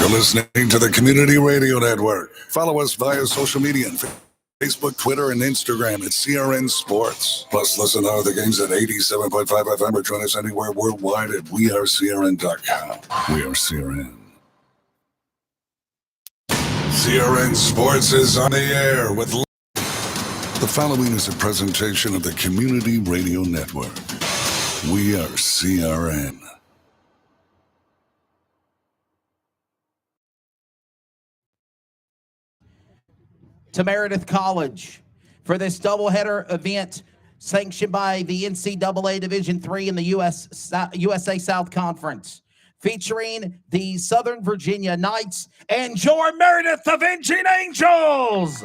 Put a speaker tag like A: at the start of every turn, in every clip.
A: You're listening to the Community Radio Network. Follow us via social media and Facebook, Twitter, and Instagram at CRN Sports. Plus, listen to other games at 87.5 FM or join us anywhere worldwide at wearecrn.com. We are CRN. CRN Sports is on the air with... The following is a presentation of the Community Radio Network. We are CRN.
B: To Meredith College for this doubleheader event sanctioned by the NCAA Division III in the USA South Conference, featuring the Southern Virginia Knights and your Meredith Avenging Angels.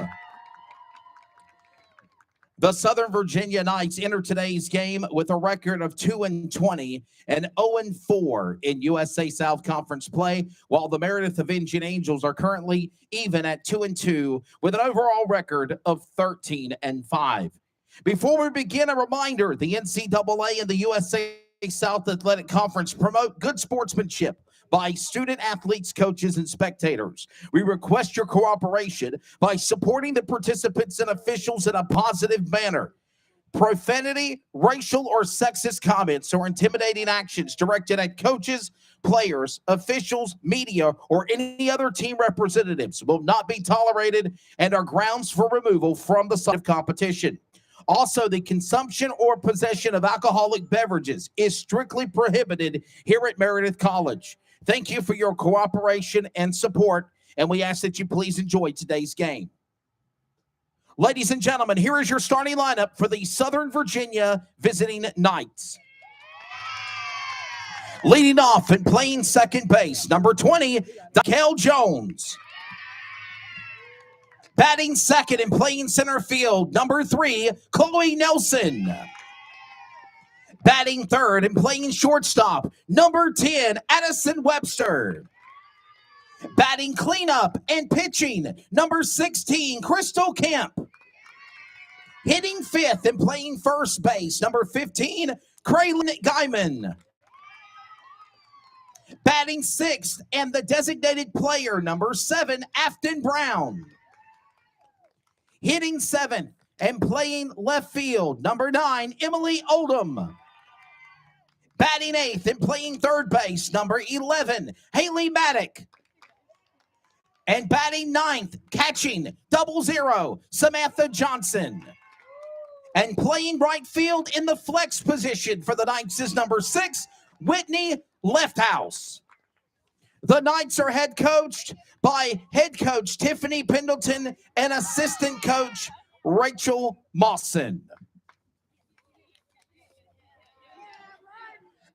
B: The Southern Virginia Knights enter today's game with a record of 2-20 and 0-4 in USA South Conference play, while the Meredith Avenging Angels are currently even at 2-2 with an overall record of 13-5. Before we begin, a reminder, the NCAA and the USA South Athletic Conference promote good sportsmanship by student athletes, coaches, and spectators. We request your cooperation by supporting the participants and officials in a positive manner. Profanity, racial, or sexist comments or intimidating actions directed at coaches, players, officials, media, or any other team representatives will not be tolerated and are grounds for removal from the site of competition. Also, the consumption or possession of alcoholic beverages is strictly prohibited here at Meredith College. Thank you for your cooperation and support, and we ask that you please enjoy today's game. Ladies and gentlemen, here is your starting lineup for the Southern Virginia visiting Knights. Leading off and playing second base, number 20, Dykale Jones. Batting second and playing center field, number 3, Chloe Nelson. Batting third and playing shortstop, number 10, Addison Webster. Batting cleanup and pitching, number 16, Crystal Kemp. Hitting fifth and playing first base, number 15, Kraylin Guyman. Batting sixth and the designated player, number 7, Afton Brown. Hitting seventh and playing left field, number 9, Emily Oldham. Batting eighth and playing third base, number 11, Haley Maddock. And batting ninth, catching 00, Samantha Johnson. And playing right field in the flex position for the Knights is number 6, Whitney Lefthouse. The Knights are head coached by head coach Tiffany Pendleton and assistant coach Rachel Mawson.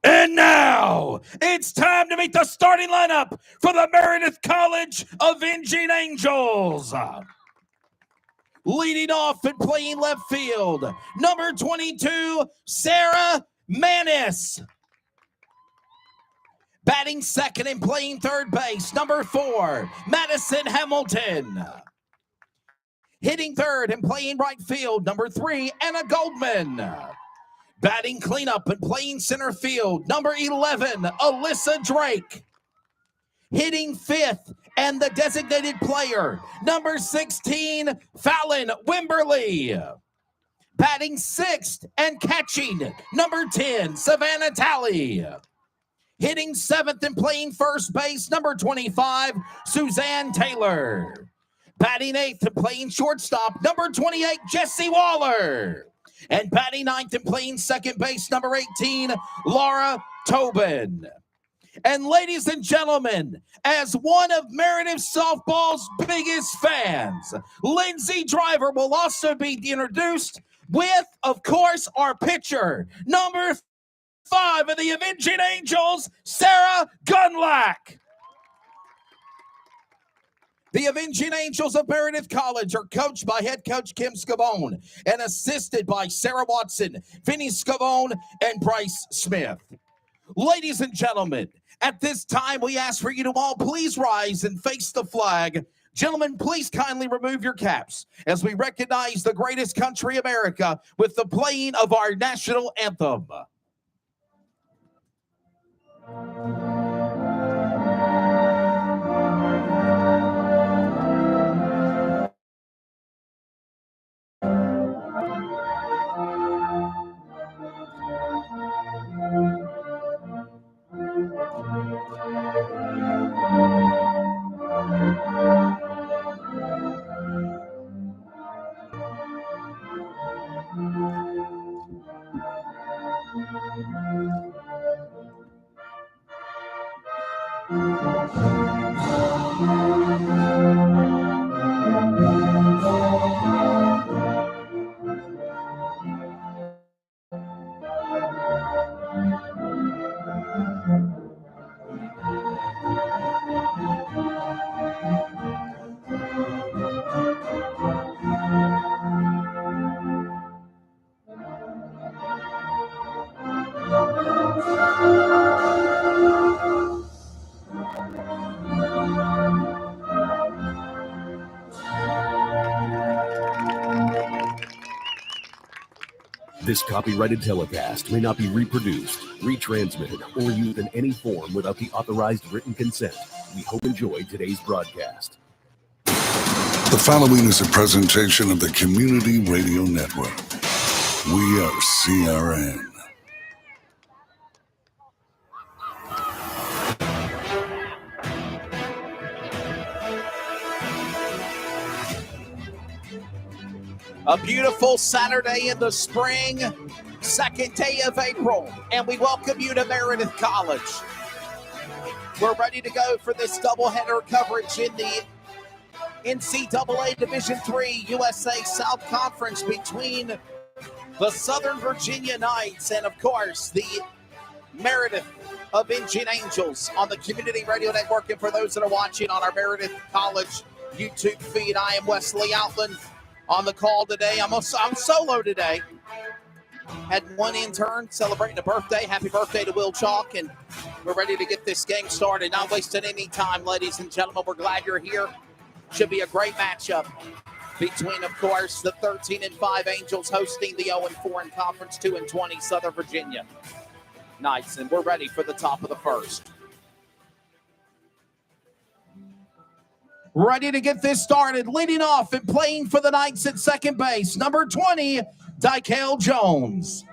B: And now, it's time to meet the starting lineup for the Meredith College Avenging Angels. Leading off and playing left field, number 22, Sarah Manis. Batting second and playing third base, number 4, Madison Hamilton. Hitting third and playing right field, number 3, Anna Goldman. Batting cleanup and playing center field, number 11, Alyssa Drake. Hitting fifth and the designated player, number 16, Fallon Wimberly. Batting sixth and catching, number 10, Savannah Talley. Hitting seventh and playing first base, number 25, Suzanne Taylor. Batting eighth and playing shortstop, number 28, Jesse Waller. And batting ninth and playing second base, number 18, Laura Tobin. And ladies and gentlemen, as one of Meredith softball's biggest fans, Lindsay Driver will also be introduced with, of course, our pitcher, number 5 of the Avenging Angels, Sarah Gunlack. The Avenging Angels of Meredith College are coached by head coach Kim Scavone and assisted by Sarah Watson, Vinny Scavone, and Bryce Smith. Ladies and gentlemen, at this time, we ask for you to all please rise and face the flag. Gentlemen, please kindly remove your caps as we recognize the greatest country, America, with the playing of our national anthem.
C: This copyrighted telecast may not be reproduced, retransmitted, or used in any form without the authorized written consent. We hope you enjoy today's broadcast.
A: The following is a presentation of the Community Radio Network. We are CRN.
B: A beautiful Saturday in the spring, second day of April, and we welcome you to Meredith College. We're ready to go for this doubleheader coverage in the NCAA Division III USA South Conference between the Southern Virginia Knights and, of course, the Meredith Avenging Angels on the Community Radio Network. And for those that are watching on our Meredith College YouTube feed, I am Wesley Outland. On the call today, I'm solo today. Had one intern celebrating a birthday. Happy birthday to Will Chalk, and we're ready to get this game started. Not wasting any time, ladies and gentlemen. We're glad you're here. Should be a great matchup between, of course, the 13-5 Angels hosting the 0-4 in Conference 2-20 Southern Virginia Knights, and we're ready for the top of the first. Ready to get this started. Leading off and playing for the Knights at second base, number 20, Dykel Jones.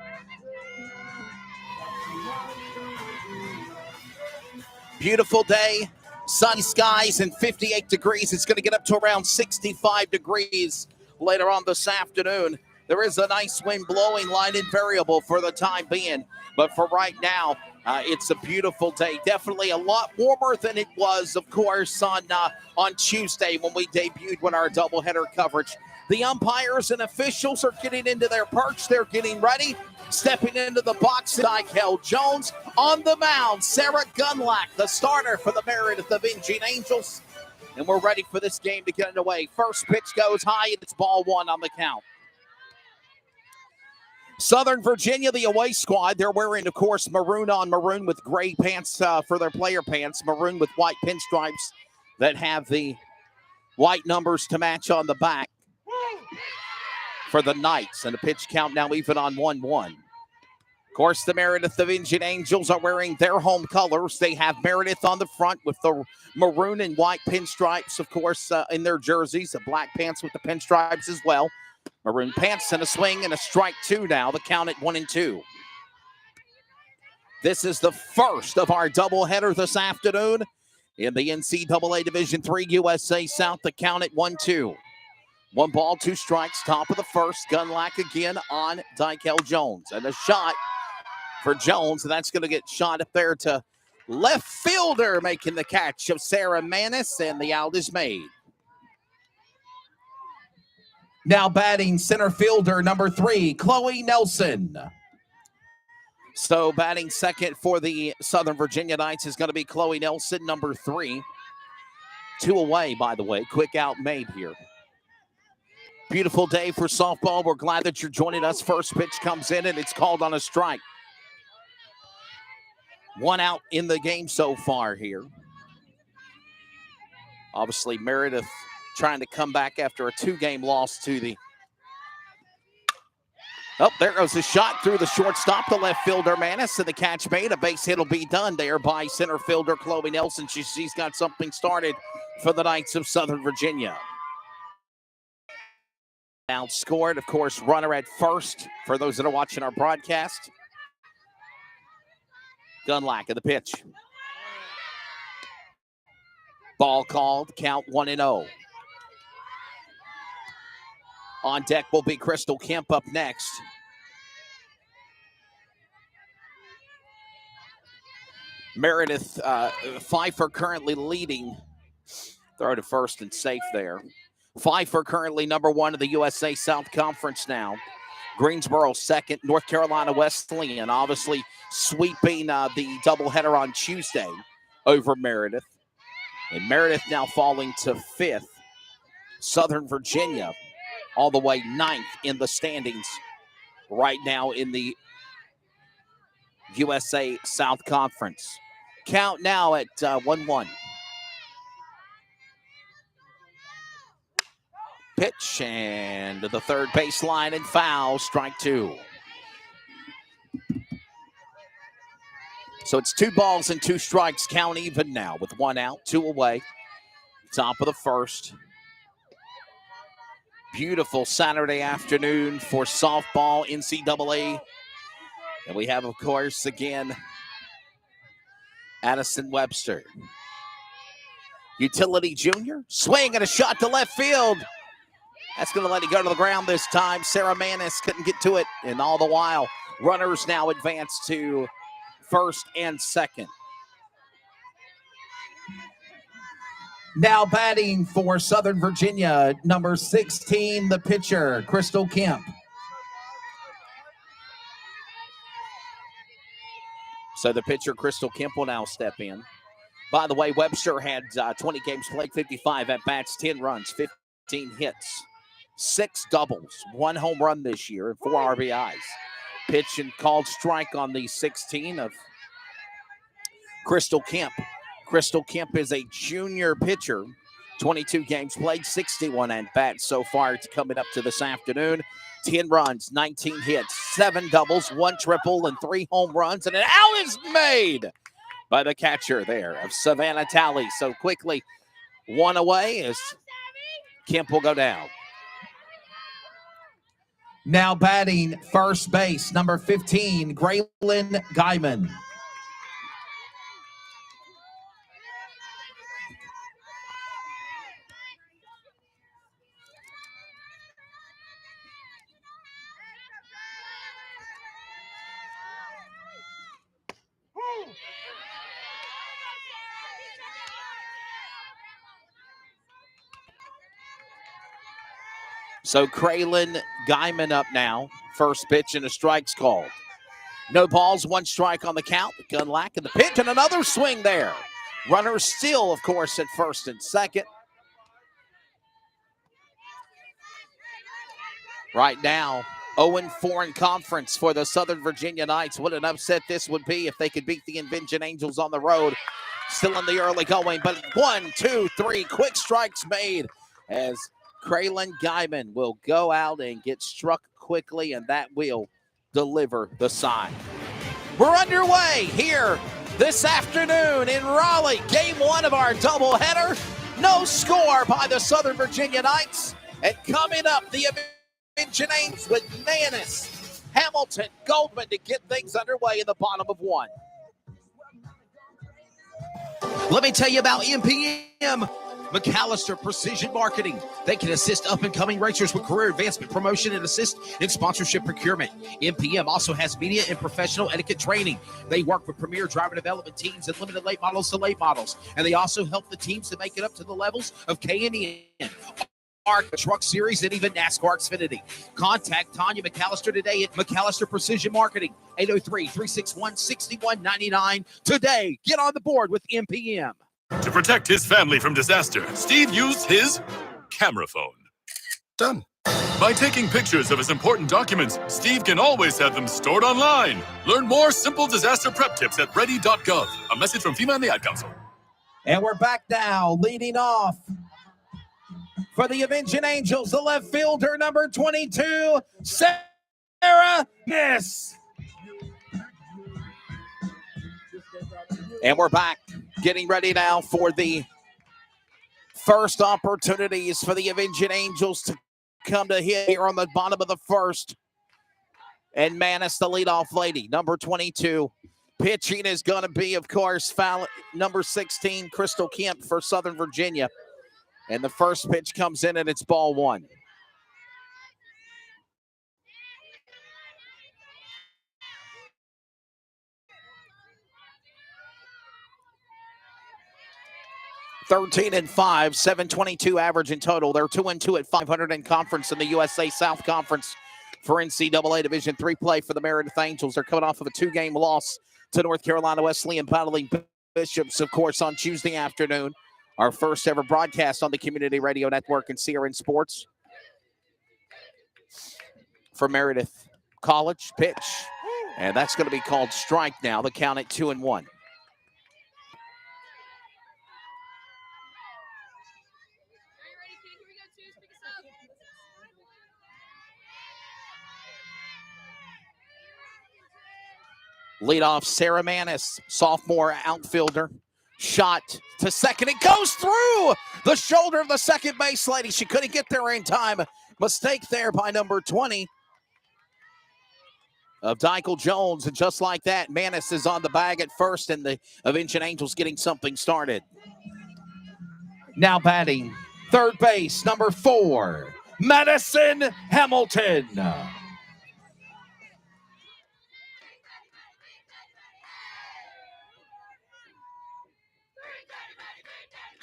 B: Beautiful day, sunny skies and 58 degrees. It's going to get up to around 65 degrees later on this afternoon. There is a nice wind blowing, line and variable for the time being. But for right now, it's a beautiful day. Definitely a lot warmer than it was, of course, on Tuesday when we debuted with our doubleheader coverage. The umpires and officials are getting into their perch. They're getting ready. Stepping into the box, Dykel Jones. On the mound, Sarah Gunlack, the starter for the Meredith Avenging Angels. And we're ready for this game to get underway. First pitch goes high, and it's ball one on the count. Southern Virginia, the away squad, they're wearing, of course, maroon on maroon with gray pants for their player pants, maroon with white pinstripes that have the white numbers to match on the back for the Knights. And the pitch count now even on 1-1. Of course, the Meredith Avenging Angels are wearing their home colors. They have Meredith on the front with the maroon and white pinstripes, of course, in their jerseys, the black pants with the pinstripes as well. Maroon pants and a swing and a strike two now. The count at 1-2. This is the first of our doubleheader this afternoon in the NCAA Division III USA South. The count at 1-2. 1 ball, 2 strikes, top of the first. Gunlack again on Dykel Jones. And a shot for Jones. And that's going to get shot up there to left fielder, making the catch of Sarah Manis. And the out is made. Now batting center fielder number 3, Chloe Nelson. So batting second for the Southern Virginia Knights is going to be Chloe Nelson, number 3. 2 away, by the way. Quick out made here. Beautiful day for softball. We're glad that you're joining us. First pitch comes in, and it's called on a strike. 1 out in the game so far here. Obviously, Meredith trying to come back after a 2-game loss to the... Oh, there goes the shot through the shortstop, the left fielder Manis, and the catch made. A base hit will be done there by center fielder Chloe Nelson. She's got something started for the Knights of Southern Virginia. Outscored, of course, runner at first for those that are watching our broadcast. Gunlack of the pitch. Ball called, count 1-0. On deck will be Crystal Kemp up next. Meredith, Pfeiffer currently leading. Throw to first and safe there. Pfeiffer currently number one of the USA South Conference now. Greensboro second, North Carolina Wesleyan obviously sweeping the doubleheader on Tuesday over Meredith. And Meredith now falling to fifth. Southern Virginia all the way ninth in the standings right now in the USA South Conference. Count now at 1-1. Pitch and to the third baseline and foul, strike two. So it's 2 balls and 2 strikes, count even now with 1 out, 2 away. Top of the first. Beautiful Saturday afternoon for softball, NCAA. And we have, of course, again, Addison Webster. Utility Junior, swing and a shot to left field. That's going to let it go to the ground this time. Sarah Manis couldn't get to it, and all the while, runners now advance to first and second.
D: Now batting for Southern Virginia, number 16, the pitcher, Crystal Kemp.
B: So the pitcher, Crystal Kemp, will now step in. By the way, Webster had 20 games played, 55 at-bats, 10 runs, 15 hits, 6 doubles, 1 home run this year, and 4 RBIs. Pitch and called strike on the 16 of Crystal Kemp. Crystal Kemp is a junior pitcher, 22 games played, 61 at-bats so far coming up to this afternoon. 10 runs, 19 hits, 7 doubles, 1 triple, and 3 home runs, and an out is made by the catcher there of Savannah Talley. So quickly, 1 away as Kemp will go down.
D: Now batting first base, number 15, Graylin Guyman.
B: So Graylin Guyman up now. First pitch and a strike's called. No balls, 1 strike on the count. Gunlack in the pitch and another swing there. Runners still, of course, at first and second. Right now, 0-4 in conference for the Southern Virginia Knights. What an upset this would be if they could beat the Invention Angels on the road. Still in the early going, but 1, 2, 3 quick strikes made as Graylin Guyman will go out and get struck quickly, and that will deliver the sign. We're underway here this afternoon in Raleigh. Game 1 of our doubleheader. No score by the Southern Virginia Knights. And coming up, the Invention Angels with Manis, Hamilton, Goldman to get things underway in the bottom of 1.
E: Let me tell you about 1pm. McAllister Precision Marketing. They can assist up-and-coming racers with career advancement, promotion, and assist in sponsorship procurement. 1pm also has media and professional etiquette training. They work with premier driver development teams and limited late models to late models. And they also help the teams to make it up to the levels of K&N, ARC, Truck Series, and even NASCAR Xfinity. Contact Tanya McAllister today at McAllister Precision Marketing, 803-361-6199. Today, get on the board with 1pm.
F: To protect his family from disaster, Steve used his camera phone.
G: Done.
F: By taking pictures of his important documents, Steve can always have them stored online. Learn more simple disaster prep tips at ready.gov. A message from FEMA and the Ad Council.
D: And we're back now, leading off for the Invention Angels, the left fielder, number 22, Sarah Miss.
B: And we're back, getting ready now for the first opportunities for the Invention Angels to come to hit here on the bottom of the first. And Manis, the leadoff lady, number 22. Pitching is going to be, of course, number 16, Crystal Kemp for Southern Virginia. And the first pitch comes in and it's ball 1. 13-5, 722 average in total. They're 2-2 at 500 in conference in the USA South Conference for NCAA Division III play for the Meredith Angels. They're coming off of a 2-game loss to North Carolina Wesleyan battling Bishops, of course, on Tuesday afternoon. Our first ever broadcast on the Community Radio Network and CRN Sports. For Meredith College, pitch. And that's going to be called strike now. The count at 2-1. Leadoff Sarah Manis, sophomore outfielder. Shot to second. It goes through the shoulder of the second base lady. She couldn't get there in time. Mistake there by number 20 of Dykel Jones. And just like that, Manis is on the bag at first, and the Avenging Angels getting something started. Now batting, third base, number 4, Madison Hamilton.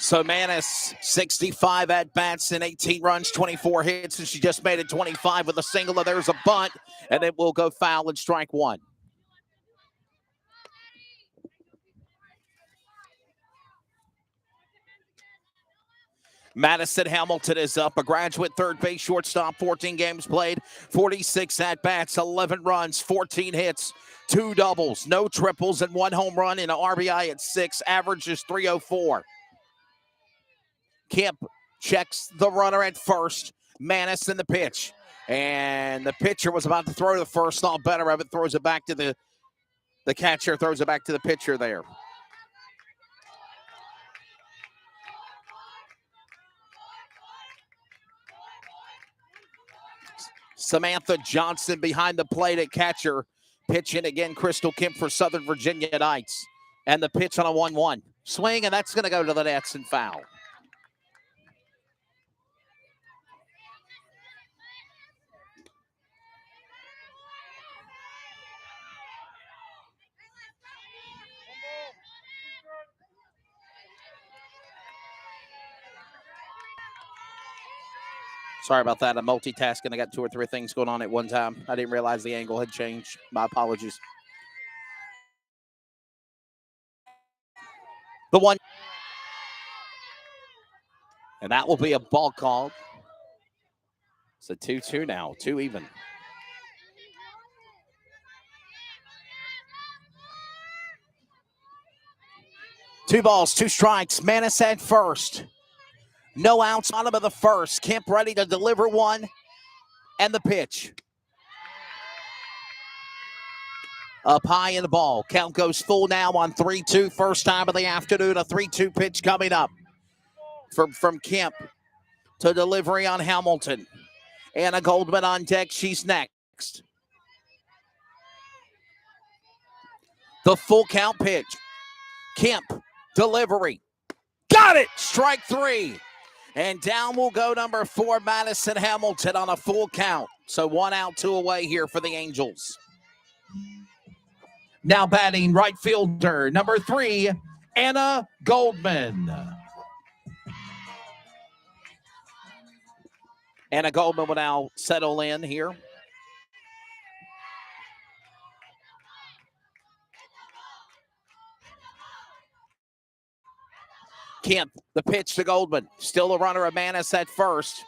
B: So Manis, 65 at-bats and 18 runs, 24 hits, and she just made it 25 with a single, and there's a bunt, and it will go foul and strike one. Madison Hamilton is up, a graduate third base shortstop, 14 games played, 46 at-bats, 11 runs, 14 hits, 2 doubles, no triples, and 1 home run, and an RBI at 6, averages .304. Kemp checks the runner at first. Manis in the pitch. And the pitcher was about to throw to the first. Thought better of it. Throws it back to the catcher. Throws it back to the pitcher there. Samantha Johnson behind the plate at catcher. Pitching again, Crystal Kemp for Southern Virginia Knights. And the pitch on a 1-1. Swing, and that's going to go to the nets and foul. Sorry about that. I'm multitasking. I got 2 or 3 things going on at one time. I didn't realize the angle had changed. My apologies. The 1. And that will be a ball called. It's a 2-2 now. 2 even. Two balls, 2 strikes. Manis at first. No outs on him of the first. Kemp ready to deliver one. And the pitch. Up high in the ball. Count goes full now on 3-2. First time of the afternoon. A 3-2 pitch coming up from Kemp to delivery on Hamilton. Anna Goldman on deck. She's next. The full count pitch. Kemp. Delivery. Got it! Strike 3. And down will go number 4, Madison Hamilton, on a full count. So 1 out, 2 away here for the Angels. Now batting right fielder, number 3, Anna Goldman. Anna Goldman will now settle in here. Kemp, the pitch to Goldman. Still a runner of Manis at first.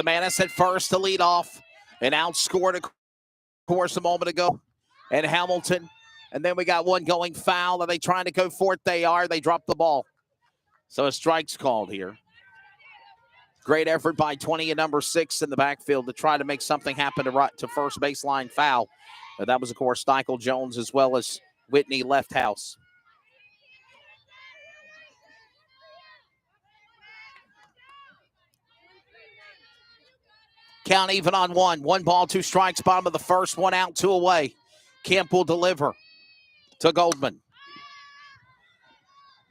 B: Manis at first to lead off. And outscored, of course, a moment ago. And Hamilton. And then we got one going foul. Are they trying to go for it? They are. They dropped the ball. So a strike's called here. Great effort by 20 and number 6 in the backfield to try to make something happen to first baseline foul. And that was, of course, Dykel Jones as well as Whitney Lefthouse. Count even on 1. 1 ball, 2 strikes, bottom of the first. 1 out, 2 away. Kemp will deliver to Goldman.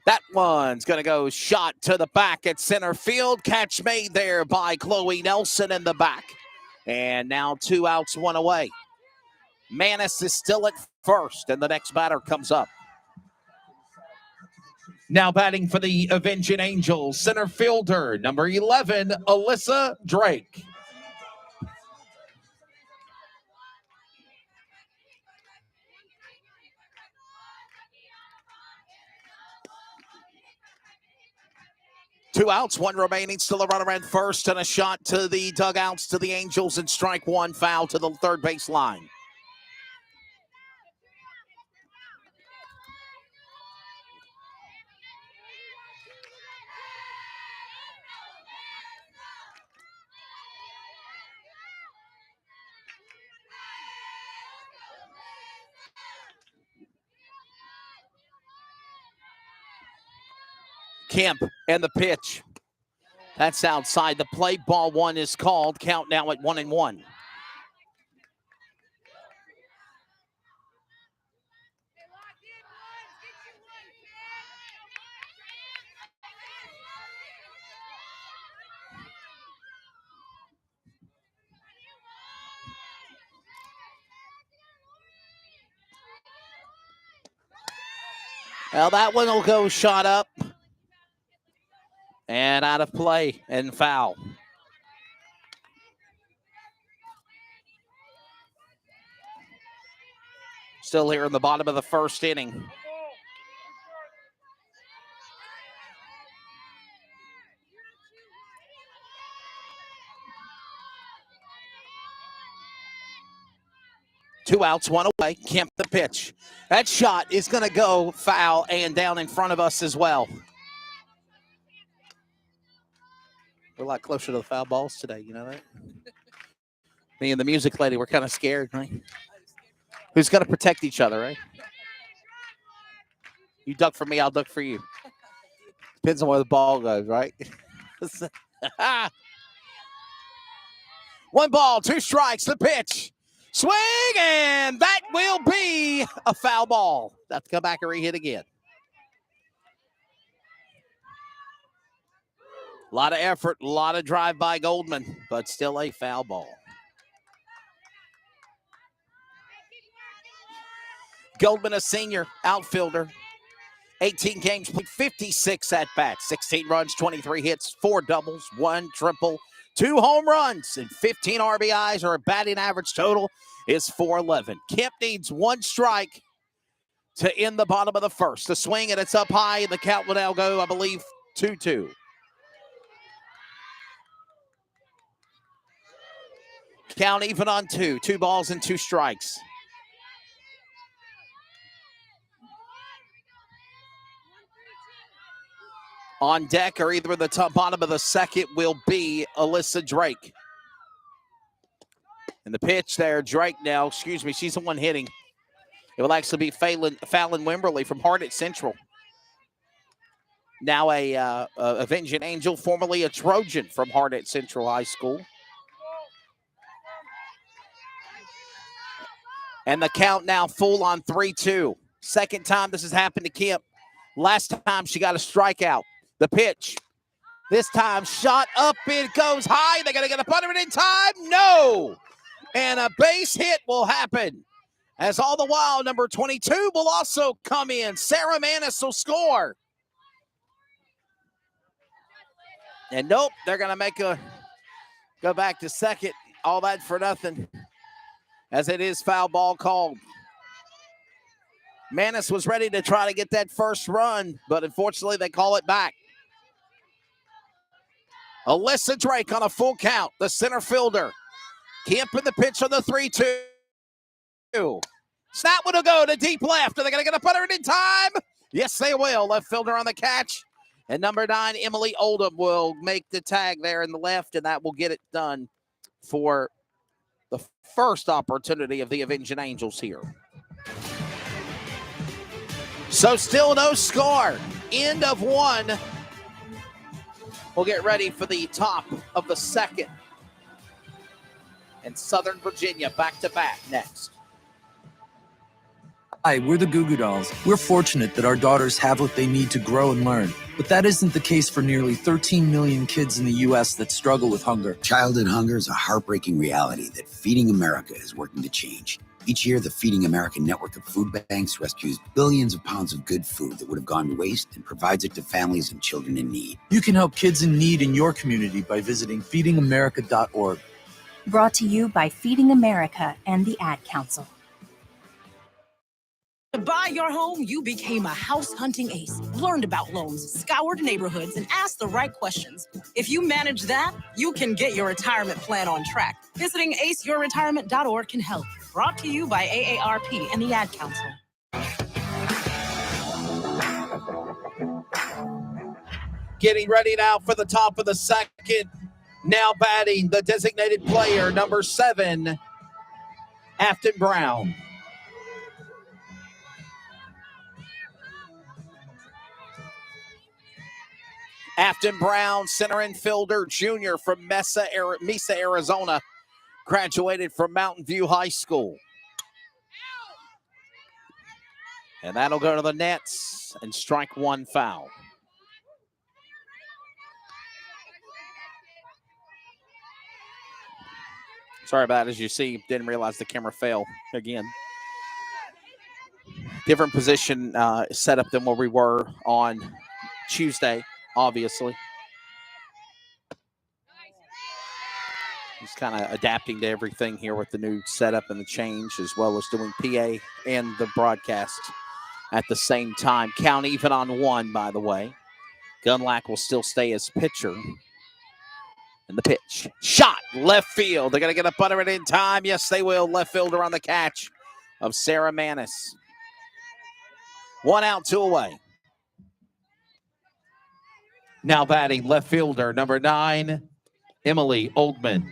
D: That one's going to go shot to the back at center field. Catch made there by Chloe Nelson in the back. And now 2 outs, 1 away. Manis is still at first, and the next batter comes up.
B: Now batting for the Avenging Angels, center fielder, number 11, Alyssa Drake.
D: Two outs, 1 remaining, still a runner at first, and a shot to the dugouts to the Angels, and strike 1, foul to the third base line. Kemp and the pitch. That's outside the plate. Ball 1 is called. Count now at 1-1. Well, that one will go shot up and out of play and foul. Still here in the bottom of the first inning. Two outs, 1 away. Kemp the pitch. That shot is going to go foul and down in front of us as well. We're a lot closer to the foul balls today, you know that? Me and the music lady, we're kind of scared, right? Who's going to protect each other, right? You duck for me, I'll duck for you. Depends on where the ball goes, right? 1 ball, 2 strikes, the pitch. Swing, and that will be a foul ball. That's come back and re-hit again. A lot of effort, a lot of drive by Goldman, but still a foul ball. Goldman, a senior outfielder. 18 games played, 56 at-bats, 16 runs, 23 hits, 4 doubles, 1 triple, 2 home runs, and 15 RBIs, or a batting average total is .411. Kemp needs 1 strike to end the bottom of the first. The swing, and it's up high, and the count will now go, I believe, 2-2. Count even on 2. 2 balls and 2 strikes. On deck, or either the bottom of the second, will be Alyssa Drake. And the pitch there, Drake now, she's the one hitting. It will actually be Fallon Wimberly from Hartnett Central. Now a Avenging Angel, formerly a Trojan from Hartnett Central High School. And the count now full on 3-2. Second time this has happened to Kemp. Last time she got a strikeout. The pitch. This time shot up, it goes high. They're going to get a butter in time. No. And a base hit will happen. As all the while, number 22 will also come in. Sarah Manis will score. And nope, they're going to go back to second. All that for nothing, as it is foul ball called. Manis was ready to try to get that first run, but unfortunately they call it back. Alyssa Drake on a full count, the center fielder. Kemp in the pitch on the 3-2. Snap will go to deep left. Are they going to get a putter in time? Yes, they will. Left fielder on the catch. And number 9, Emily Oldham, will make the tag there in the left, and that will get it done for the first opportunity of the Avenging Angels here. So still no score. End of 1. We'll get ready for the top of the second. And Southern Virginia back-to-back next.
G: Hi, we're the Goo Goo Dolls. We're fortunate that our daughters have what they need to grow and learn. But that isn't the case for nearly 13 million kids in the U.S. that struggle with hunger.
H: Childhood hunger is a heartbreaking reality that Feeding America is working to change. Each year, the Feeding America network of food banks rescues billions of pounds of good food that would have gone to waste and provides it to families and children in need.
G: You can help kids in need in your community by visiting feedingamerica.org.
I: Brought to you by Feeding America and the Ad Council.
J: To buy your home, you became a house hunting ace, learned about loans, scoured neighborhoods, and asked the right questions. If you manage that, you can get your retirement plan on track. Visiting aceyourretirement.org can help. Brought to you by AARP and the Ad Council.
B: Getting ready now for the top of the second. Now batting the designated player, number 7, Afton Brown.
D: Afton Brown, center infielder, junior from Mesa, Arizona, graduated from Mountain View High School. And that'll go to the nets and strike one, foul. Sorry about it. As you see, didn't realize the camera fell again. Different position setup than where we were on Tuesday, obviously. He's kind of adapting to everything here with the new setup and the change, as well as doing PA and the broadcast at the same time. Count even on 1, by the way. Gunlack will still stay as pitcher. And the pitch. Shot, left field. They're going to get up under it in time. Yes, they will. Left fielder on the catch of Sarah Manis. 1 out, 2 away.
B: Now batting left fielder, number 9, Emily Oldman.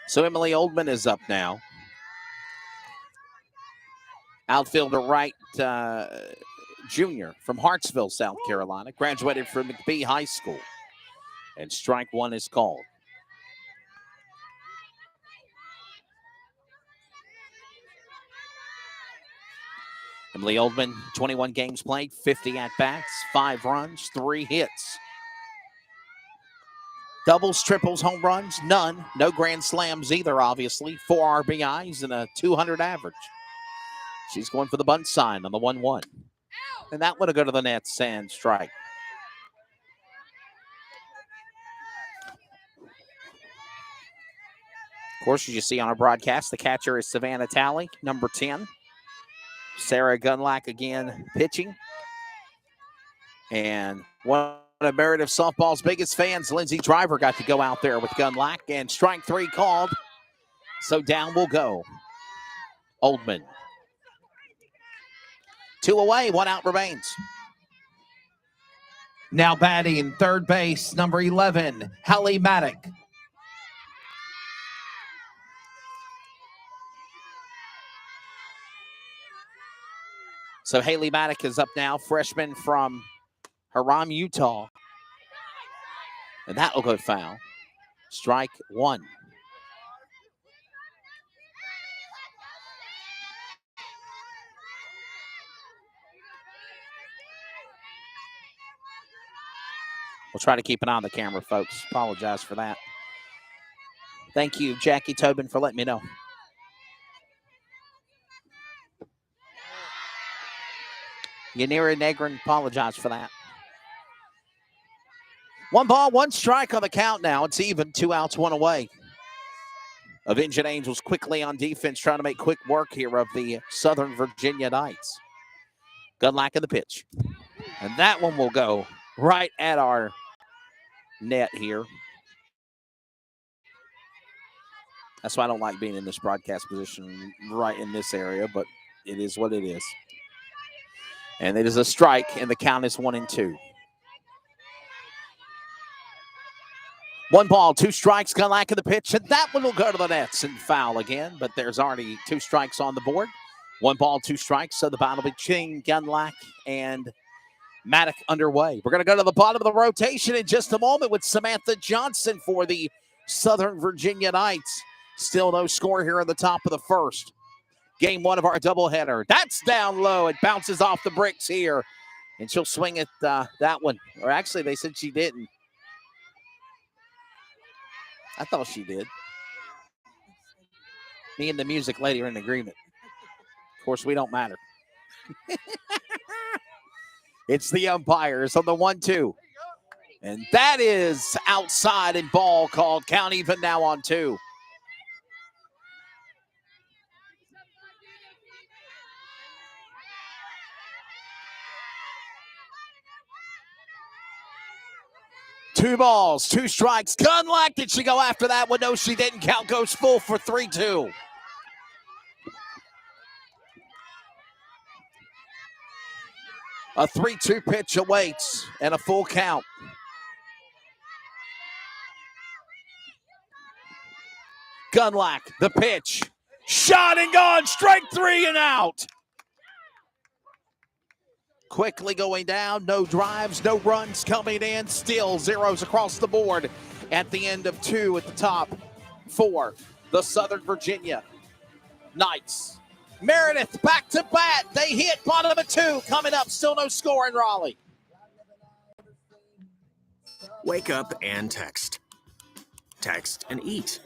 D: So Emily Oldman is up now. Outfielder right, junior from Hartsville, South Carolina. Graduated from McBee High School. And strike 1 is called. Emily Oldman, 21 games played, 50 at-bats, 5 runs, 3 hits. Doubles, triples, home runs, none. No grand slams either, obviously. 4 RBIs and a 200 average. She's going for the bunt sign on the 1-1. And that would have go to the nets and strike. Of course, as you see on our broadcast, the catcher is Savannah Talley, number 10. Sarah Gunlack again pitching. And one of Meredith softball's biggest fans, Lindsay Driver, got to go out there with Gunlack, and strike 3 called. So down will go Oldman. 2 away, 1 out remains.
B: Now batting third base, number 11, Hallie Maddock.
D: So Haley Maddock is up now, freshman from Haram, Utah. And that will go foul. Strike 1. We'll try to keep an eye on the camera, folks. Apologize for that. Thank you, Jackie Tobin, for letting me know. Yanira Negrin, apologize for that. 1 ball, 1 strike on the count now. It's even, 2 outs, 1 away. Avenging Angels quickly on defense, trying to make quick work here of the Southern Virginia Knights. Gunlack in the pitch. And that one will go right at our net here. That's why I don't like being in this broadcast position right in this area, but it is what it is. And it is a strike, and the count is 1-2. 1 ball, 2 strikes, Gunlack in the pitch, and that one will go to the nets and foul again, but there's already 2 strikes on the board. 1 ball, 2 strikes, so the battle between Gunlack and Maddock underway. We're going to go to the bottom of the rotation in just a moment with Samantha Johnson for the Southern Virginia Knights. Still no score here at the top of the first. Game one of our doubleheader. That's down low. It bounces off the bricks here. And she'll swing at that one. Or actually, they said she didn't. I thought she did. Me and the music lady are in agreement. Of course, we don't matter. It's the umpires on the 1-2. And that is outside and ball called. Count even now on 2. Two balls, 2 strikes. Gunlack, did she go after that one? No, she didn't. Count goes full for 3-2. A 3-2 pitch awaits and a full count. Gunlack, the pitch. Shot and gone. Strike 3 and out. Quickly going down. No drives, no runs coming in. Still zeros across the board at the end of 2 at the top for the Southern Virginia Knights. Meredith back to bat. They hit bottom of 2. Coming up, still no score in Raleigh.
K: Wake up and text. Text and eat.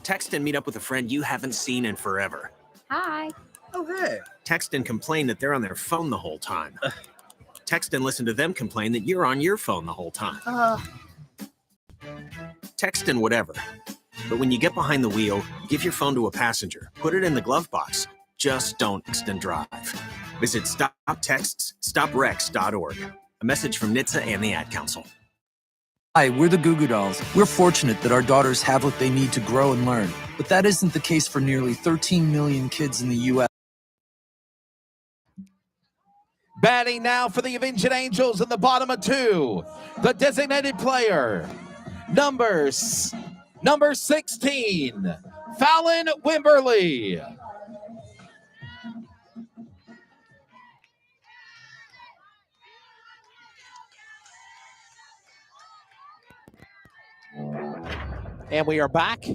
K: Text and meet up with a friend you haven't seen in forever.
I: Hi.
K: Oh, hey. Text and complain that they're on their phone the whole time. Text and listen to them complain that you're on your phone the whole time. Text and whatever. But when you get behind the wheel, give your phone to a passenger. Put it in the glove box. Just don't text and drive. Visit StopTextsStopWrecks.org. A message from NHTSA and the Ad Council.
G: Hi, we're the Goo Goo Dolls. We're fortunate that our daughters have what they need to grow and learn, but that isn't the case for nearly 13 million kids in the U.S.
B: Batting now for the Avenging Angels in the bottom of 2. The designated player, number 16, Fallon Wimberly.
D: And we are back.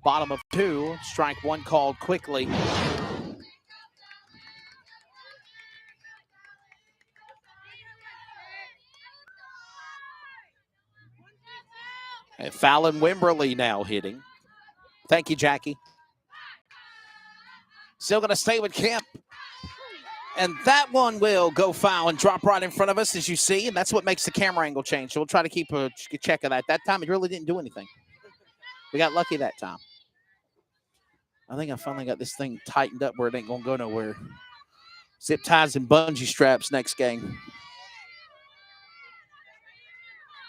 D: Bottom of 2. Strike 1 called quickly. And Fallon Wimberly now hitting. Thank you, Jackie. Still going to stay with Kemp. And that one will go foul and drop right in front of us, as you see. And that's what makes the camera angle change. So we'll try to keep a check of that. That time, it really didn't do anything. We got lucky that time. I think I finally got this thing tightened up where it ain't going to go nowhere. Zip ties and bungee straps next game.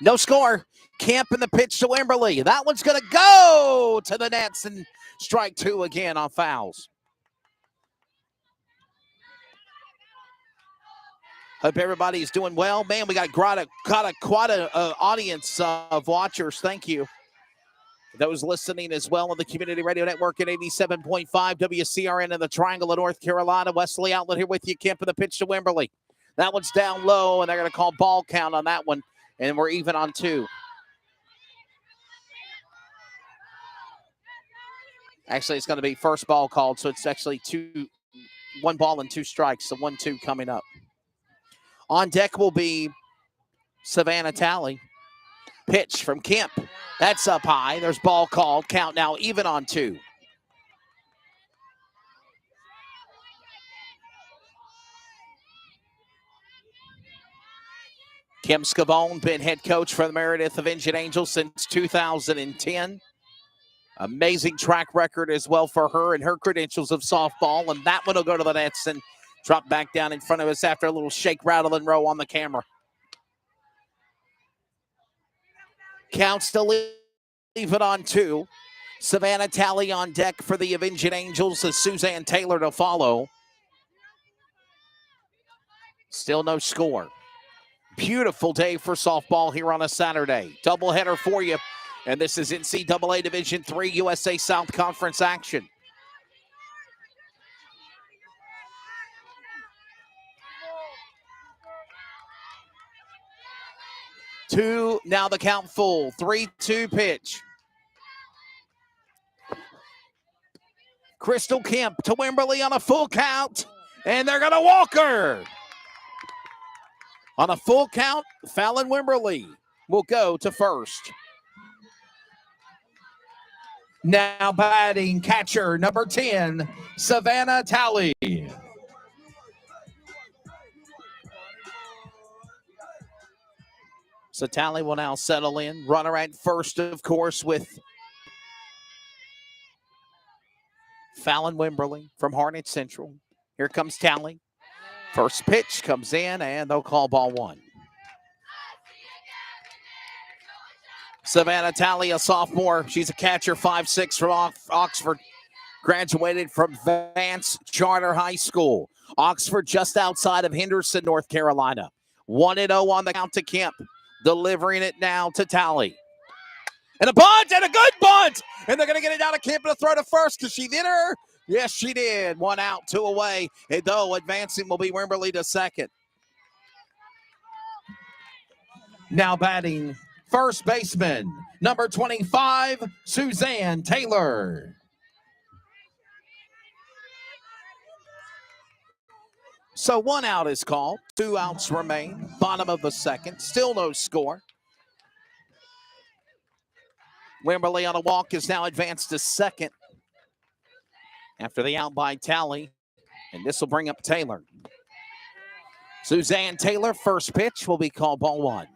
D: No score. Kemp in the pitch to Wimberly. That one's going to go to the nets and strike 2 again on fouls. Hope everybody's doing well. Man, we got quite an audience of watchers. Thank you. Those listening as well on the Community Radio Network at 87.5 WCRN in the Triangle of North Carolina. Wesley Outlet here with you. Kemp in the pitch to Wimberly. That one's down low, and they're going to call ball count on that one, and we're even on 2. Actually, it's going to be first ball called, so it's actually 1 ball and 2 strikes, so 1-2 coming up. On deck will be Savannah Talley. Pitch from Kemp. That's up high. There's ball called. Count now even on 2. Kim Scavone, been head coach for the Meredith Avenging Angels since 2010. Amazing track record as well for her and her credentials of softball. And that one will go to the nets and drop back down in front of us after a little shake, rattle, and roll on the camera. Count still leave it on 2. Savannah Talley on deck for the Avenging Angels as Suzanne Taylor to follow. Still no score. Beautiful day for softball here on a Saturday. Doubleheader for you. And this is NCAA Division III USA South Conference action. Two, now the count full. 3-2 pitch. Crystal Kemp to Wimberly on a full count, and they're going to walk her. On a full count, Fallon Wimberly will go to first.
B: Now batting catcher number 10, Savannah Talley.
D: So Talley will now settle in. Runner at first, of course, with Fallon Wimberly from Harnett Central. Here comes Talley. First pitch comes in, and they'll call ball one. Savannah Talley, a sophomore. She's a catcher, 5'6", from Oxford. Graduated from Vance Charter High School. Oxford just outside of Henderson, North Carolina. 1-0 on the count to Kemp. Delivering it now to Talley. And a bunt, and a good bunt! And they're going to get it down to Kemp to throw to first. Because she did her? Yes, she did. 1 out, 2 away. And though advancing will be Wimberly to second.
B: Now batting first baseman, number 25, Suzanne Taylor.
D: So 1 out is called. 2 outs remain. Bottom of the second. Still no score. Wimberly on a walk is now advanced to second after the out by Talley. And this will bring up Taylor. Suzanne Taylor, first pitch will be called ball one.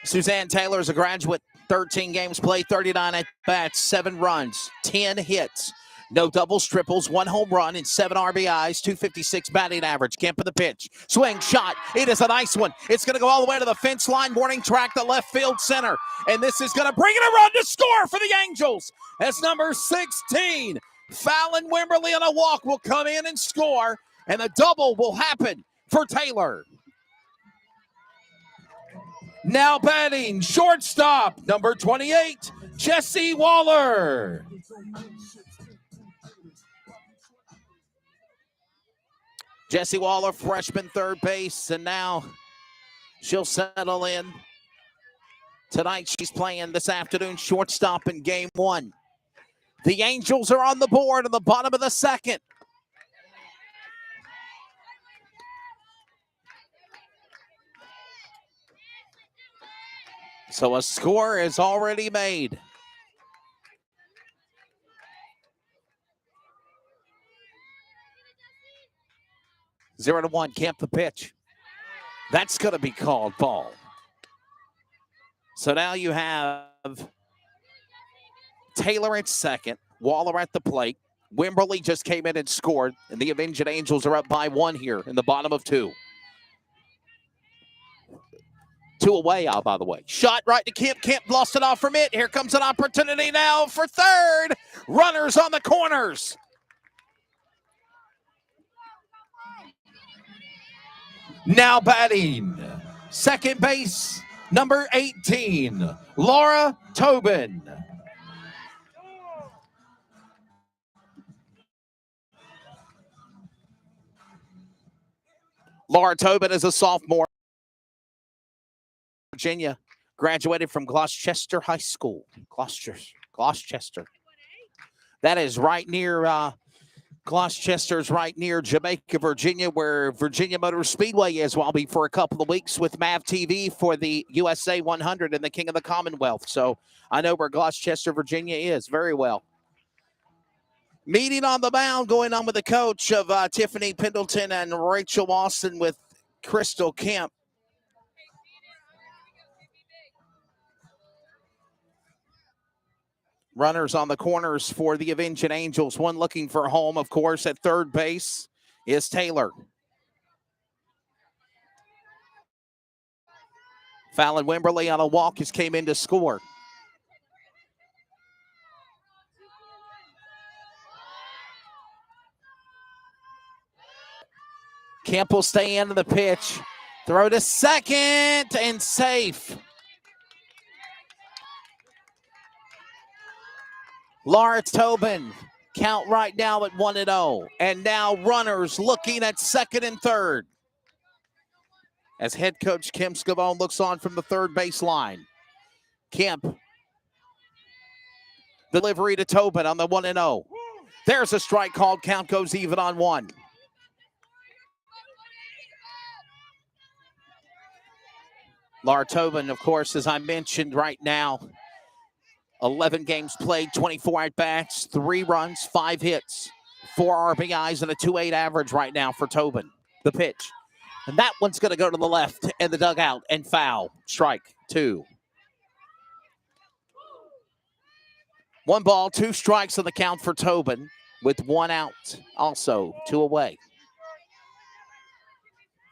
D: Suzanne Taylor is a graduate, 13 games played, 39 at bats, 7 runs, 10 hits, no doubles, triples, 1 home run, and 7 RBIs, 256 batting average. Kemp in the pitch. Swing, shot. It is a nice one. It's going to go all the way to the fence line, warning track to left field center. And this is going to bring in a run to score for the Angels. As number 16, Fallon Wimberly on a walk will come in and score. And the double will happen for Taylor.
B: Now batting shortstop, number 28, Jesse Waller.
D: Jesse Waller, freshman third base, and now she'll settle in. Tonight she's playing this afternoon shortstop in game 1. The Angels are on the board in the bottom of the second. So a score is already made. Zero to 1, Kemp the pitch. That's going to be called ball. So now you have Taylor at second, Waller at the plate. Wimberly just came in and scored, and the Avenging Angels are up by 1 here in the bottom of 2. 2 away, by the way. Shot right to Kemp. Kemp lost it off from it. Here comes an opportunity now for third. Runners on the corners.
B: Now batting second base, number 18, Laura Tobin.
D: Laura Tobin is a sophomore. Virginia, graduated from Gloucester High School. Gloucester. That is right near, Gloucester's right near Jamaica, Virginia, where Virginia Motor Speedway is. Well, I'll be for a couple of weeks with MAV TV for the USA 100 and the King of the Commonwealth. So I know where Gloucester, Virginia is very well. Meeting on the mound going on with the coach of Tiffany Pendleton and Rachel Austin with Crystal Kemp. Runners on the corners for the Avenging Angels. One looking for home, of course, at third base is Taylor. Fallon Wimberly on a walk just came in to score. Kemp will stay into the pitch. Throw to second and safe. Laura Tobin, count right now at 1-0. And now runners looking at second and third. As head coach Kim Scavone looks on from the third baseline. Kemp Delivery to Tobin on the 1-0. There's a strike called. Count goes even on 1. Lar Tobin, of course, as I mentioned right now, 11 games played, 24 at-bats, 3 runs, 5 hits, 4 RBIs, and a 2.8 average right now for Tobin. The pitch. And that one's going to go to the left in the dugout and foul. Strike 2. 1 ball, 2 strikes on the count for Tobin with 1 out. Also 2 away.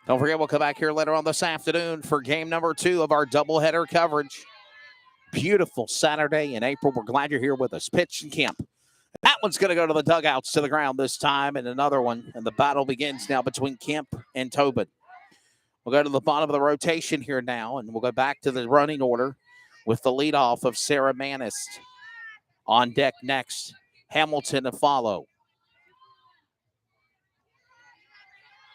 D: Don't forget, we'll come back here later on this afternoon for game number 2 of our doubleheader coverage. Beautiful Saturday in April. We're glad you're here with us. Pitch and Kemp. That one's going to go to the dugouts to the ground this time, and another one. And the battle begins now between Kemp and Tobin. We'll go to the bottom of the rotation here now, and we'll go back to the running order with the leadoff of Sarah Manis. On deck next, Hamilton to follow.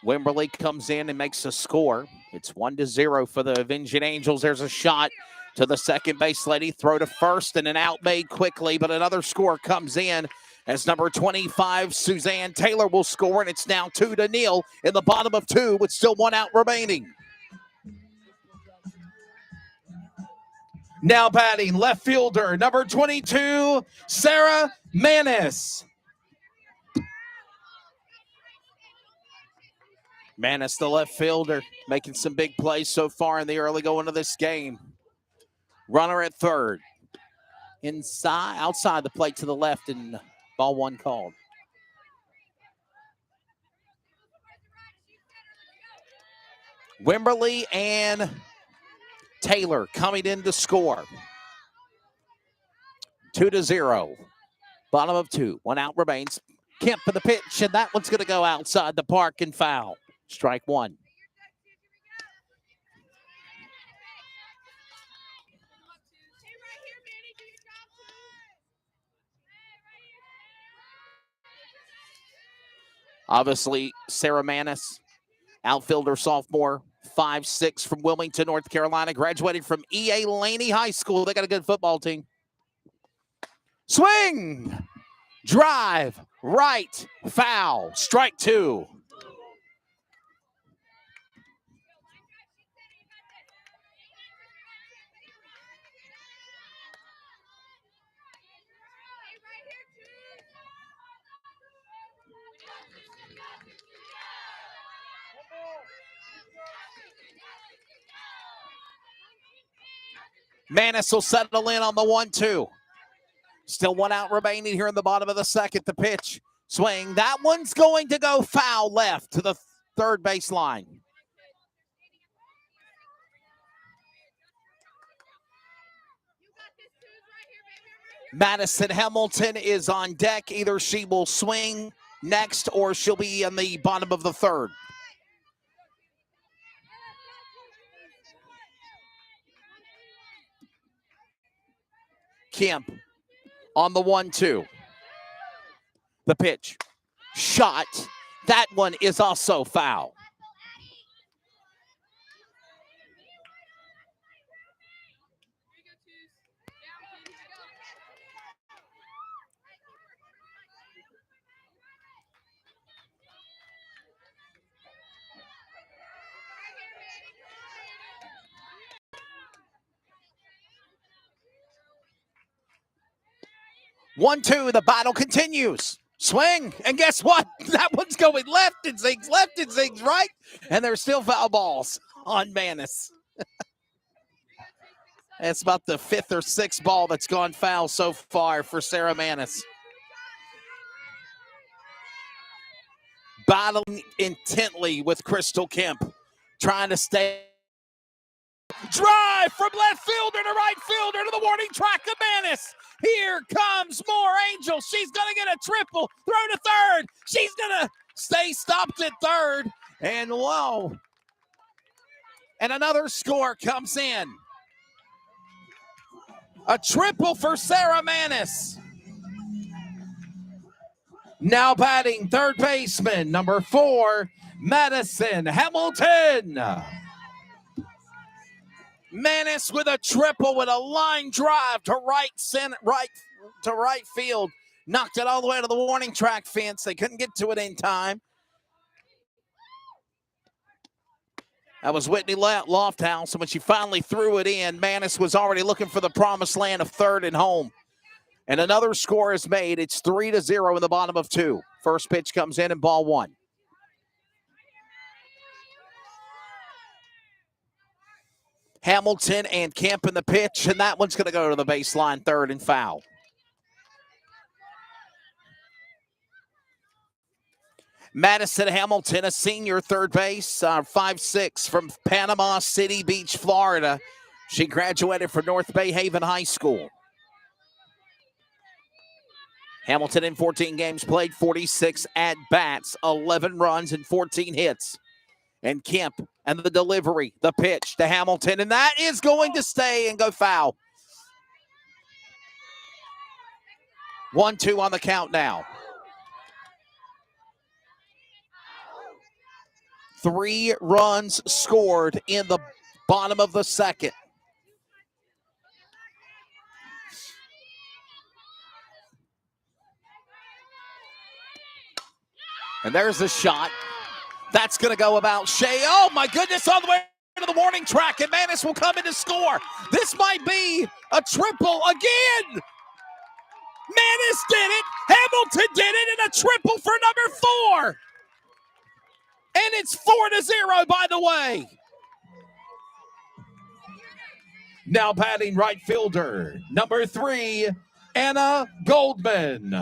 D: Wimberly comes in and makes a score. It's 1-0 for the Avenging Angels. There's a shot to the second base lady. Throw to first and an out made quickly, but another score comes in as number 25, Suzanne Taylor, will score, and it's now 2-0 in the bottom of 2 with still 1 out remaining. Now batting, left fielder, number 22, Sarah Manis. Manis, the left fielder, making some big plays so far in the early going of this game. Runner at third. Outside the plate to the left, and ball 1 called. Wimberly and Taylor coming in to score. 2-0. Bottom of 2. 1 out remains. Kemp for the pitch, and that one's going to go outside the park and foul. Strike 1. Obviously, Sarah Manis, outfielder, sophomore, 5'6", from Wilmington, North Carolina, graduated from E.A. Laney High School. They got a good football team. Swing! Drive! Right! Foul! Strike 2. Manis will settle in on the 1-2. Still 1 out remaining here in the bottom of the second. The pitch. Swing. That one's going to go foul left to the third baseline. Madison Hamilton is on deck. Either she will swing next or she'll be in the bottom of the third. Kemp on the 1-2. The pitch. Shot. That one is also foul. One-two, the battle continues. Swing, and guess what? That one's going left and zings right, and there's still foul balls on Manis. It's about the 5th or 6th ball that's gone foul so far for Sarah Manis. Battling intently with Crystal Kemp, trying to stay. Drive from left fielder to right fielder to the warning track of Manis. Here comes more Angel. She's going to get a triple. Throw to third. She's going to stay stopped at third. And whoa. And another score comes in. A triple for Sarah Manis. Now batting third baseman, number 4, Madison Hamilton. Manis with a triple with a line drive to right to right field. Knocked it all the way to the warning track fence. They couldn't get to it in time. That was Whitney Lofthouse, and when she finally threw it in, Manis was already looking for the promised land of third and home. And another score is made. It's 3-0 in the bottom of 2. First pitch comes in and ball 1. Hamilton and Kemp in the pitch, and that one's going to go to the baseline, third and foul. Madison Hamilton, a senior third base, 5'6", from Panama City Beach, Florida. She graduated from North Bay Haven High School. Hamilton in 14 games played, 46 at-bats, 11 runs and 14 hits. And Kemp and the delivery, the pitch to Hamilton, and that is going to stay and go foul. 1-2 on the count now. 3 runs scored in the bottom of the second. And there's the shot. That's going to go about Shea. Oh, my goodness, all the way to the warning track, and Manis will come in to score. This might be a triple again. Manis did it. Hamilton did it, and a triple for number 4. And it's 4-0, by the way.
B: Now batting right fielder, number 3, Anna Goldman.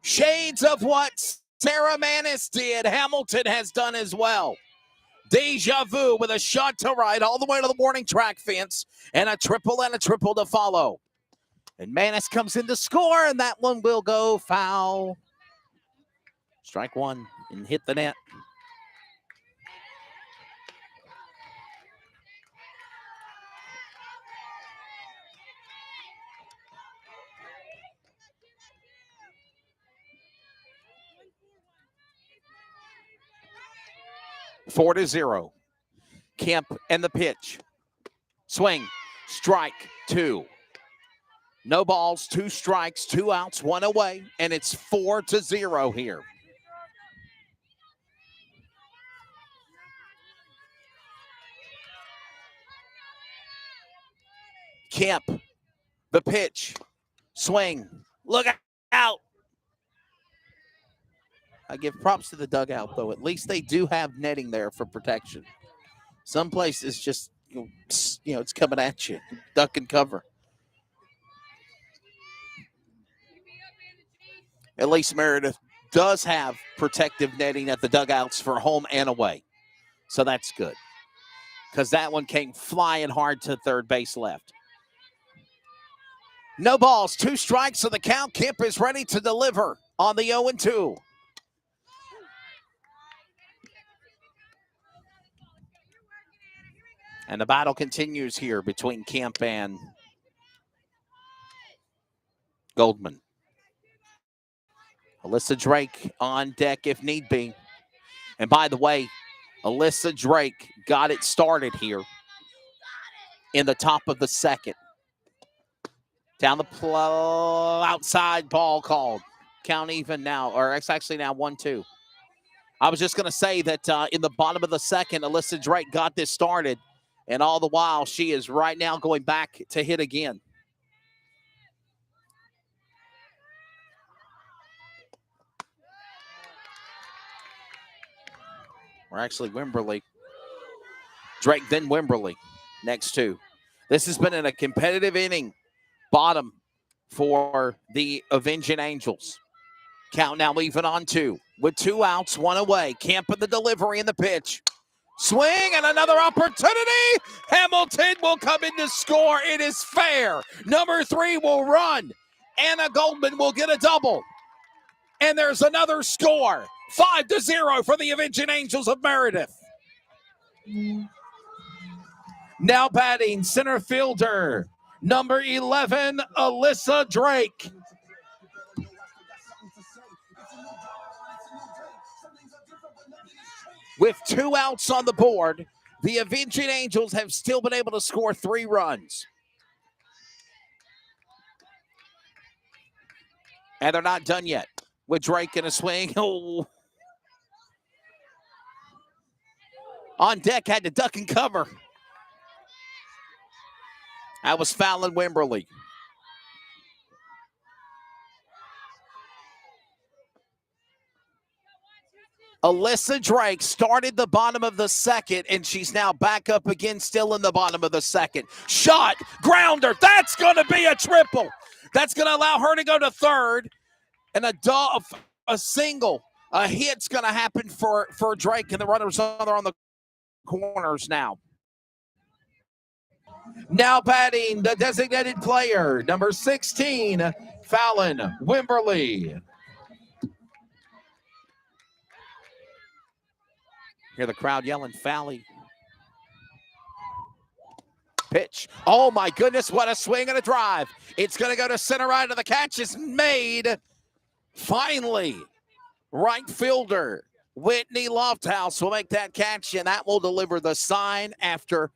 D: Shades of what Sarah Manis did, Hamilton has done as well. Deja vu with a shot to right all the way to the warning track fence, and a triple to follow. And Manis comes in to score, and that one will go foul. Strike 1 and hit the net. Four to 0. Kemp and the pitch. Swing. Strike 2. No balls, 2 strikes, 2 outs, 1 away, and it's 4-0 here. Kemp, the pitch, swing, look out. I give props to the dugout, though. At least they do have netting there for protection. Some places just, it's coming at you. Duck and cover. At least Meredith does have protective netting at the dugouts for home and away. So that's good. Because that one came flying hard to third base left. No balls, 2 strikes, so the count. Kemp is ready to deliver on the 0-2. And the battle continues here between Kemp and Goldman. Alyssa Drake on deck if need be. And by the way, Alyssa Drake got it started here in the top of the second. Down the outside, ball called. Count even now, or it's actually now 1-2. I was just going to say that in the bottom of the second, Alyssa Drake got this started. And all the while, she is right now going back to hit again. Or actually Wimberley. Drake, then Wimberley. Next 2. This has been in a competitive inning. Bottom for the Avenging Angels. Count now even on 2. With 2 outs, 1 away. Kemp in the delivery and the pitch. Swing and another opportunity. Hamilton will come in to score. It is fair. Number 3 will run. Anna Goldman will get a double. And there's another score. 5-0 for the Avenging Angels of Meredith.
B: Now batting center fielder, number 11, Alyssa Drake.
D: With 2 outs on the board, The Avenging Angels have still been able to score 3 runs. And they're not done yet with Drake in a swing. Oh. On deck, had to duck and cover. That was Fallon Wimberly. Alyssa Drake started the bottom of the second, and she's now back up again, still in the bottom of the second. Shot, grounder, that's going to be a triple. That's going to allow her to go to third, and a single. A hit's going to happen for Drake, and the runners are on the corners now.
B: Now batting the designated player, number 16, Fallon Wimberly.
D: Hear the crowd yelling, Fally. Pitch. Oh, my goodness, what a swing and a drive. It's going to go to center right, and the catch is made. Finally, right fielder Whitney Lofthouse will make that catch, and that will deliver the sign after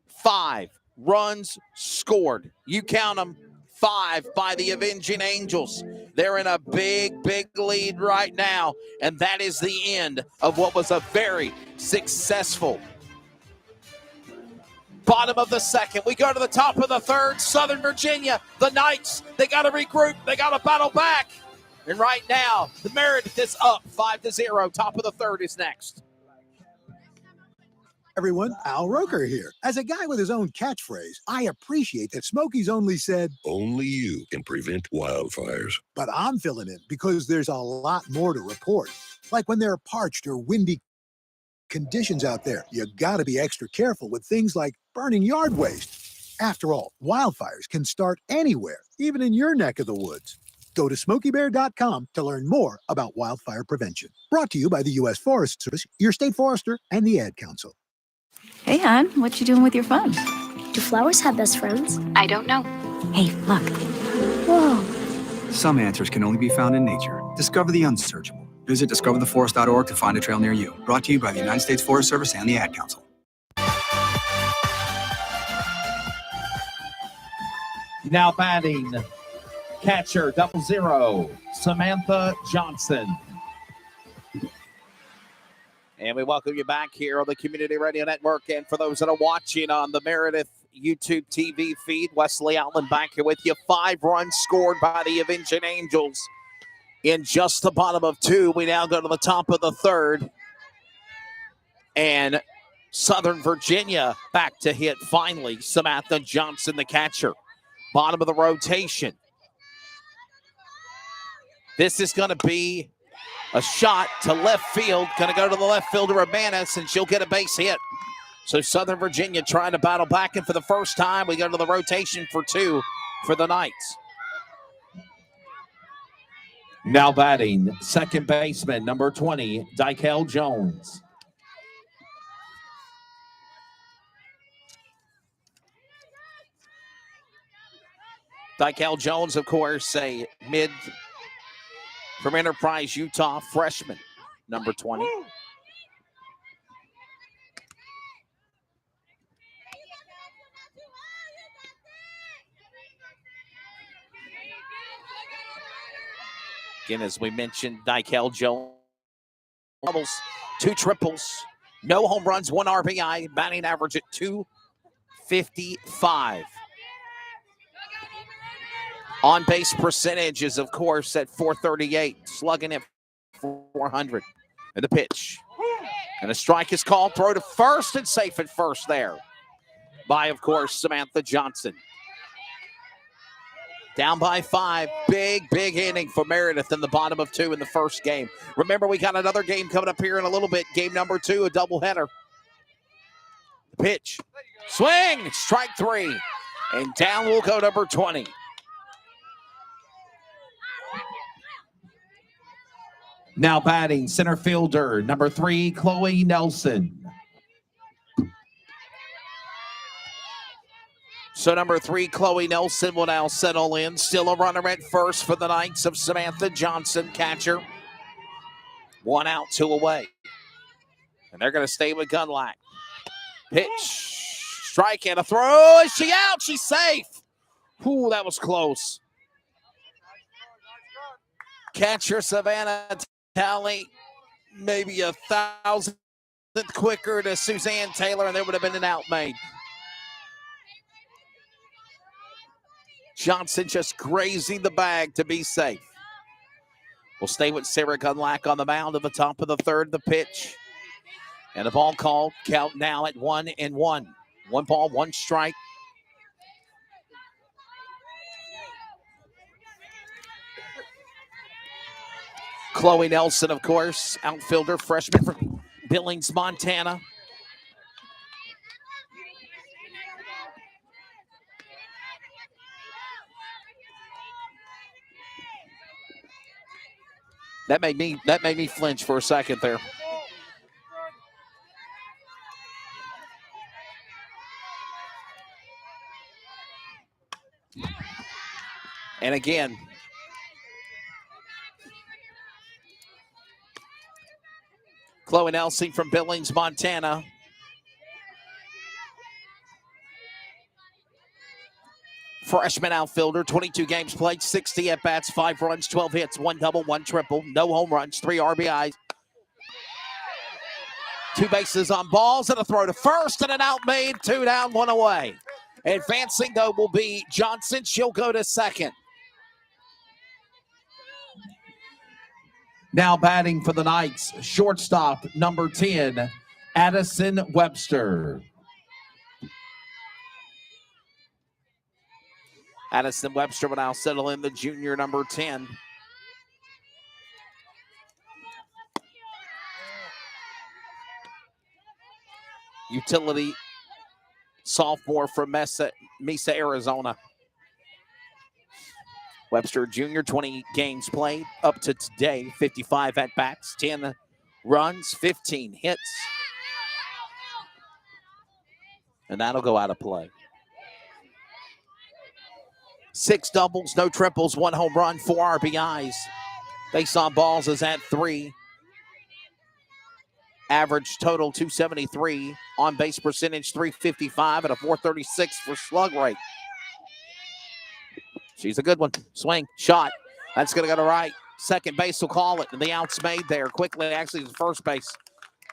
D: 5 runs scored. You count them, 5 by the Avenging Angels. They're in a big, big lead right now, and that is the end of what was a very successful bottom of the second. We go to the top of the third. Southern Virginia, the Knights, they got to regroup. They got to battle back. And right now, the Meredith is up 5-0. Top of the third is next.
L: Everyone, Al Roker here. As a guy with his own catchphrase, I appreciate that Smokey's only said,
M: "Only you can prevent wildfires."
L: But I'm filling in because there's a lot more to report. Like when there are parched or windy conditions out there, you gotta be extra careful with things like burning yard waste. After all, wildfires can start anywhere, even in your neck of the woods. Go to SmokeyBear.com to learn more about wildfire prevention. Brought to you by the U.S. Forest Service, your state forester, and the Ad Council.
N: Hey, hon, what you doing with your phone?
O: Do flowers have best friends?
N: I don't know. Hey, look.
O: Whoa.
P: Some answers can only be found in nature. Discover the unsearchable. Visit discovertheforest.org to find a trail near you. Brought to you by the United States Forest Service and the Ad Council.
B: Now batting, catcher, 0-0, Samantha Johnson.
D: And we welcome you back here on the Community Radio Network. And for those that are watching on the Meredith YouTube TV feed, Wesley Allen back here with you. 5 runs scored by the Avenging Angels in just the bottom of 2. We now go to the top of the third. And Southern Virginia back to hit finally. Samantha Johnson, the catcher. Bottom of the rotation. This is going to be a shot to left field. Going to go to the left fielder, Urbanis, and she'll get a base hit. So Southern Virginia trying to battle back, and for the first time, we go to the rotation for 2 for the Knights.
B: Now batting, second baseman, number 20, Dykel Jones.
D: Dykel Jones, of course, a mid from Enterprise, Utah, freshman, number 20. Again, as we mentioned, Dykel Jones, doubles, 2 triples, no home runs, 1 RBI, batting average at .255. On-base percentage is, of course, at .438, slugging at .400. And the pitch. And a strike is called. Throw to first and safe at first there by, of course, Samantha Johnson. Down by 5. Big, big inning for Meredith in the bottom of 2 in the first game. Remember, we got another game coming up here in a little bit. Game number 2, a doubleheader. The pitch. Swing. Strike 3. And down will go number 20.
B: Now batting, center fielder, number 3, Chloe Nelson.
D: So number 3, Chloe Nelson will now settle in. Still a runner at first for the Knights of Samantha Johnson, catcher. 1 out, 2 away. And they're going to stay with Gunlack. Pitch, strike, and a throw. Is she out? She's safe. Ooh, that was close. Catcher Savannah Talley, maybe 1,000th quicker to Suzanne Taylor, and there would have been an out made. Johnson just grazing the bag to be safe. We'll stay with Sarah Gunlack on the mound at the top of the third. The pitch and a ball called. Count now at 1-1. 1 ball, 1 strike. Chloe Nelson, of course, outfielder, freshman from Billings, Montana. That made me flinch for a second there. And again, Chloe Nelson from Billings, Montana. Freshman outfielder, 22 games played, 60 at-bats, 5 runs, 12 hits, 1 double, 1 triple, no home runs, 3 RBIs. 2 bases on balls and a throw to first and an out made, 2 down, 1 away. Advancing, though, will be Johnson. She'll go to second.
B: Now batting for the Knights, shortstop number 10, Addison Webster.
D: Addison Webster will now settle in, the junior number 10. Utility sophomore from Mesa, Arizona. Webster Jr., 20 games played up to today, 55 at-bats, 10 runs, 15 hits. And that'll go out of play. 6 doubles, no triples, 1 home run, 4 RBIs. Base on balls is at 3. Average total 273. On base percentage 355 and a 436 for slug rate. She's a good one. Swing, shot. That's going to go to right. Second base will call it, and the out's made there quickly. Actually, the first base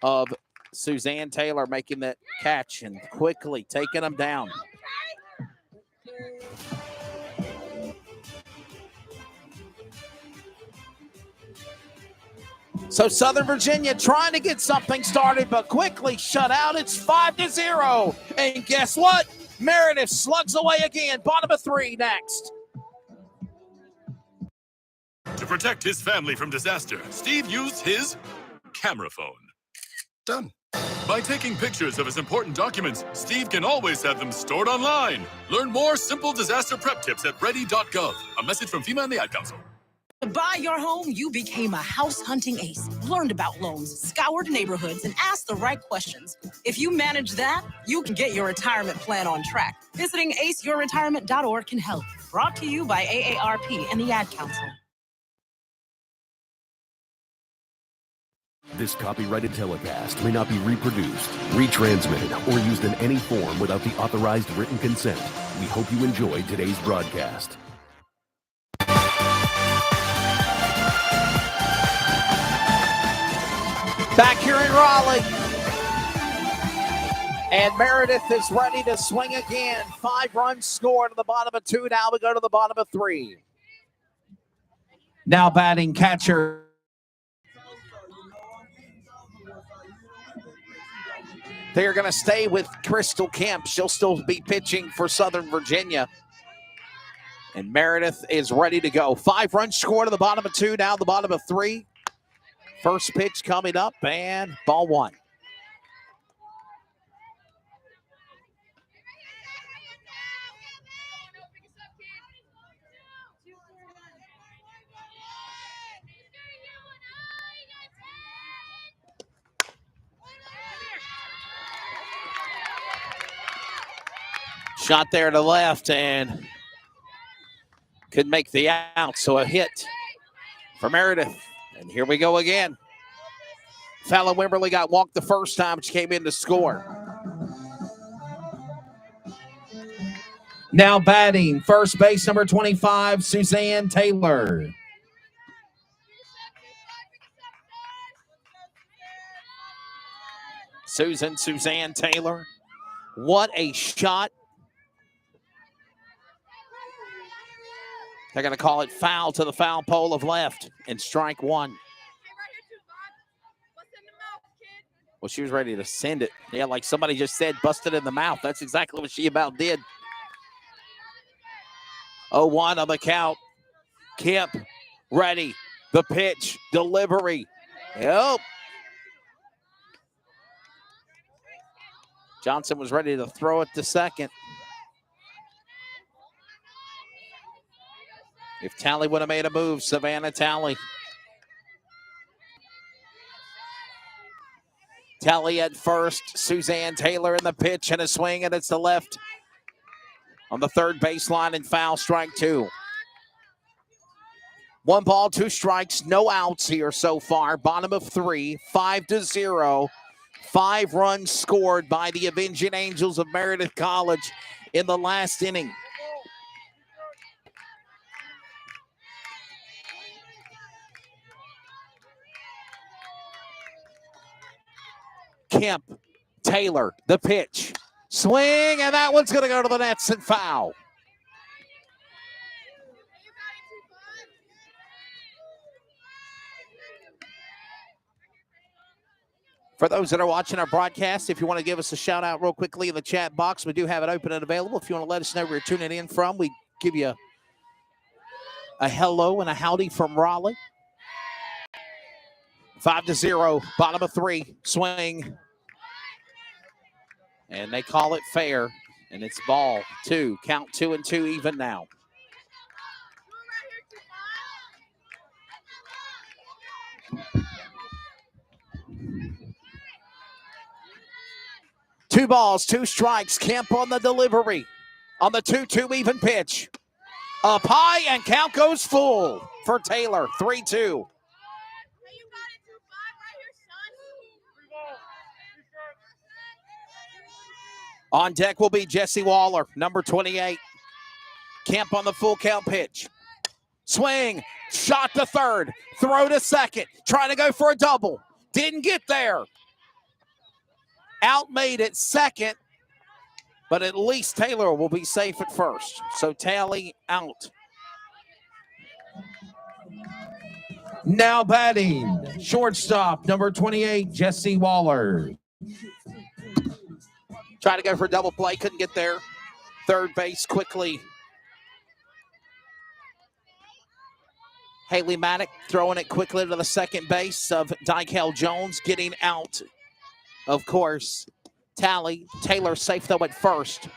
D: of Suzanne Taylor making that catch and quickly taking them down. So Southern Virginia trying to get something started, but quickly shut out. It's 5-0. And guess what? Meredith slugs away again. Bottom of 3 next.
F: To protect his family from disaster, Steve used his camera phone. Done. By taking pictures of his important documents, Steve can always have them stored online. Learn more simple disaster prep tips at ready.gov. A message from FEMA and the Ad Council.
J: To buy your home, you became a house hunting ace. Learned about loans, scoured neighborhoods, and asked the right questions. If you manage that, you can get your retirement plan on track. Visiting aceyourretirement.org can help. Brought to you by AARP and the Ad Council.
C: This copyrighted telecast may not be reproduced, retransmitted, or used in any form without the authorized written consent. We hope you enjoyed today's broadcast.
D: Back here in Raleigh. And Meredith is ready to swing again. 5 runs scored to the bottom of 2. Now we go to the bottom of 3.
B: Now batting catcher.
D: They're going to stay with Crystal Kemp. She'll still be pitching for Southern Virginia. And Meredith is ready to go. 5 runs scored to the bottom of 2. Now the bottom of 3. First pitch coming up, and ball 1. Shot there to left and could make the out. So a hit for Meredith. And here we go again. Fallon Wimberly got walked the first time. She came in to score.
B: Now batting, first base number 25, Suzanne Taylor.
D: Suzanne Taylor. What a shot. They're going to call it foul to the foul pole of left and strike one. Well, she was ready to send it. Yeah, like somebody just said, busted in the mouth. That's exactly what she about did. 0-1 on the count. Kemp ready. The pitch, delivery. Yep. Johnson was ready to throw it to second. If Talley would have made a move, Savannah Talley. Talley at first, Suzanne Taylor in the pitch and a swing, and it's the left on the third baseline and foul, strike two. 1 ball, 2 strikes, no outs here so far. Bottom of 3, 5-0. 5 runs scored by the Avenging Angels of Meredith College in the last inning. Kemp, Taylor, the pitch. Swing, and that one's going to go to the nets and foul. For those that are watching our broadcast, if you want to give us a shout out real quickly in the chat box, we do have it open and available. If you want to let us know where you're tuning in from, we give you a hello and a howdy from Raleigh. 5-0, bottom of 3, swing. And they call it fair, and it's ball 2. Count 2-2 even now. Two balls, 2 strikes. Kemp on the delivery. On the 2-2 even pitch. Up high, and count goes full for Taylor. 3-2. On deck will be Jesse Waller, number 28. Kemp on the full count pitch. Swing, shot to third, throw to second, trying to go for a double. Didn't get there. Outmade at second, but at least Taylor will be safe at first. So Talley out.
B: Now batting, shortstop, number 28, Jesse Waller.
D: Trying to go for a double play, couldn't get there. Third base quickly. Haley Maddock throwing it quickly to the second base of Dykel Jones, getting out, of course, Talley. Taylor safe though at first.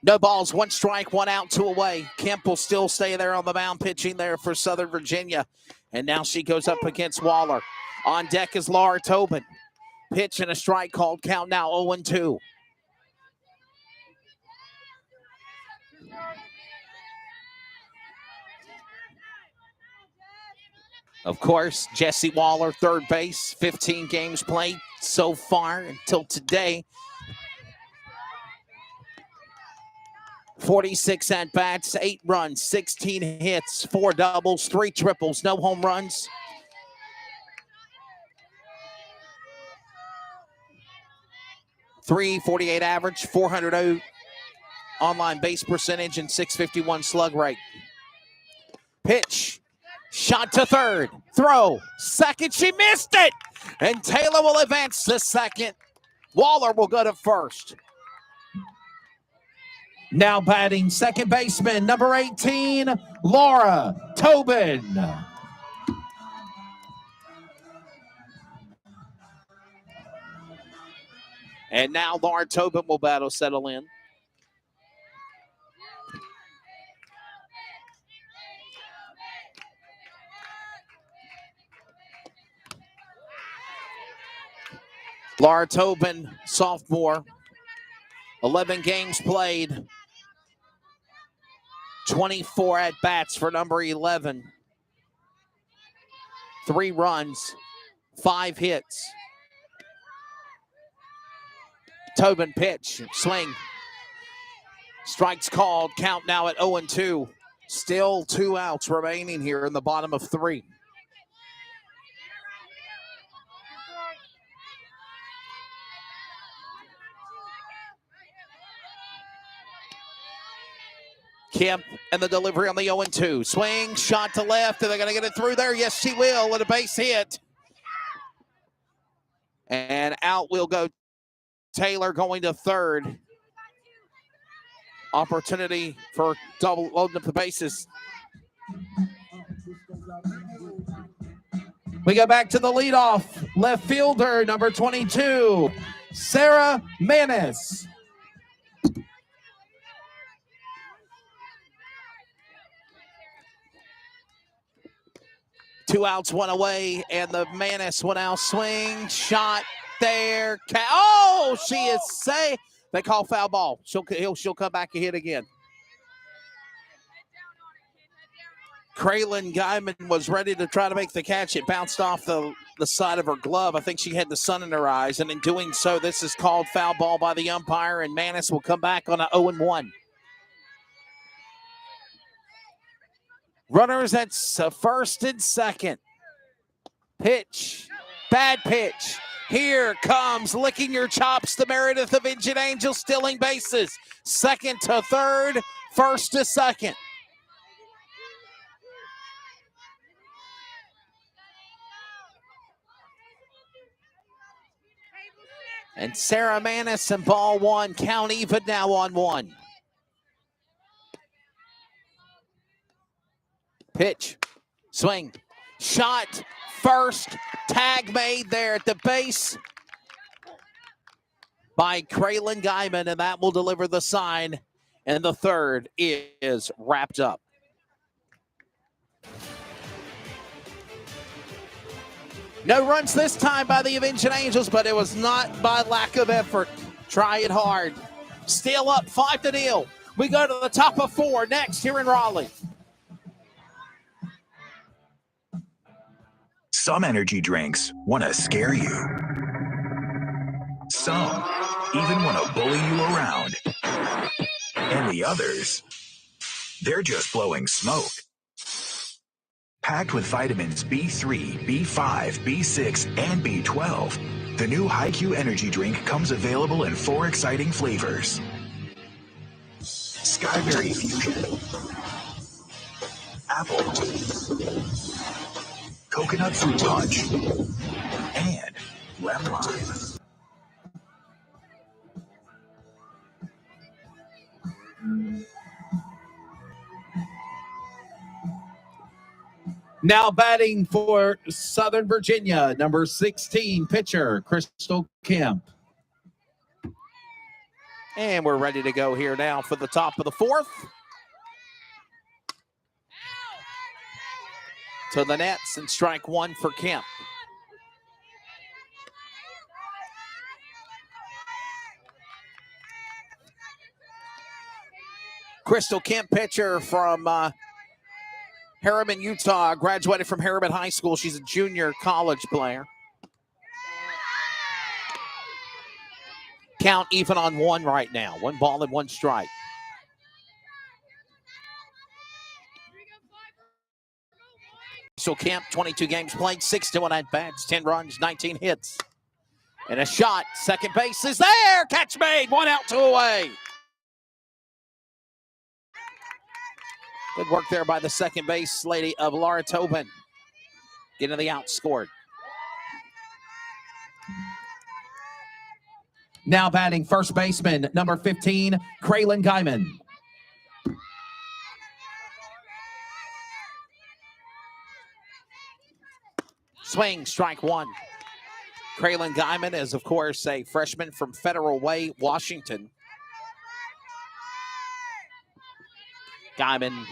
D: No balls, 1 strike, 1 out, 2 away. Kemp will still stay there on the mound, pitching there for Southern Virginia. And now she goes up against Waller. On deck is Laura Tobin. Pitch and a strike called, count now 0-2. Of course, Jesse Waller, third base, 15 games played so far until today. 46 at-bats, 8 runs, 16 hits, 4 doubles, 3 triples, no home runs. .348 average, .400 online base percentage, and .651 slug rate. Pitch, shot to third, throw, second, she missed it! And Taylor will advance to second. Waller will go to first.
B: Now batting, second baseman, number 18, Laura Tobin.
D: And now Laura Tobin will battle settle in. Laura Tobin, sophomore, 11 games played, 24 at-bats for number 11. 3 runs, 5 hits. Tobin pitch, swing. Strikes called, count now at 0-2. Still 2 outs remaining here in the bottom of 3. Kemp and the delivery on the 0-2. Swing, shot to left. Are they going to get it through there? Yes, she will with a base hit. And out will go Taylor going to third. Opportunity for double loading up the bases.
B: We go back to the leadoff left fielder, number 22, Sarah Manis.
D: Two outs, 1 away, and the Manis will now swing, shot there. Oh, she is safe. They call foul ball. She'll come back and hit again. Kraylin Guyman was ready to try to make the catch. It bounced off the side of her glove. I think she had the sun in her eyes, and in doing so, this is called foul ball by the umpire, and Manis will come back on a 0-1. Runners at first and second. Pitch. Bad pitch. Here comes licking your chops, the Meredith of Indian Angels, stealing bases. Second to third, first to second. And Sarah Manis and ball 1, count even now on 1. Pitch, swing, shot, first, tag made there at the base by Kraylin Guyman, and that will deliver the sign, and the third is wrapped up. No runs this time by the Avenging Angels, but it was not by lack of effort. Try it hard. Still up 5-0. We go to the top of 4 next here in Raleigh.
Q: Some energy drinks want to scare you. Some even want to bully you around. And the others, they're just blowing smoke. Packed with vitamins B3, B5, B6, and B12, the new HiQ energy drink comes available in 4 exciting flavors. Skyberry Fusion, Apple, Coconut Fruit Punch, and Lemon Lime.
B: Now batting for Southern Virginia, number 16, pitcher, Crystal Kemp.
D: And we're ready to go here now for the top of the 4th. To the nets and strike 1 for Kemp. Crystal Kemp, pitcher from Harriman, Utah, graduated from Harriman High School. She's a junior college player. Count even on 1 right now. 1 ball and 1 strike. So Kemp, 22 games played, 61 at-bats, 10 runs, 19 hits. And a shot, second base is there. Catch made, 1 out, 2 away. Good work there by the second base lady of Laura Tobin. Getting the out scored.
B: Now batting first baseman, number 15, Kraylin Guyman.
D: Swing, strike 1. Kraylin Guyman is, of course, a freshman from Federal Way, Washington. Guyman,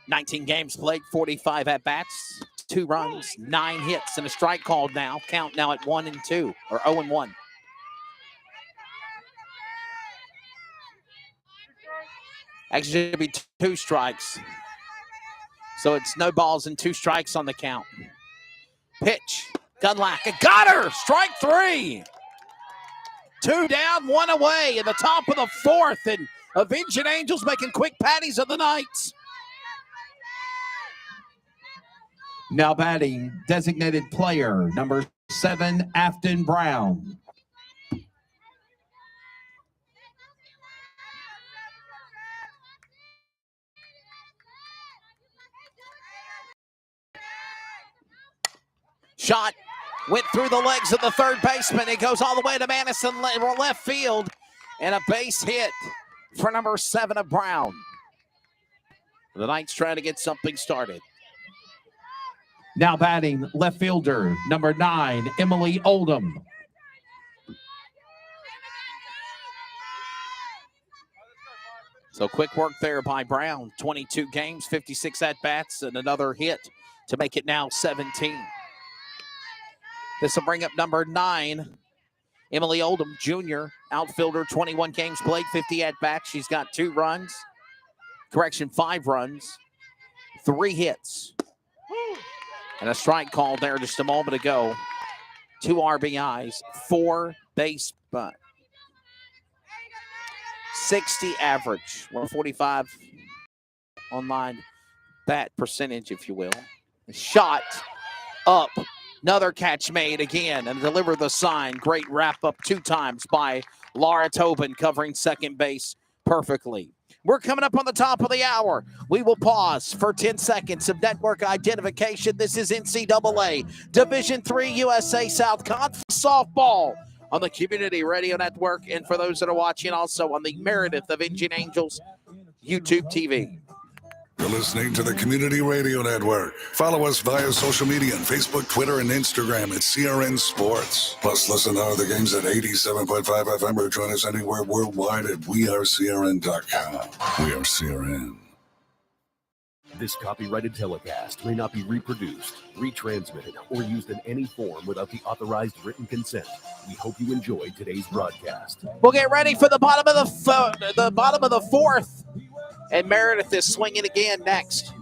D: 19 games played, 45 at-bats, 2 runs, 9 hits, and a strike called now. Count now at 1-2, or 0-1. Actually, should be 2 strikes. So it's no balls and 2 strikes on the count. Pitch. Gunlack. Got her. Strike 3. 2 down, 1 away in the top of the 4th. And Avenging Angels making quick patties of the Knights.
B: Now batting, designated player number 7, Afton Brown.
D: Shot went through the legs of the third baseman. It goes all the way to Madison left field. And a base hit for number 7 of Brown. The Knights trying to get something started.
B: Now batting, left fielder number 9, Emily Oldham.
D: So quick work there by Brown. 22 games, 56 at-bats, and another hit to make it now 17. This will bring up number 9, Emily Oldham, junior, outfielder, 21 games played, 50 at-bats. She's got 2 runs. Correction, 5 runs, 3 hits. And a strike called there just a moment ago. 2 RBIs, 4 base, 60 average, 145 online bat percentage, if you will. Shot up. Another catch made again and deliver the sign. Great wrap up 2 times by Laura Tobin covering second base perfectly. We're coming up on the top of the hour. We will pause for 10 seconds of network identification. This is NCAA Division III USA South Conference softball on the Community Radio Network. And for those that are watching also on the Meredith Avenging Angels YouTube TV.
A: You're listening to the Community Radio Network. Follow us via social media on Facebook, Twitter, and Instagram at CRN Sports. Plus, listen to other games at 87.5 FM or join us anywhere worldwide at wearecrn.com. We are CRN.
C: This copyrighted telecast may not be reproduced, retransmitted, or used in any form without the authorized written consent. We hope you enjoyed today's broadcast.
D: We'll get ready for the bottom of the 4th. And Meredith is swinging again next.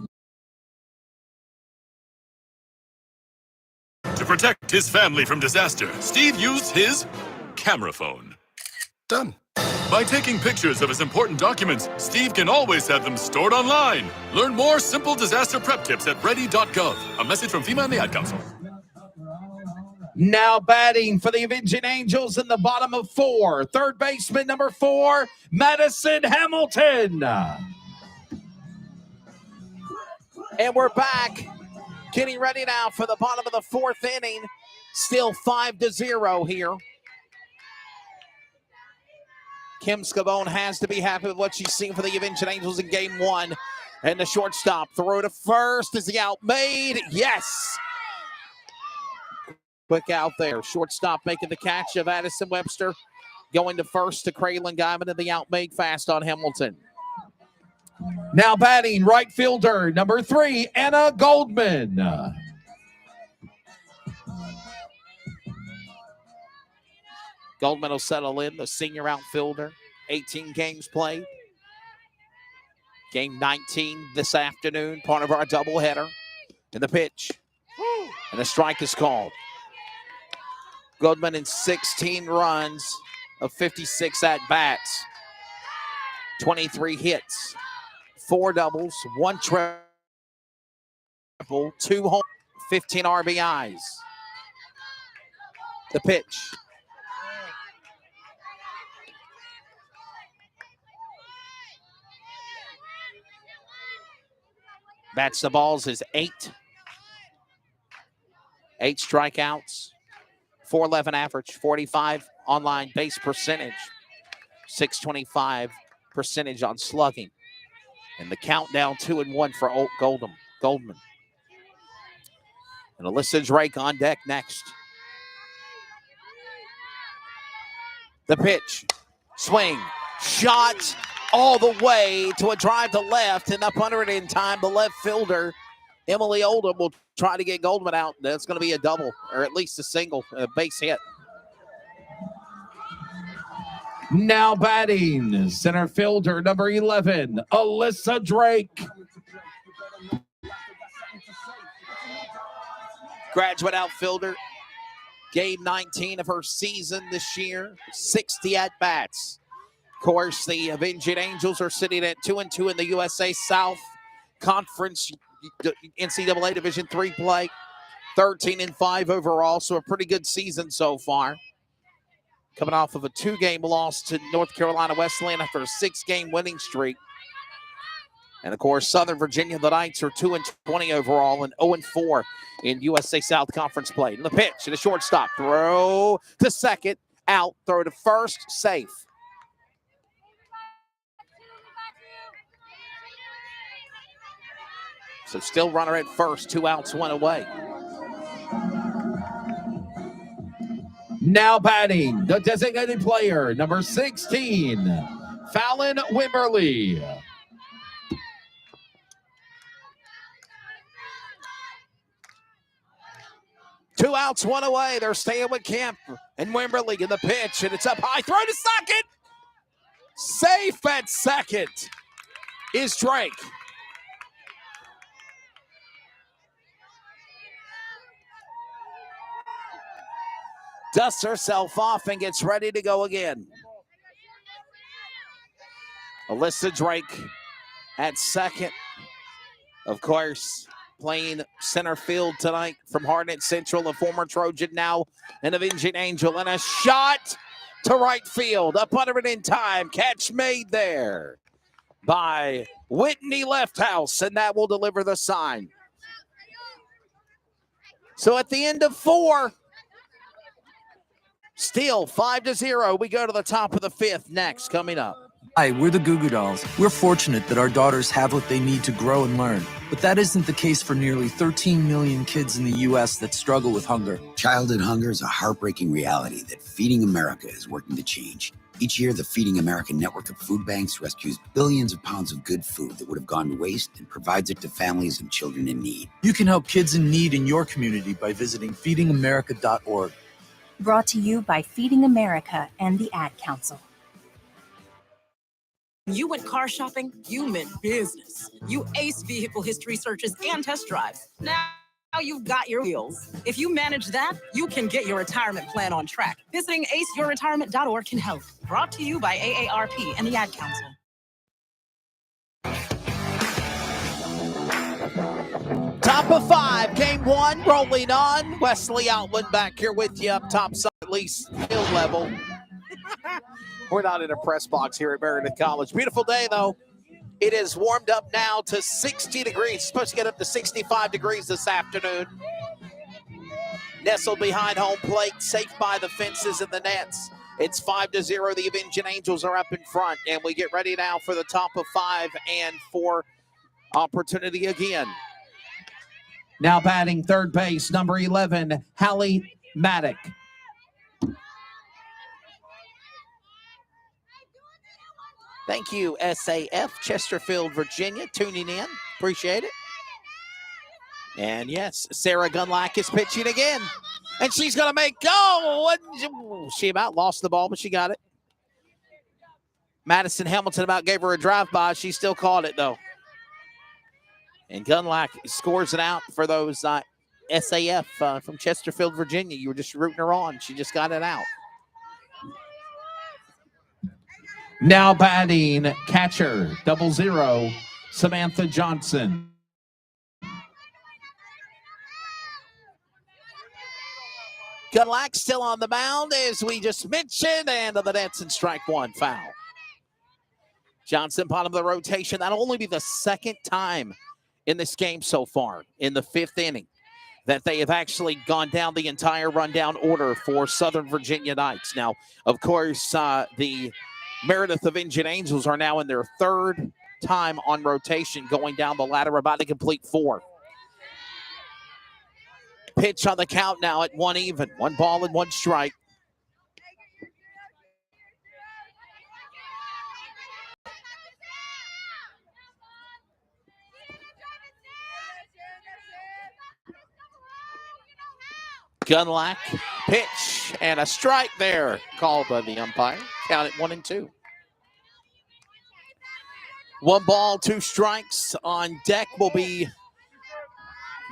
F: To protect his family from disaster, Steve used his camera phone. Done. By taking pictures of his important documents, Steve can always have them stored online. Learn more simple disaster prep tips at ready.gov. A message from FEMA and the Ad Council.
B: Now batting for the Avenging Angels in the bottom of 4, third baseman number 4, Madison Hamilton.
D: And we're back, getting ready now for the bottom of the 4th inning. Still 5-0 here. Kim Scavone has to be happy with what she's seen for the Avenging Angels in game 1. And the shortstop throw to first. Is the out made? Yes. Quick out there. Shortstop making the catch of Addison Webster. Going to first to Kraylin Guyman, and the out made fast on Hamilton.
B: Now batting, right fielder number 3, Anna Goldman.
D: Goldman will settle in, the senior outfielder. 18 games played. Game 19 this afternoon, part of our doubleheader. And the pitch. And a strike is called. Goldman in 16 runs of 56 at-bats. 23 hits. 4 doubles, 1 triple, 2 home, 15 RBIs. The pitch. Bats the balls is 8. 8 strikeouts, 411 average, 45 online base percentage, 625 percentage on slugging. And the countdown 2-1 for Goldman. And Alyssa Drake on deck next. The pitch, swing, shot all the way to a drive to left, and up under it in time, the left fielder, Emily Oldham, will try to get Goldman out. That's going to be a double, or at least a single, a base hit.
B: Now batting, center fielder number 11, Alyssa Drake.
D: Graduate outfielder. Game 19 of her season this year. 60 at-bats. Of course, the Avenging Angels are sitting at 2-2 in the USA South Conference NCAA Division III play. 13-5 overall, so a pretty good season so far. Coming off of a 2-game loss to North Carolina Wesleyan after a 6-game winning streak. And, of course, Southern Virginia, the Knights are 2-20 overall and 0-4 in USA South Conference play. And the pitch and a shortstop. Throw to second, out. Throw to first, safe. So still runner at first, 2 outs, 1 away.
B: Now batting, the designated player, number 16, Fallon Wimberly.
D: Two outs, 1 away. They're staying with Kemp and Wimberly in the pitch, and it's up high. Throw to second. Safe at second is Drake. Dusts herself off and gets ready to go again. Alyssa Drake at second. Of course, playing center field tonight from Harnett Central, a former Trojan, now an Avenging Angel. And a shot to right field. Up under it in time. Catch made there by Whitney Lefthouse, and that will deliver the sign. So at the end of 4, still 5-0. We go to the top of the 5th next, coming up.
G: Hi, we're the Goo Goo Dolls. We're fortunate that our daughters have what they need to grow and learn. But that isn't the case for nearly 13 million kids in the U.S. that struggle with hunger.
H: Childhood hunger is a heartbreaking reality that Feeding America is working to change. Each year, the Feeding America network of food banks rescues billions of pounds of good food that would have gone to waste and provides it to families and children in need.
G: You can help kids in need in your community by visiting feedingamerica.org.
I: Brought to you by Feeding America and the Ad Council.
J: You went car shopping, you meant business. You ace vehicle history searches and test drives. Now you've got your wheels. If you manage that, you can get your retirement plan on track. Visiting aceyourretirement.org can help. Brought to you by AARP and the Ad Council.
D: Top of 5, game 1, rolling on. Wesley Outland back here with you up top, so at least field level. We're not in a press box here at Meredith College. Beautiful day, though. It is warmed up now to 60 degrees. It's supposed to get up to 65 degrees this afternoon. Nestled behind home plate, safe by the fences and the nets. It's 5-0. The Avenging Angels are up in front, and we get ready now for the top of 5 and 4 opportunity again.
B: Now batting third base, number 11, Hallie Maddock.
D: Thank you, SAF, Chesterfield, Virginia, tuning in. Appreciate it. And yes, Sarah Gunlack is pitching again. And she's going to make go. She about lost the ball, but she got it. Madison Hamilton about gave her a drive-by. She still caught it, though. And Gunlack scores it out for those SAF from Chesterfield, Virginia. You were just rooting her on. She just got it out.
B: Now batting catcher, 00, Samantha Johnson.
D: Gunlack still on the mound, as we just mentioned, and the nets and strike 1, foul. Johnson, bottom of the rotation. That'll only be the second time in this game so far, in the 5th inning, that they have actually gone down the entire rundown order for Southern Virginia Knights. Now, of course, the Meredith Avenging Angels are now in their 3rd time on rotation, going down the ladder, about to complete 4. Pitch on the count now at 1 even. 1 ball and 1 strike. Gunlack, pitch, and a strike there, called by the umpire. Count it 1-2. 1 ball, 2 strikes. On deck will be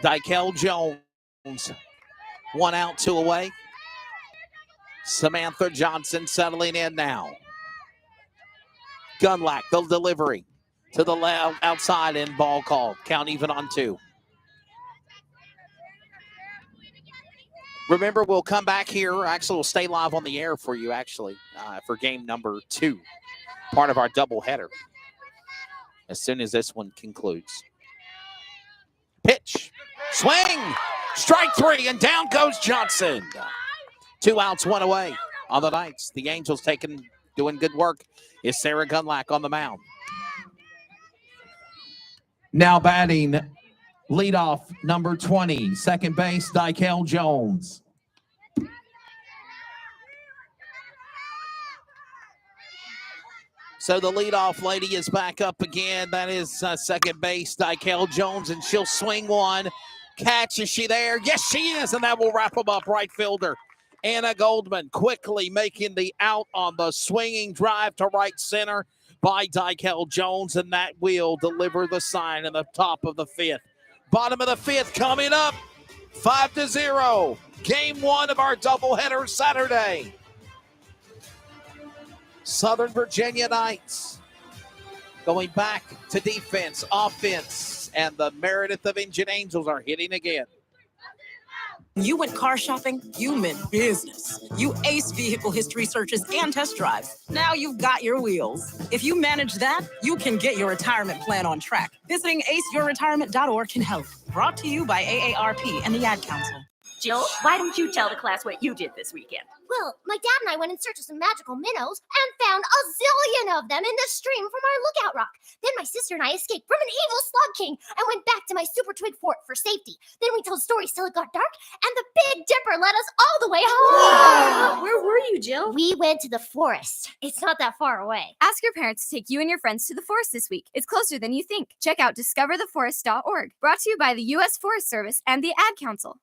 D: Dykel Jones. 1 out, 2 away. Samantha Johnson settling in now. Gunlack, the delivery to the left outside and ball called. Count even on 2. Remember, we'll come back here. Actually, we'll stay live on the air for you, for game number 2, part of our doubleheader, as soon as this one concludes. Pitch, swing, strike 3, and down goes Johnson. 2 outs, 1 away on the Knights. The Angels doing good work. Is Sarah Gunlack on the mound.
B: Now batting leadoff number 20, second base, Dykel Jones.
D: So the leadoff lady is back up again. That is second base, Dykel Jones, and she'll swing one. Catch, is she there? Yes, she is, and that will wrap them up. Right fielder Anna Goldman quickly making the out on the swinging drive to right center by Dykel Jones, and that will deliver the sign in the top of the 5th. Bottom of the 5th coming up, 5-0. Game 1 of our doubleheader Saturday. Southern Virginia Knights going back to defense, offense, and the Meredith of Indian Angels are hitting again.
J: You went car shopping, you meant business. You ace vehicle history searches and test drives. Now you've got your wheels. If you manage that, you can get your retirement plan on track. Visiting aceyourretirement.org can help. Brought to you by AARP and the Ad Council.
N: Jill, why don't you tell the class what you did this weekend?
O: Well, my dad and I went in search of some magical minnows and found a zillion of them in the stream from our lookout rock. Then my sister and I escaped from an evil slug king and went back to my super twig fort for safety. Then we told stories till it got dark, and the Big Dipper led us all the way home.
R: Where were you, Jill?
O: We went to the forest. It's not that far away.
R: Ask your parents to take you and your friends to the forest this week. It's closer than you think. Check out discovertheforest.org. Brought to you by the U.S. Forest Service and the Ad Council.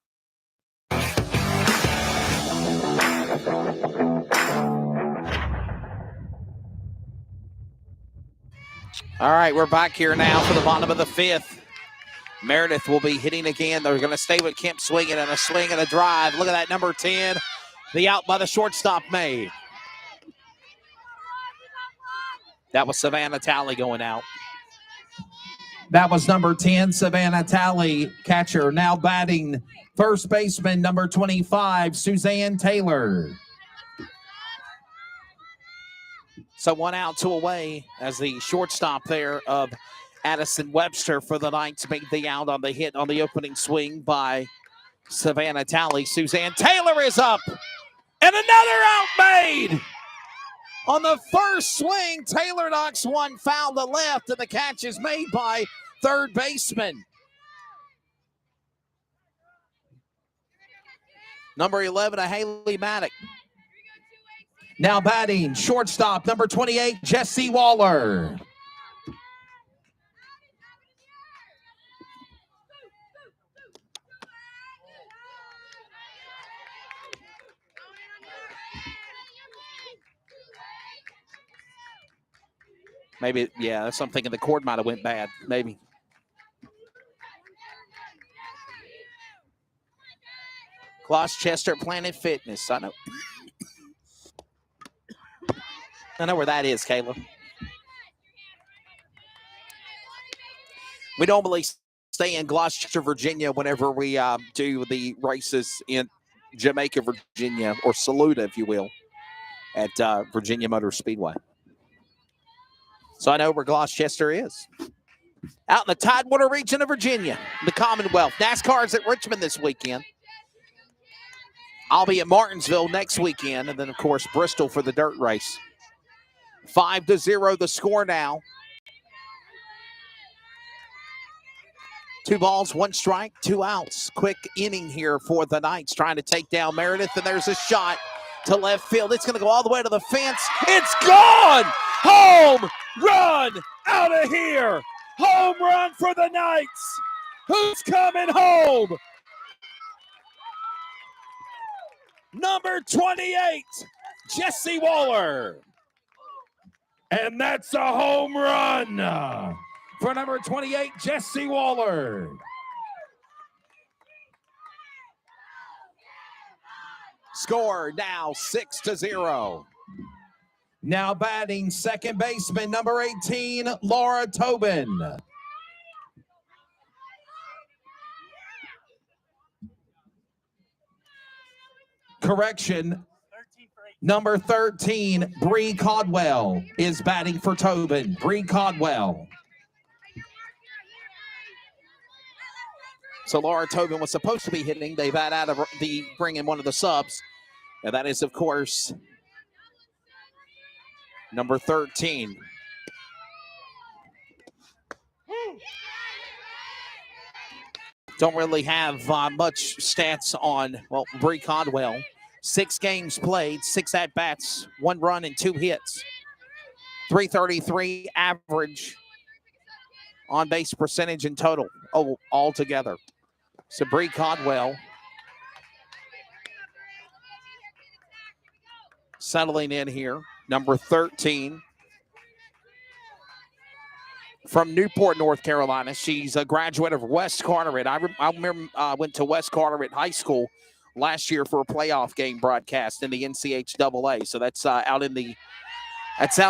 D: All right, we're back here now for the bottom of the 5th. Meredith will be hitting again. They're going to stay with Kemp swinging and a swing and a drive. Look at that, number 10. The out by the shortstop made. That was Savannah Talley going out.
B: That was number 10, Savannah Talley, catcher. Now batting first baseman, number 25, Suzanne Taylor.
D: So 1 out, 2 away as the shortstop there of Addison Webster for the Knights made the out on the hit on the opening swing by Savannah Talley. Suzanne Taylor is up, and another out made. On the first swing, Taylor knocks one foul to left, and the catch is made by third baseman. Number 11, Haley Maddock.
B: Now batting shortstop, number 28, Jesse Waller.
D: Maybe, yeah, that's something thinking the cord might have went bad, maybe. Gloucester Planet Fitness, I know where that is, Caleb. We normally stay in Gloucester, Virginia whenever we do the races in Jamaica, Virginia, or Saluda, if you will, at Virginia Motor Speedway. So I know where Gloucester is. Out in the Tidewater region of Virginia, the Commonwealth. NASCAR is at Richmond this weekend. I'll be at Martinsville next weekend, and then, of course, Bristol for the dirt race. 5-0 the score now. 2 balls, 1 strike, 2 outs. Quick inning here for the Knights, trying to take down Meredith, and there's a shot to left field. It's going to go all the way to the fence. It's gone! Home run out of here! Home run for the Knights! Who's coming home? Number 28, Jesse Waller.
B: And that's a home run for number 28, Jesse Waller.
D: Score now 6-0.
B: Now batting second baseman, number 18, Laura Tobin. Correction, number 13, Bree Codwell is batting for Tobin. Bree Codwell.
D: So Laura Tobin was supposed to be hitting. They've had out of the bring in one of the subs. And that is, of course, number 13. Don't really have much stats on, well, Bree Codwell. 6 games played, 6 at-bats, 1 run and 2 hits. 333 average on-base percentage in total, altogether. So Bree Codwell settling in here, number 13. From Newport, North Carolina. She's a graduate of West Carteret. I remember went to West Carteret High School last year for a playoff game broadcast in the NCHAA. So that's out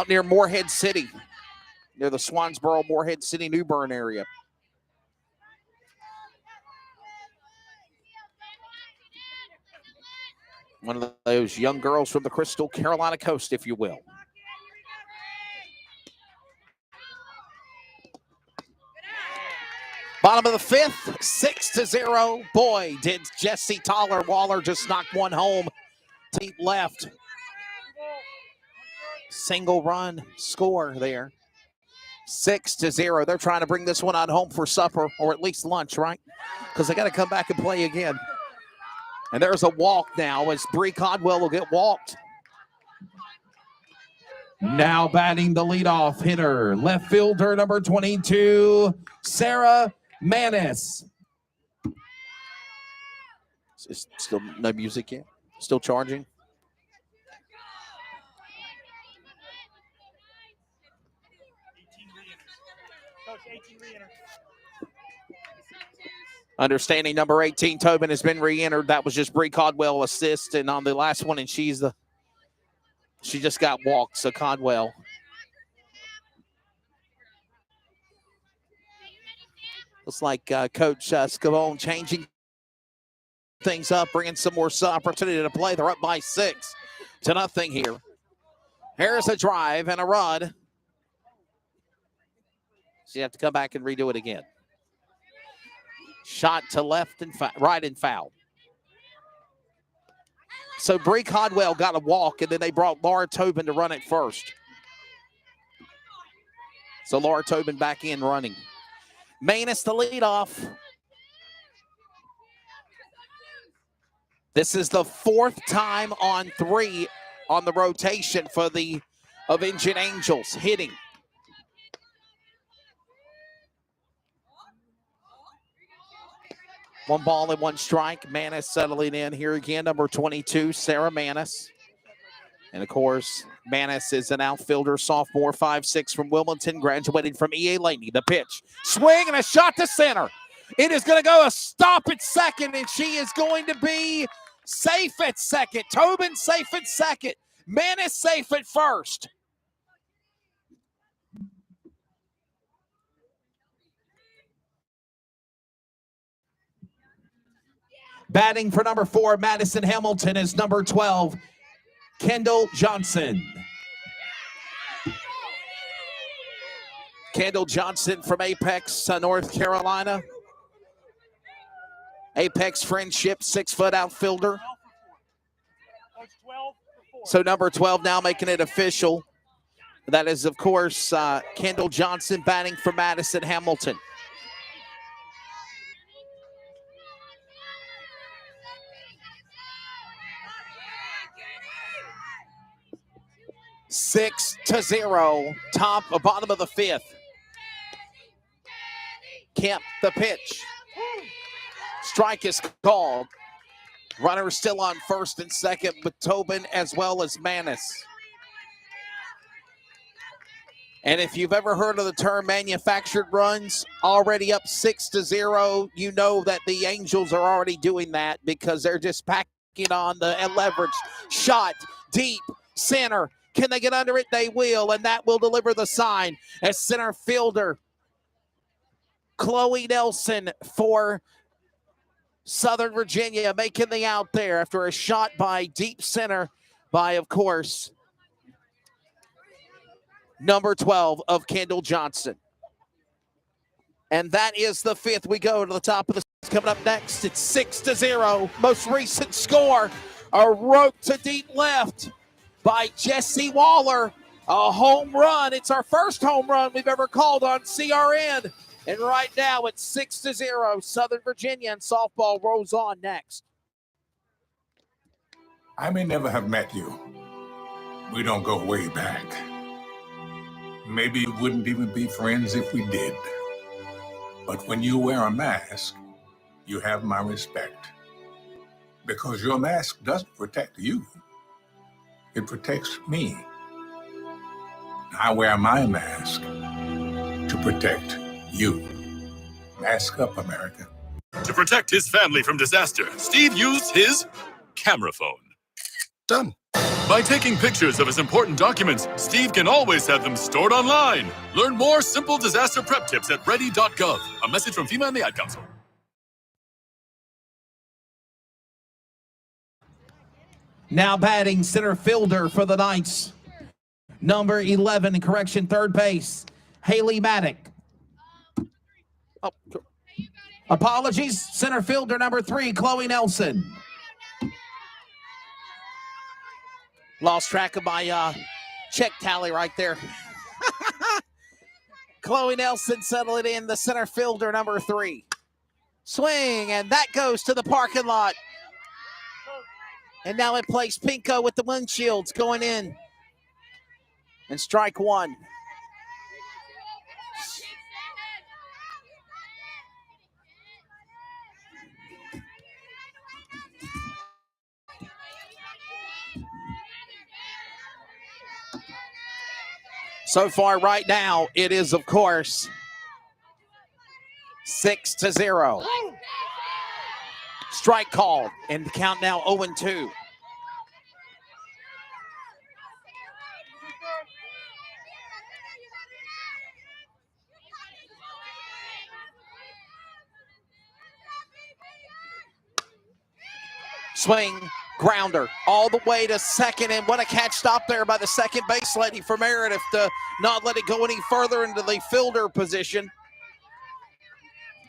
D: near Morehead City, near the Swansboro, Morehead City, New Bern area. One of those young girls from the Crystal Carolina coast, if you will. Bottom of the 5th, 6-0. Boy, did Jesse Waller just knock one home. Deep left. Single run score there. 6-0. They're trying to bring this one on home for supper, or at least lunch, right? Because they got to come back and play again. And there's a walk now as Bree Codwell will get walked.
B: Now batting the leadoff hitter, left fielder number 22, Sarah Manis.
D: Is still no music yet? Still charging? Understanding number 18, Tobin, has been re-entered. That was just Bree Codwell assist, and on the last one, and she just got walked, so Codwell. Looks like Coach Scavone changing things up, bringing some more opportunity to play. They're up by 6-0 here. Here's a drive and a run. So you have to come back and redo it again. Shot to left and right and foul. So Bree Codwell got a walk, and then they brought Laura Tobin to run it first. So Laura Tobin back in running. Manis the leadoff. This is the 4th time on 3 on the rotation for the Avenging Angels hitting. One ball and 1 strike. Manis settling in here again. Number 22, Sarah Manis. And, of course, Manis is an outfielder, sophomore, 5'6", from Wilmington, graduated from E.A. Laney. The pitch. Swing and a shot to center. It is going to go a stop at second, and she is going to be safe at second. Tobin safe at second. Manis safe at first.
B: Batting for number 4, Madison Hamilton, is number 12, Kendall Johnson.
D: Kendall Johnson from Apex, North Carolina. Apex Friendship, 6-foot outfielder. So number 12 now making it official. That is, of course, Kendall Johnson batting for Madison Hamilton. Six to 0, bottom of the 5th. Kemp the pitch. Strike is called. Runner still on first and second with Tobin as well as Manis. And if you've ever heard of the term manufactured runs, already up 6-0, you know that the Angels are already doing that because they're just packing on the leverage. Shot, deep, center. Can they get under it? They will, and that will deliver the sign as center fielder Chloe Nelson for Southern Virginia making the out there after a shot by deep center by, of course, number 12 of Kendall Johnson. And that is the fifth. We go to the top of the coming up next. It's 6-0. Most recent score, a rope to deep left by Jesse Waller. A home run. It's our first home run we've ever called on CRN. And right now it's 6-0. Southern Virginia and softball rolls on next.
S: I may never have met you. We don't go way back. Maybe we wouldn't even be friends if we did. But when you wear a mask, you have my respect. Because your mask doesn't protect you. It protects me. I wear my mask to protect you. Mask up, America.
F: To protect his family from disaster, Steve used his camera phone. Done. By taking pictures of his important documents, Steve can always have them stored online. Learn more simple disaster prep tips at ready.gov. A message from FEMA and the Ad Council.
B: Now batting center fielder for the Knights. Number 11, correction, third base, Haley Maddock.
D: Oh,
B: apologies, center fielder number 3, Chloe Nelson.
D: Lost track of my check tally right there. Chloe Nelson settling in, the center fielder number 3. Swing, and that goes to the parking lot. And now it plays Pinko with the windshields going in. And strike one. So far right now, it is, of course, 6-0. Strike called, and the count now 0-2. Swing, grounder, all the way to second, and what a catch stop there by the second base lady for Meredith to not let it go any further into the fielder position.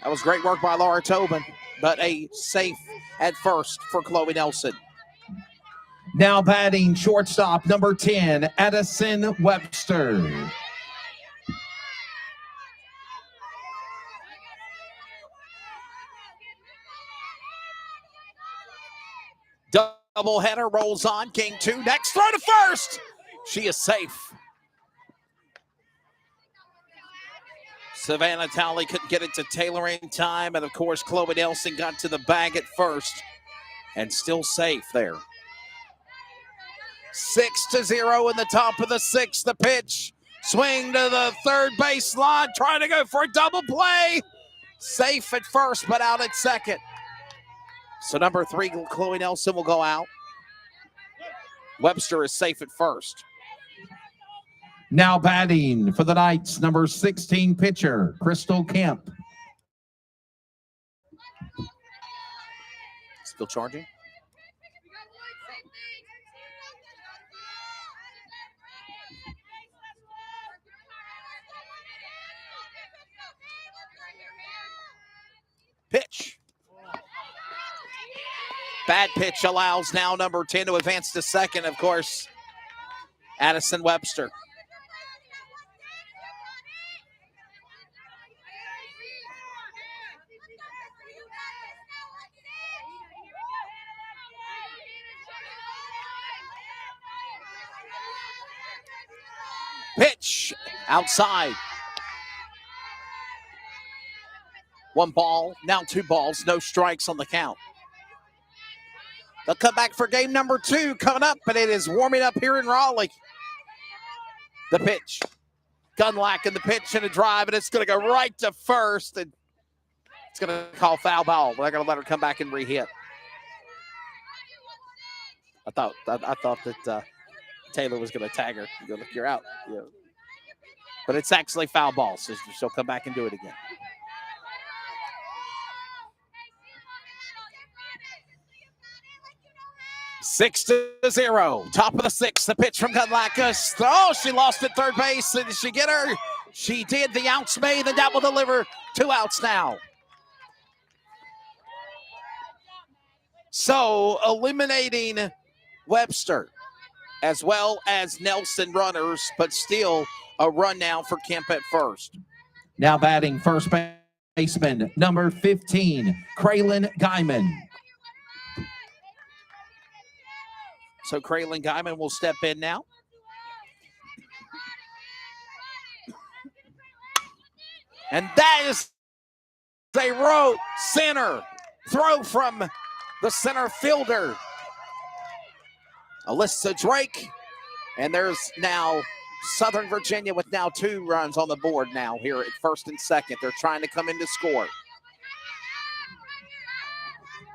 D: That was great work by Laura Tobin, but a safe at first for Chloe Nelson.
B: Now batting shortstop number 10, Addison Webster.
D: Doubleheader rolls on, game 2, next throw to first. She is safe. Savannah Talley couldn't get it to Taylor in time, and of course Chloe Nelson got to the bag at first and still safe there. 6-0 in the top of the 6th. The pitch, swing to the third base line, trying to go for a double play. Safe at first, but out at second. So number 3, Chloe Nelson, will go out. Webster is safe at first.
B: Now batting for the Knights, number 16 pitcher, Crystal Kemp.
D: Still charging. Pitch. Bad pitch allows now number 10 to advance to second, of course, Addison Webster. Pitch outside. 1 ball, now 2 balls, no strikes on the count. They'll come back for game number 2 coming up, but it is warming up here in Raleigh. The pitch. Gunlack in the pitch and a drive, and it's going to go right to first. And it's going to call foul ball. They're going to let her come back and re-hit. I thought that Taylor was going to tag her. Go, look, you're out. Yeah. But it's actually foul ball, so she'll come back and do it again. Six to 0. Top of the sixth. The pitch from Gunlackus. Oh, she lost at third base. Did she get her? She did. The outs made. The double deliver. 2 outs now. So eliminating Webster as well as Nelson runners, but still a run now for Kemp at first.
B: Now batting first baseman, number 15, Kraylin Guyman.
D: So Kraylin Guyman will step in now. And that is a row center throw from the center fielder, Alyssa Drake. And there's now Southern Virginia with now 2 runs on the board now here at first and second. They're trying to come in to score.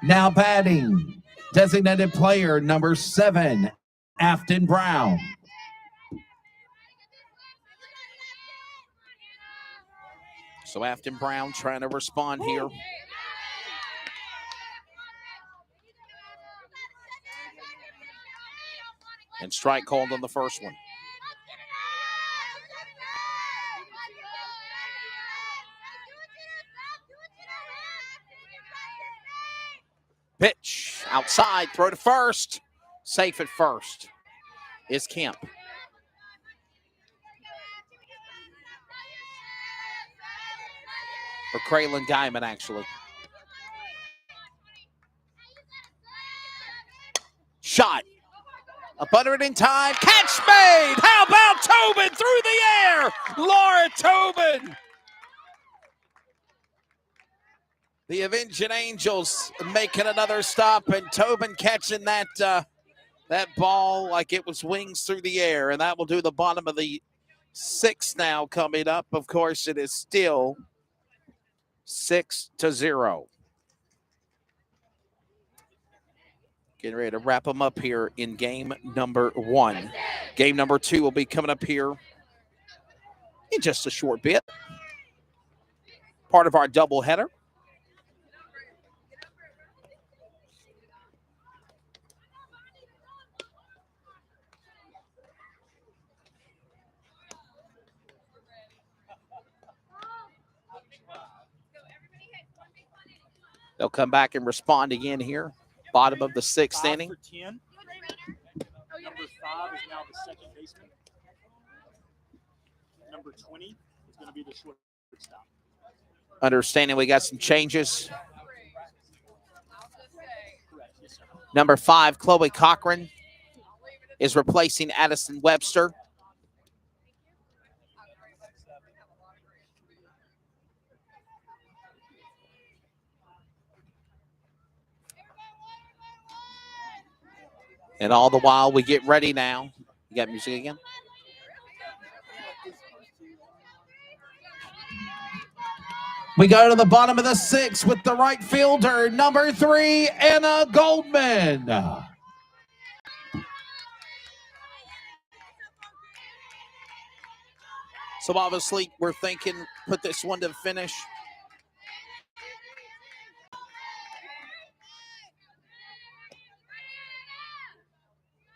B: Now batting, designated player number 7, Afton Brown.
D: So Afton Brown trying to respond here. And strike called on the first one. Pitch outside, throw to first. Safe at first is Kemp. Or Kraylin Guyman, actually. Shot. Up under it in time. Catch made. How about Tobin through the air? Laura Tobin. The Avenging Angels making another stop, and Tobin catching that ball like it was wings through the air, and that will do the bottom of the 6th now coming up. Of course, it is still 6-0. Getting ready to wrap them up here in game number 1. Game number 2 will be coming up here in just a short bit. Part of our doubleheader. They'll come back and respond again here. Bottom of the 6th inning.
T: 10. Number 5 is now the second baseman. Number 20 is going to be the shortstop.
D: Understanding we got some changes. Number 5, Chloe Cochran, is replacing Addison Webster. And all the while we get ready now. You got music again?
B: We go to the bottom of the 6th with the right fielder, number 3, Anna Goldman.
D: So obviously we're thinking put this one to the finish.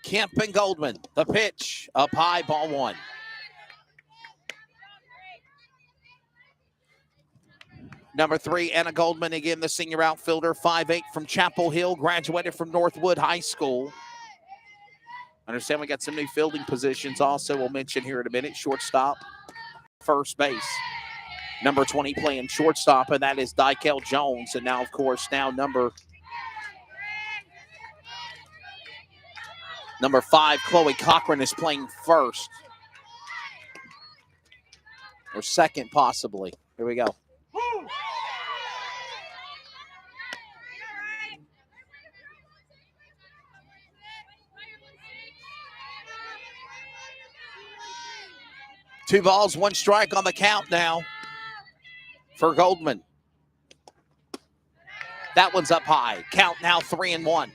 D: Kemp and Goldman, the pitch, up high, ball 1. Number 3, Anna Goldman, again, the senior outfielder, 5'8", from Chapel Hill, graduated from Northwood High School. Understand we got some new fielding positions also we'll mention here in a minute. Shortstop, first base. Number 20 playing shortstop, and that is Dykel Jones. And now, of course, number 5, Chloe Cochran, is playing first. Or second, possibly. Here we go. 2 balls, 1 strike on the count now for Goldman. That one's up high. Count now 3-1.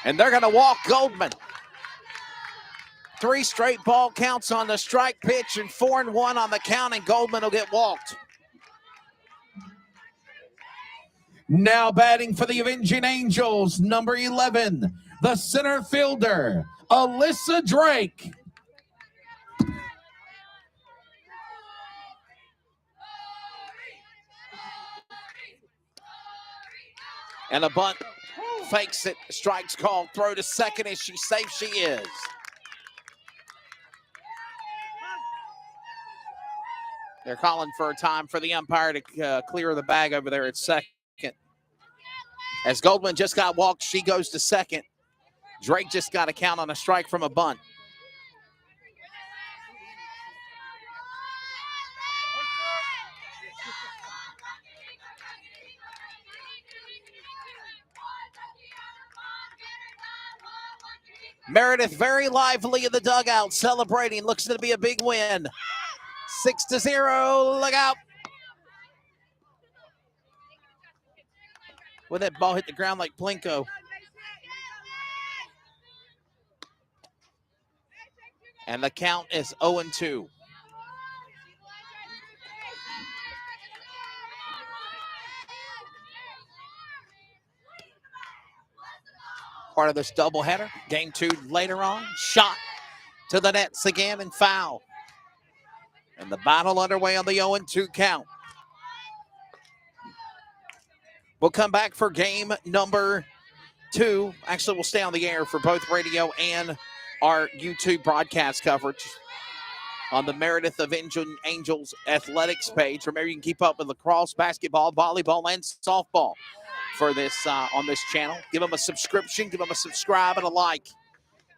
D: And they're going to walk Goldman. 3 straight ball counts on the strike pitch and 4-1 on the count, and Goldman will get walked.
B: Now batting for the Avenging Angels, number 11, the center fielder, Alyssa Drake.
D: And a bunt fakes it. Strike's called. Throw to second. Is she safe? She is. They're calling for a time for the umpire to clear the bag over there at second. As Goldman just got walked, she goes to second. Drake just got a count on a strike from a bunt. Meredith very lively in the dugout, celebrating. Looks to be a big win. 6-0. Look out. When that ball hit the ground like Plinko. And the count is 0-2. Part of this doubleheader. Game 2 later on. Shot to the nets again and foul. And the battle underway on the 0-2 count. We'll come back for game number 2. Actually, we'll stay on the air for both radio and our YouTube broadcast coverage on the Meredith Avenging Angels athletics page. Remember, you can keep up with lacrosse, basketball, volleyball, and softball for this on this channel. Give them a subscription, give them a subscribe and a like.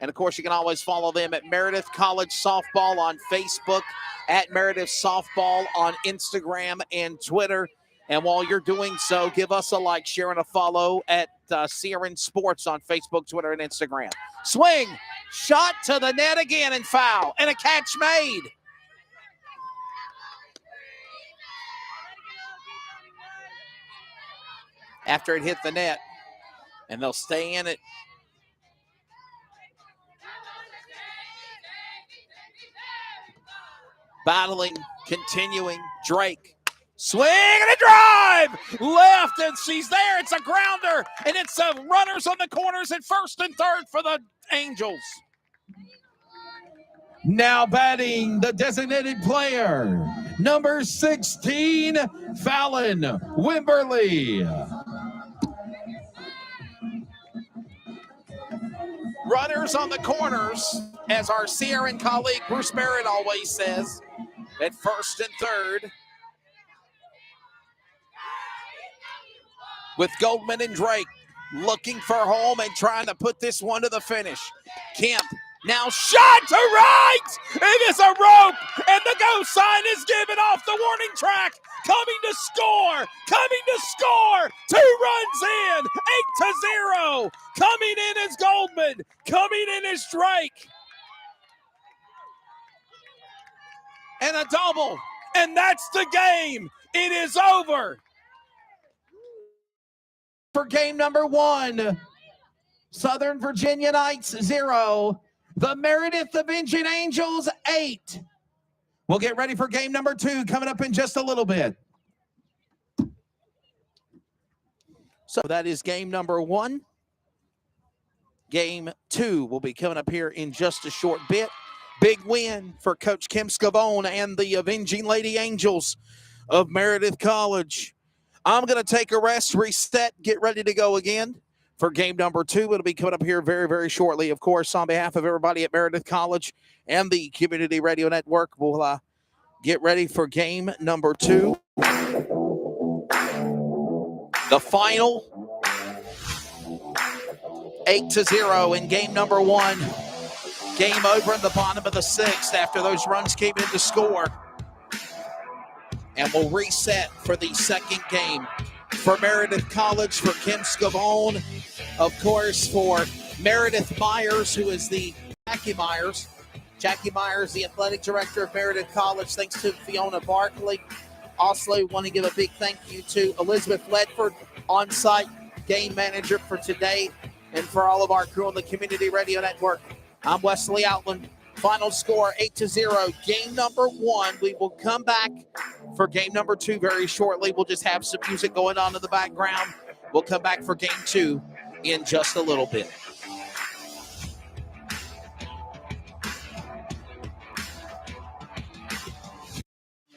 D: And, of course, you can always follow them at Meredith College Softball on Facebook, at Meredith Softball on Instagram and Twitter. And while you're doing so, give us a like, share, and a follow at CRN Sports on Facebook, Twitter, and Instagram. Swing, shot to the net again and foul, and a catch made. After it hit the net, and they'll stay in it. Battling, continuing, Drake. Swing and a drive! Left, and she's there. It's a grounder, and it's runners on the corners at first and third for the Angels.
B: Now batting the designated player, number 16, Fallon Wimberly.
D: Runners on the corners, as our CRN colleague Bruce Barrett always says, at first and third. With Goldman and Drake looking for home and trying to put this one to the finish. Kemp now shot to right. It is a rope, and the go sign is given off the warning track. Coming to score. 2 runs in, 8-0. Coming in is Goldman. Coming in is Drake. And a double, and that's the game. It is over.
B: For game number 1, Southern Virginia Knights 0, the Meredith Avenging Angels 8. We'll get ready for game number 2 coming up in just a little bit.
D: So that is game number 1. Game 2 will be coming up here in just a short bit. Big win for Coach Kim Scavone and the Avenging Lady Angels of Meredith College. I'm going to take a rest, reset, get ready to go again for game number 2. It'll be coming up here very, very shortly. Of course, on behalf of everybody at Meredith College and the Community Radio Network, we'll get ready for game number 2. The final 8-0 in game number 1. Game over in the bottom of the 6th after those runs came in to score. And we'll reset for the second game. For Meredith College, for Kim Scavone, of course, for Meredith Myers, who is the Jackie Myers, the athletic director of Meredith College. Thanks to Fiona Barkley. Also, want to give a big thank you to Elizabeth Ledford, on-site game manager for today, and for all of our crew on the Community Radio Network. I'm Wesley Outland. Final score 8-0. Game number 1. We will come back for game number 2 very shortly. We'll just have some music going on in the background. We'll come back for game 2 in just a little bit.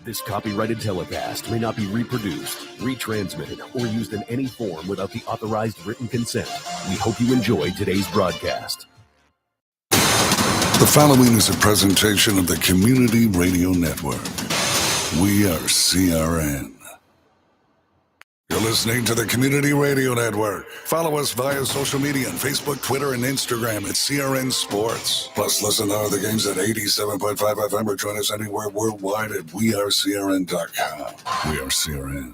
C: This copyrighted telecast may not be reproduced, retransmitted, or used in any form without the authorized written consent. We hope you enjoy today's broadcast.
A: The following is a presentation of the Community Radio Network. We are CRN. You're listening to the Community Radio Network. Follow us via social media on Facebook, Twitter, and Instagram at CRN Sports. Plus, listen to other games at 87.5 FM or join us anywhere worldwide at wearecrn.com. We are CRN.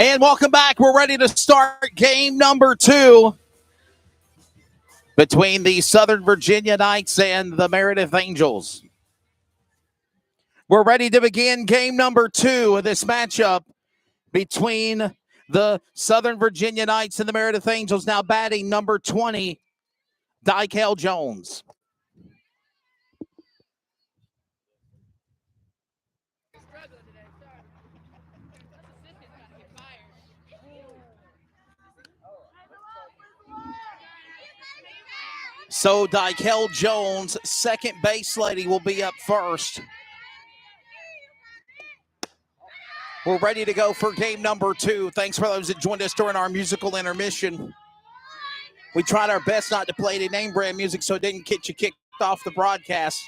D: And welcome back. We're ready to start game number 2 between the Southern Virginia Knights and the Meredith Angels. We're ready to begin game number 2 of this matchup between the Southern Virginia Knights and the Meredith Angels. Now batting number 20, Dykel Jones. So Dykel Jones, second base lady, will be up first. We're ready to go for game number 2. Thanks for those that joined us during our musical intermission. We tried our best not to play any name brand music so it didn't get you kicked off the broadcast.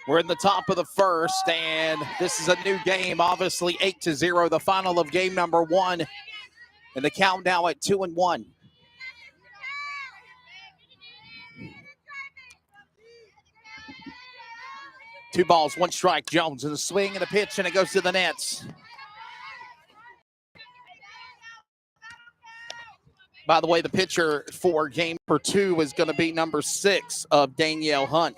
D: We're in the top of the first, and this is a new game, obviously 8-0, the final of game number 1, and the count now at 2-1. Two balls, one strike. Jones in the swing and a pitch, and it goes to the nets. By the way, the pitcher for game number 2 is going to be number 6 of Danielle Hunt.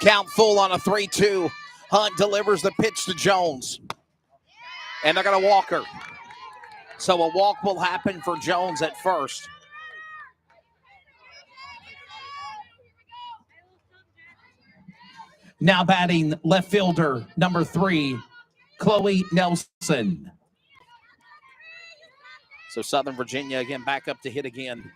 D: Count full on a 3-2. Hunt delivers the pitch to Jones. And they're going to walk her. So a walk will happen for Jones at first.
B: Now batting left fielder, number 3, Chloe Nelson.
D: So Southern Virginia again back up to hit again.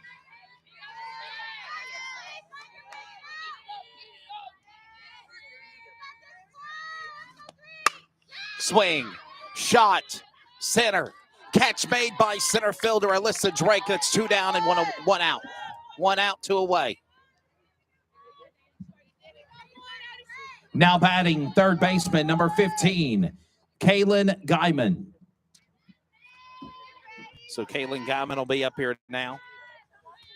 D: Swing, shot, center. Catch made by center fielder Alyssa Drake. That's 2 down and one out. 1 out, 2 away.
B: Now batting third baseman, number 15, Kaylin Guyman.
D: So Kaylin Guyman will be up here now.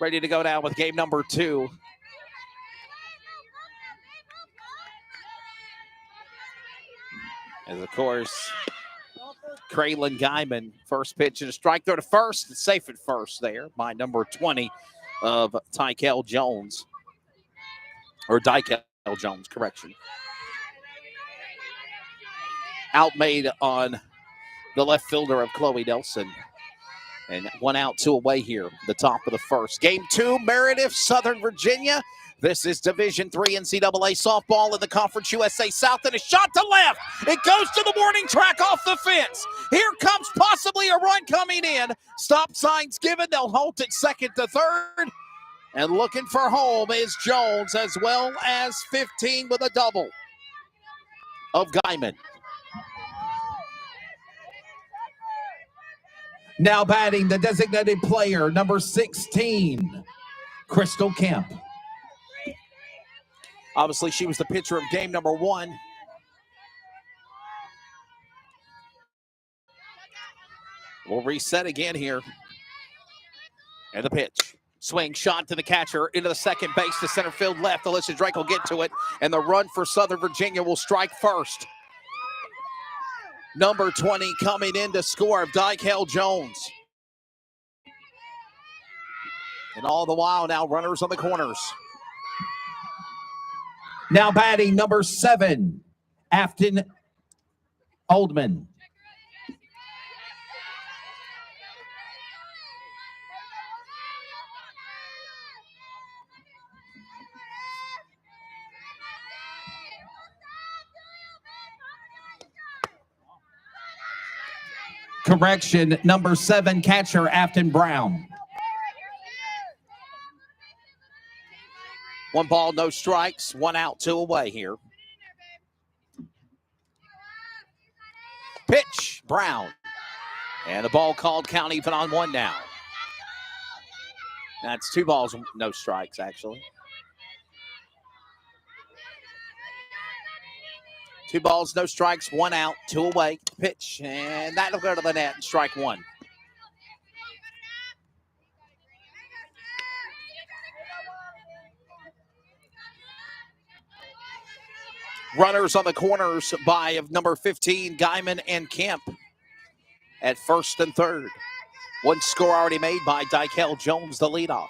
D: Ready to go down with game number 2. As, of course, Kaylin Guyman, first pitch and a strike throw to first. It's safe at first there by number 20 of Dykel Jones. Or Dykel Jones, correction. Outmade on the left fielder of Chloe Nelson. And 1 out, 2 away here, the top of the first. Game 2, Meredith, Southern Virginia. This is Division III NCAA softball in the Conference USA South, and a shot to left. It goes to the warning track off the fence. Here comes possibly a run coming in. Stop signs given. They'll halt it second to third. And looking for home is Jones, as well as 15 with a double of Guyman.
B: Now batting the designated player, number 16, Crystal Kemp.
D: Obviously, she was the pitcher of game number 1. We'll reset again here. And the pitch. Swing, shot to the catcher, into the second base to center field left. Alyssa Drake will get to it, and the run for Southern Virginia will strike first. Number 20 coming in to score of Dykel Jones. And all the while now, runners on the corners.
B: Now batting number 7, Afton Oldman. Correction, number 7, catcher Afton Brown.
D: 1 ball, no strikes, 1 out, 2 away here. Pitch, Brown. And the ball called, count even on one now. That's 2 balls, no strikes, actually. 2 balls, no strikes, 1 out, 2 away. Pitch, and that'll go to the net and strike 1. Runners on the corners by number 15, Guyman and Kemp at first and third. 1 score already made by Dykel Jones, the leadoff.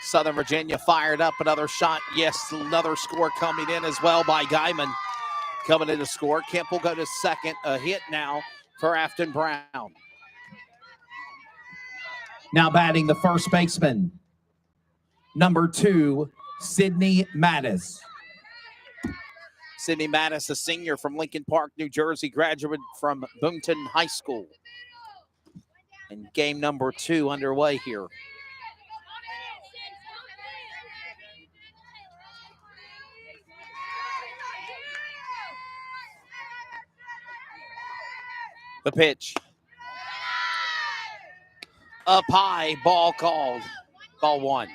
D: Southern Virginia fired up another shot. Yes, another score coming in as well by Guyman. Coming in to score. Kemp will go to second. A hit now for Afton Brown.
B: Now batting the first baseman, number 2, Sydney Mattis.
D: Sydney Mattis, a senior from Lincoln Park, New Jersey, graduate from Boonton High School. And game number 2 underway here. The pitch. Up high, ball called. Ball 1.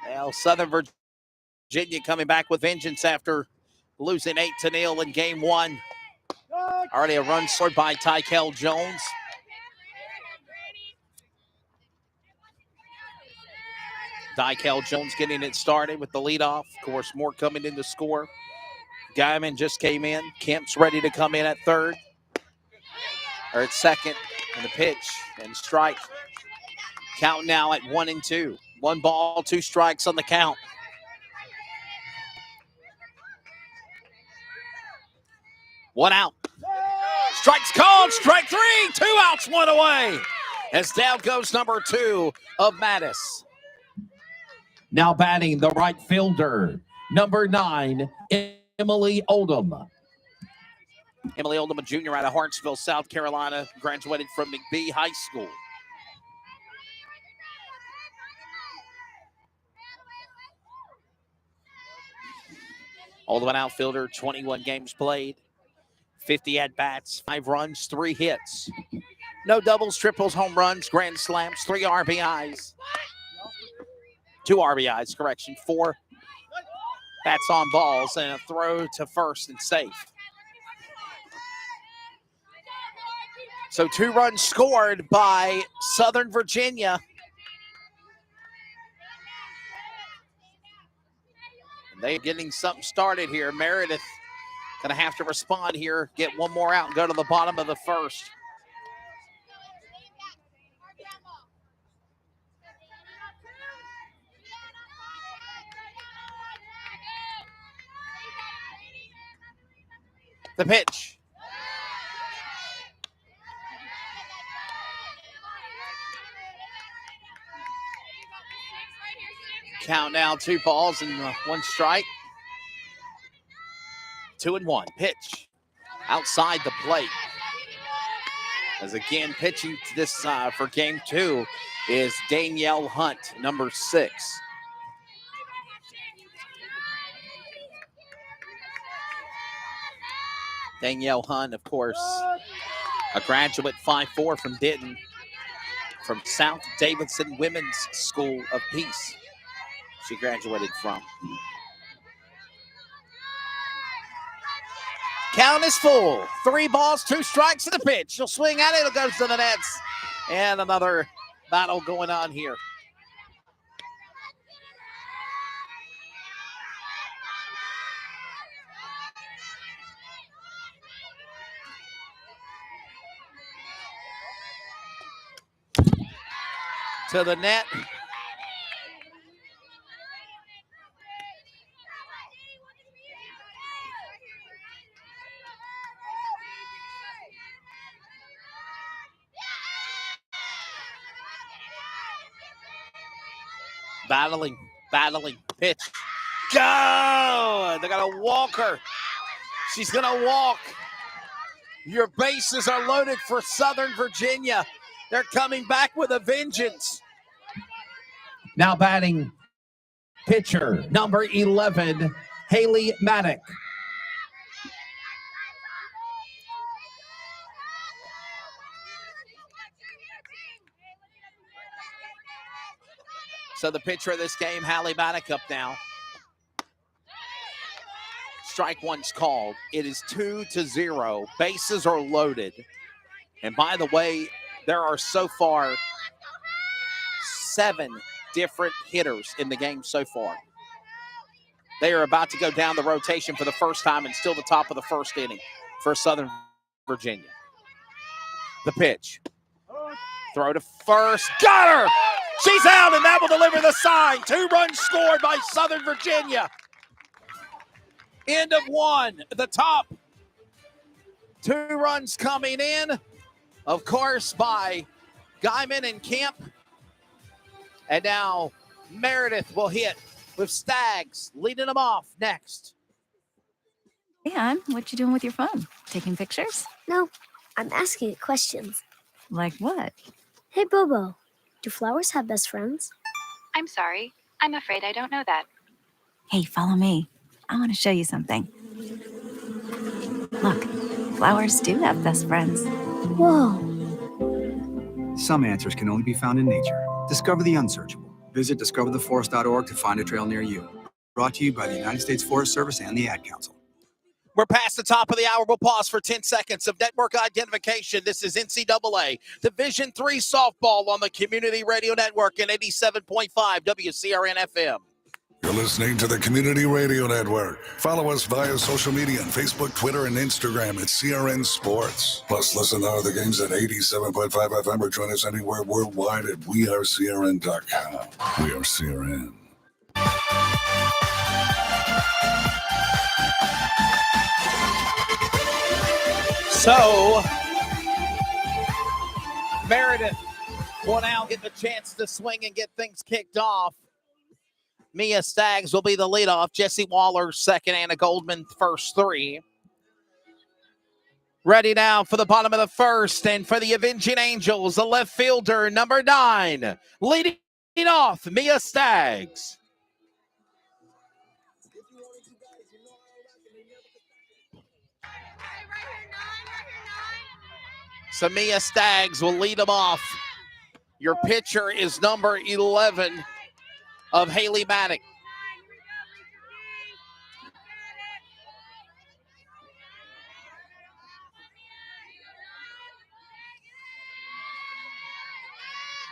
D: Well, Southern Virginia coming back with vengeance after losing 8-0 in game 1. Already a run scored by Dykel Jones. Dykel Jones getting it started with the leadoff. Of course, more coming in to score. Guyman just came in. Kemp's ready to come in at third. Or at second. And the pitch and strike. Count now at 1-2. 1 ball, 2 strikes on the count. One out. Strikes called. Strike 3. 2 outs, 1 away. As down goes number 2 of Mattis.
B: Now batting the right fielder, number 9, Emily Oldham.
D: Emily Oldham, a junior out of Hartsville, South Carolina, graduated from McBee High School. Oldham, an outfielder, 21 games played, 50 at-bats, 5 runs, 3 hits. No doubles, triples, home runs, grand slams, 3 RBIs. 2 RBIs, correction, 4 bats on balls, and a throw to first and safe. So 2 runs scored by Southern Virginia. And they're getting something started here. Meredith going to have to respond here, get 1 more out, and go to the bottom of the first. The pitch. Count now, 2 balls and 1 strike. 2-1. Pitch outside the plate. As again, pitching to this for game 2 is Danielle Hunt, number 6. Danielle Hunt, of course, a graduate 5'4" from Denton, from South Davidson Women's School of Peace. She graduated from. Count is full. 3 balls, 2 strikes to the pitch. She'll swing at it. It goes to the nets. And another battle going on here. To the net. Battling, pitch. Go! They got to walk her. She's going to walk. Your bases are loaded for Southern Virginia. They're coming back with a vengeance.
B: Now batting pitcher, number 11, Haley Maddock.
D: So the pitcher of this game, Hallie Maddock, up now. Strike one's called. It is 2-0. Bases are loaded. And by the way, there are so far 7 different hitters in the game so far. They are about to go down the rotation for the first time and still the top of the first inning for Southern Virginia. The pitch. Throw to first. Got her! She's out, and that will deliver the sign. 2 runs scored by Southern Virginia. End of 1. The top. 2 runs coming in, of course, by Guyman and Kemp. And now Meredith will hit with Staggs leading them off next.
U: Hey, hon, what you doing with your phone? Taking pictures?
O: No, I'm asking it questions.
U: Like what?
O: Hey, Bobo, do flowers have best friends?
U: I'm sorry. I'm afraid I don't know that. Hey, follow me. I want to show you something. Look, flowers do have best friends.
O: Whoa.
P: Some answers can only be found in nature. Discover the unsearchable. Visit discovertheforest.org to find a trail near you. Brought to you by the United States Forest Service and the Ad Council.
D: We're past the top of the hour. We'll pause for 10 seconds of network identification. This is NCAA Division III softball on the Community Radio Network and 87.5 WCRN FM.
A: You're listening to the Community Radio Network. Follow us via social media on Facebook, Twitter, and Instagram at CRN Sports. Plus, listen to other games at 87.5 FM or join us anywhere worldwide at wearecrn.com. We are CRN.
D: So, Meredith will now get the chance to swing and get things kicked off. Mia Staggs will be the leadoff. Jesse Waller second, Anna Goldman first 3. Ready now for the bottom of the first, and for the Avenging Angels, the left fielder, number 9, leading off, Mia Staggs. So Mia Staggs will lead them off. Your pitcher is number 11 of Haley Maddock.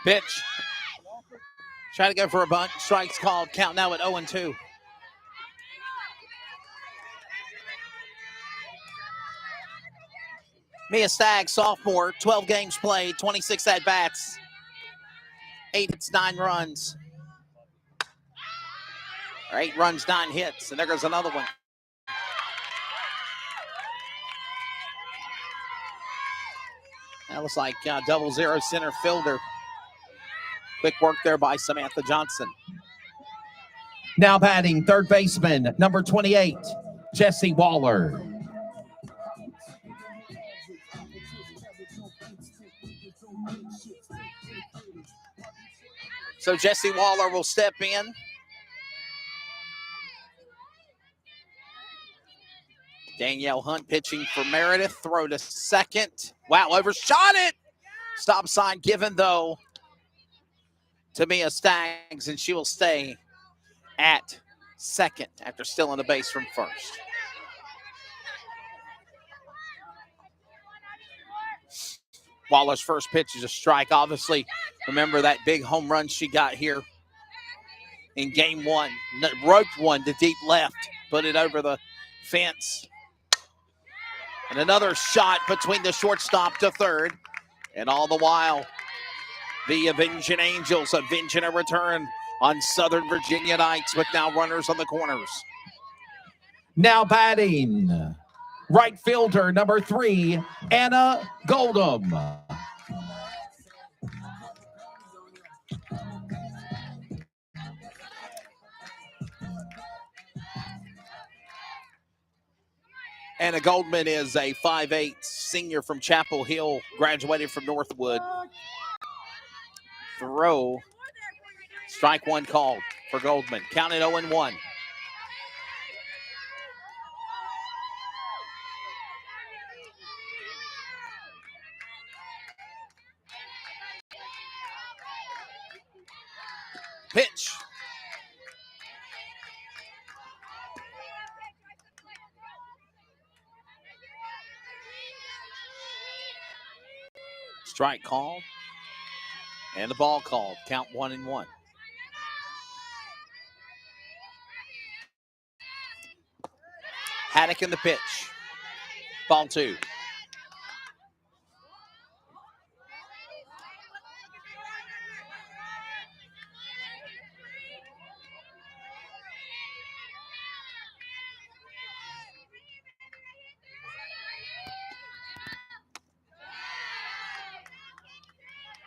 D: Pitch. Trying to go for a bunt. Strike's called. Count now at 0-2. Mia Staggs, sophomore, 12 games played, 26 at-bats, 8 hits, 9 runs. Or 8 runs, 9 hits, and there goes another one. That looks like 0-0 center fielder. Quick work there by Samantha Johnson.
B: Now batting, third baseman, number 28, Jesse Waller.
D: So Jesse Waller will step in. Danielle Hunt pitching for Meredith. Throw to second. Wow, overshot it. Stop sign given, though, to Mia Staggs, and she will stay at second after stealing the base from first. Waller's first pitch is a strike. Obviously, remember that big home run she got here in game 1. Roped one to deep left, put it over the fence. And another shot between the shortstop to third. And all the while, the Avenging Angels avenging a return on Southern Virginia Knights with now runners on the corners.
B: Now batting, right fielder, number 3, Anna Goldham.
D: Anna Goldman is a 5'8" senior from Chapel Hill, graduated from Northwood. Throw. Strike one called for Goldman. Counted 0-1. Pitch. Strike called. And the ball called. Count 1-1. Haddock in the pitch. Ball 2.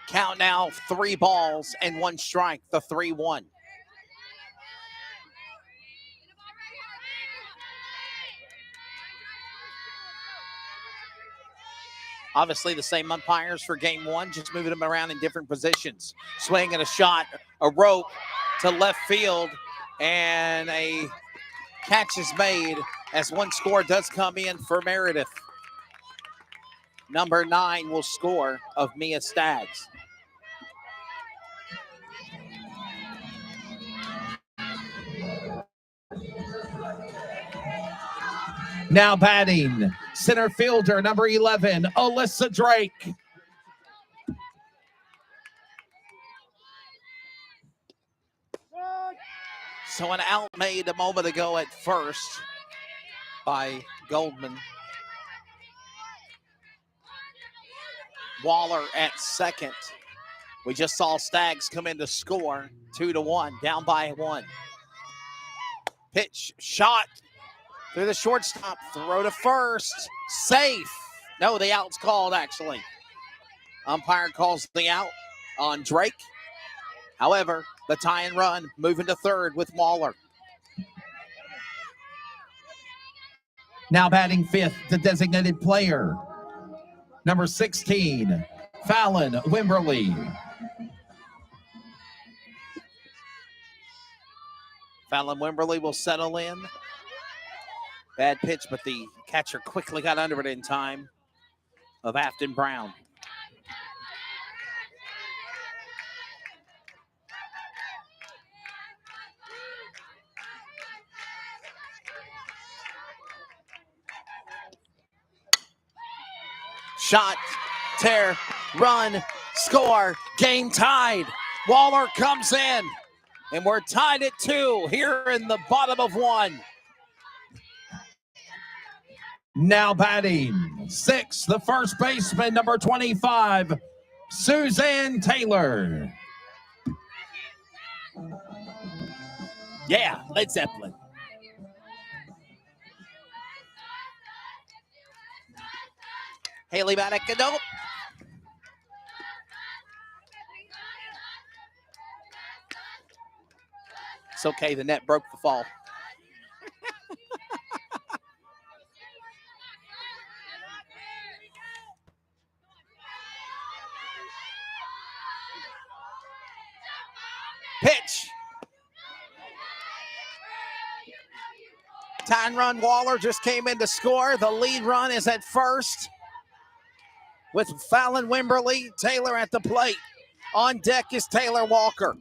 D: Count now 3 balls and 1 strike, the 3-1. Obviously the same umpires for game 1, just moving them around in different positions. Swinging a shot, a rope to left field, and a catch is made as 1 score does come in for Meredith. Number 9 will score of Mia Staggs.
B: Now batting, center fielder, number 11, Alyssa Drake.
D: So an out made a moment ago at first by Goldman. Waller at second. We just saw Staggs come in to score 2-1, down by 1. Pitch, shot through the shortstop, throw to first, safe. No, the out's called actually. Umpire calls the out on Drake. However, the tie and run moving to third with Waller.
B: Now batting 5th, the designated player, number 16, Fallon Wimberly.
D: Fallon Wimberly will settle in. Bad pitch, but the catcher quickly got under it in time of Afton Brown. Shot, tear, run, score, game tied. Waller comes in, and we're tied at 2 here in the bottom of 1.
B: Now batting 6th, the first baseman, number 25, Suzanne Taylor.
D: Yeah, Led Zeppelin. Haley Maddock, no. It's okay, the net broke the fall. Pitch. Time run, Waller just came in to score. The lead run is at first with Fallon Wimberly. Taylor at the plate. On deck is Taylor Walker.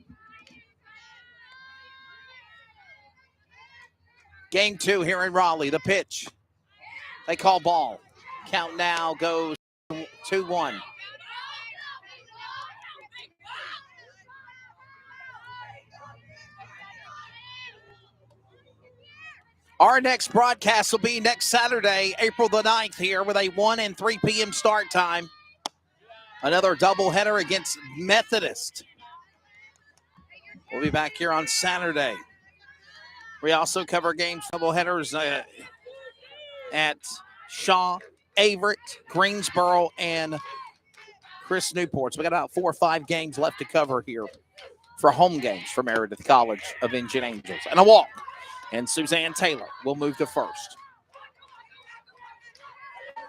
D: Game 2 here in Raleigh. The pitch. They call ball. Count now goes 2-1. Our next broadcast will be next Saturday, April the 9th here with a 1 and 3 p.m. start time. Another doubleheader against Methodist. We'll be back here on Saturday. We also cover games doubleheaders at Shaw, Averett, Greensboro, and Chris Newport. So we got about 4 or 5 games left to cover here for home games for Meredith College of Indian Angels. And a walk. And Suzanne Taylor will move to first.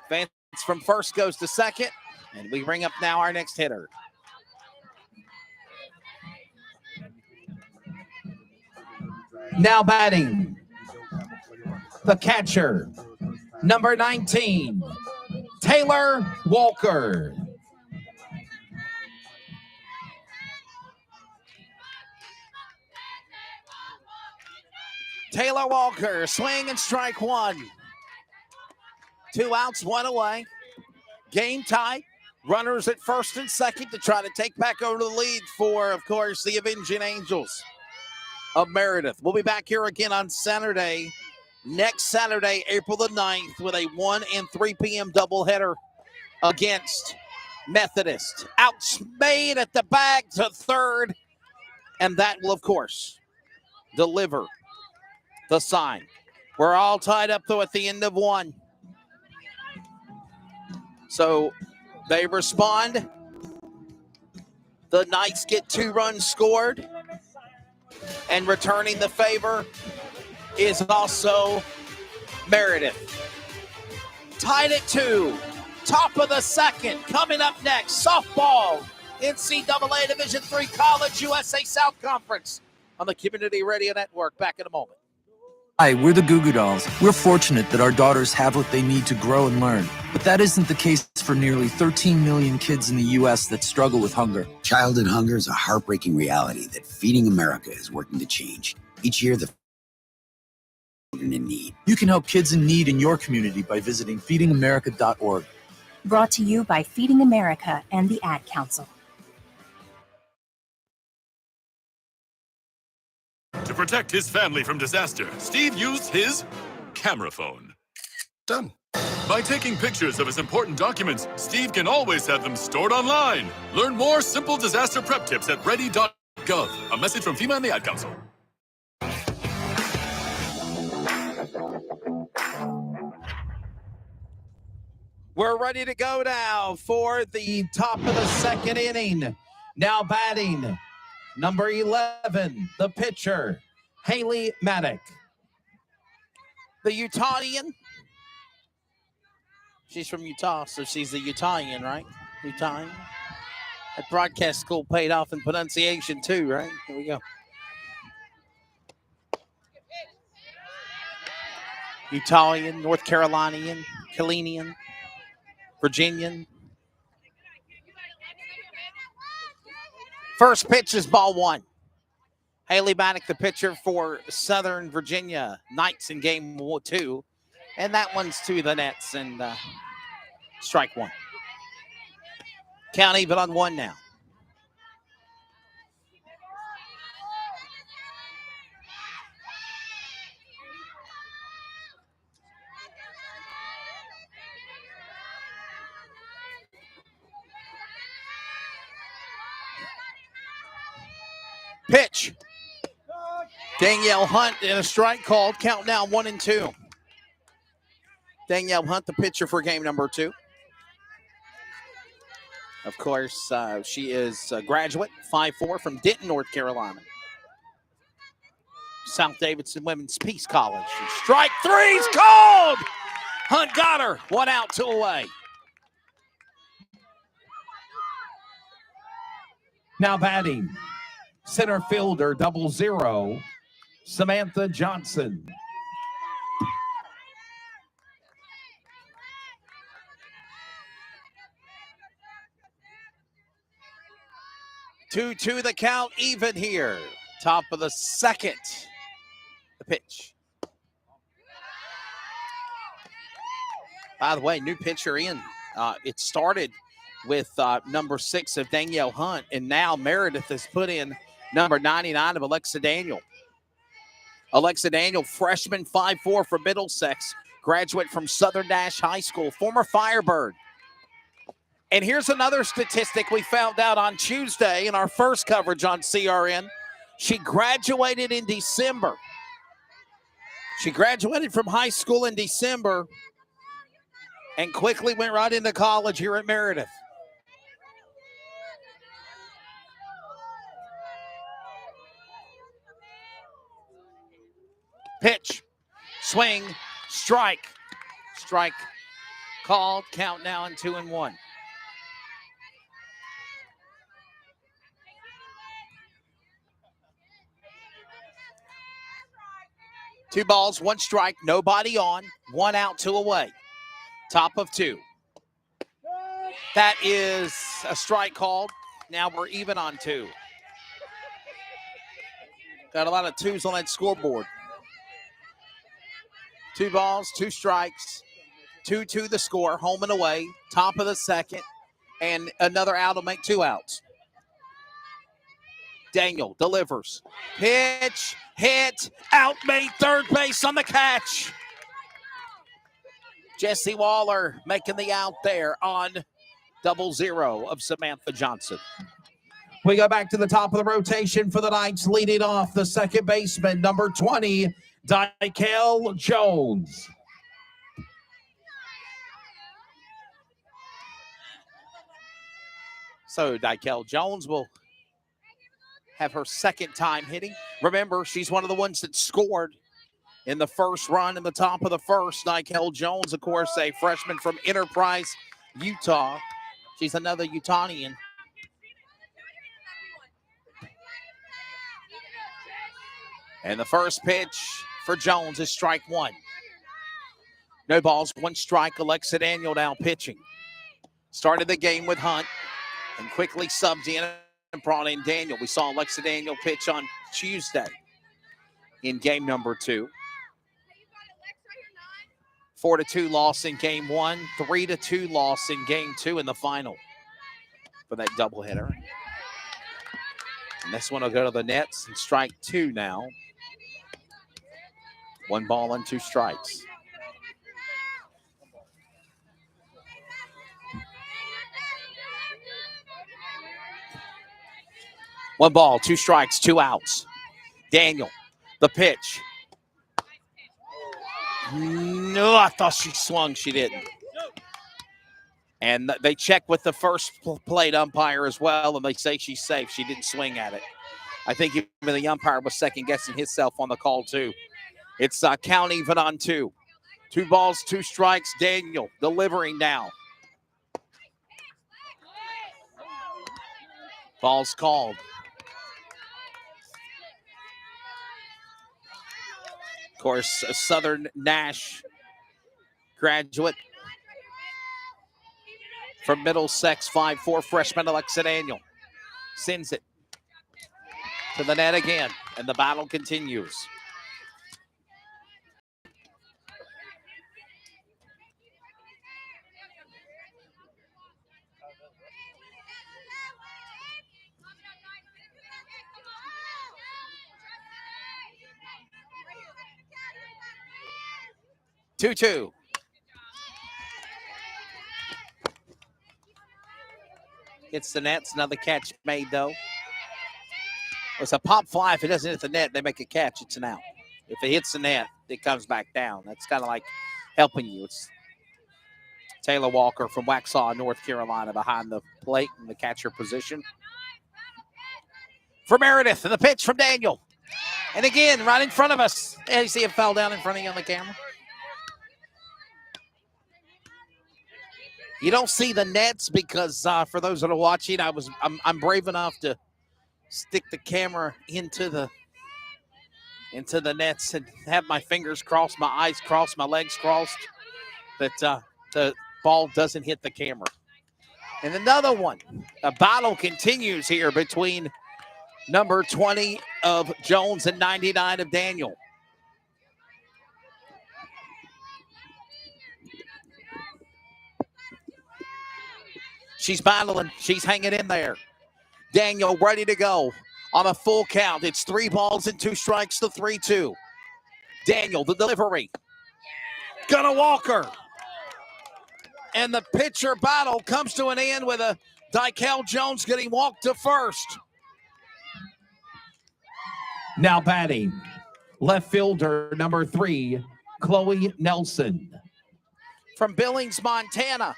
D: Vance from first goes to second. And we bring up now our next hitter.
B: Now batting, the catcher, number 19, Taylor Walker.
D: Taylor Walker, swing and strike one. 2 outs, 1 away. Game tie. Runners at first and second to try to take back over the lead for, of course, the Avenging Angels of Meredith. We'll be back here again on Saturday, next Saturday, April the 9th, with a 1 and 3 p.m. doubleheader against Methodist. Outs made at the bag to third, and that will, of course, deliver the sign. We're all tied up, though, at the end of 1. So they respond. The Knights get 2 runs scored. And returning the favor is also Meredith. Tied at 2. Top of the second. Coming up next, softball. NCAA Division III College USA South Conference on the Community Radio Network. Back in a moment.
G: Hi, we're the Goo Goo Dolls. We're fortunate that our daughters have what they need to grow and learn. But that isn't the case for nearly 13 million kids in the U.S. that struggle with hunger.
H: Childhood hunger is a heartbreaking reality that Feeding America is working to change. Each year, the children in need.
G: You can help kids in need in your community by visiting feedingamerica.org.
I: Brought to you by Feeding America and the Ad Council.
F: To protect his family from disaster, Steve used his camera phone. Done. By taking pictures of his important documents, Steve can always have them stored online. Learn more simple disaster prep tips at ready.gov. A message from FEMA and the Ad Council.
B: We're ready to go now for the top of the second inning. Now batting, number 11, the pitcher, Haley Maddock.
D: The Utahian. She's from Utah, so she's the Utahian, right? Utahian. That broadcast school paid off in pronunciation too, right? Here we go. Utahian, North Carolinian, Kalenian, Virginian. First pitch is ball 1. Haley Maddock, the pitcher for Southern Virginia Knights in game 2. And that one's to the nets and strike 1. Count even on 1 now. Pitch. Danielle Hunt in a strike called. Count now 1 and 2. Danielle Hunt, the pitcher for game number 2. Of course, she is a graduate, 5'4", from Denton, North Carolina. South Davidson Women's Peace College. And strike 3's called. Hunt got her. 1 out, 2 away.
B: Now batting, center fielder, 00, Samantha Johnson.
D: Two the count, even here. Top of the second. The pitch. By the way, new pitcher in. It started with number 6 of Danielle Hunt, and now Meredith has put in number 99 of Alexa Daniel. Alexa Daniel, freshman, 5'4" from Middlesex, graduate from Southern Dash High School, former Firebird. And here's another statistic we found out on Tuesday in our first coverage on CRN. She graduated in December. She graduated from high school in December and quickly went right into college here at Meredith. Pitch, swing, strike. Strike called, count now in 2 and 1. Two balls, 1 strike, nobody on, 1 out, 2 away. Top of 2. That is a strike called. Now we're even on 2. Got a lot of 2s on that scoreboard. 2 balls, 2 strikes, 2-2 the score, home and away, top of the second, and another out will make 2 outs. Daniel delivers. Pitch, hit, out made third base on the catch. Jesse Waller making the out there on 0-0 of Samantha Johnson.
B: We go back to the top of the rotation for the Knights, leading off the second baseman, number 20, Dykel Jones.
D: So Dykel Jones will have her second time hitting. Remember, she's one of the ones that scored in the first run in the top of the first. Dykel Jones, of course, a freshman from Enterprise, Utah. She's another Utahnian. And the first pitch for Jones is strike 1. No balls, 1 strike. Alexa Daniel now pitching. Started the game with Hunt and quickly subbed in and brought in Daniel. We saw Alexa Daniel pitch on Tuesday in game number 2. 4-2 loss in game 1, 3-2 loss in game 2 in the final for that doubleheader. And this one will go to the nets and strike 2 now. 1 ball and 2 strikes. One ball, 2 strikes, 2 outs. Daniel, the pitch. No, I thought she swung. She didn't. And they check with the first plate umpire as well, and they say she's safe. She didn't swing at it. I think even the umpire was second-guessing himself on the call, too. It's count even on 2. 2 balls, 2 strikes. Daniel delivering now. Ball's called. Of course, a Southern Nash graduate from Middlesex, 5'4", freshman Alexa Daniel. Sends it to the net again, and the battle continues. Two. Hits the nets. Another catch made, though. It's a pop fly. If it doesn't hit the net, they make a catch. It's an out. If it hits the net, it comes back down. That's kind of like helping you. It's Taylor Walker from Waxhaw, North Carolina, behind the plate in the catcher position. For Meredith, and the pitch from Daniel. And again, right in front of us. Yeah, you see it fell down in front of you on the camera? You don't see the nets because for those that are watching, I'm brave enough to stick the camera into the nets and have my fingers crossed, my eyes crossed, my legs crossed, that the ball doesn't hit the camera. And another one. A battle continues here between number 20 of Jones and 99 of Daniel. She's battling. She's hanging in there. Daniel ready to go on a full count. It's 3 balls and 2 strikes to 3-2. Daniel, the delivery. Gonna walk her. And the pitcher battle comes to an end with a Dykel Jones getting walked to first.
B: Now batting, left fielder number 3, Chloe Nelson.
D: From Billings, Montana,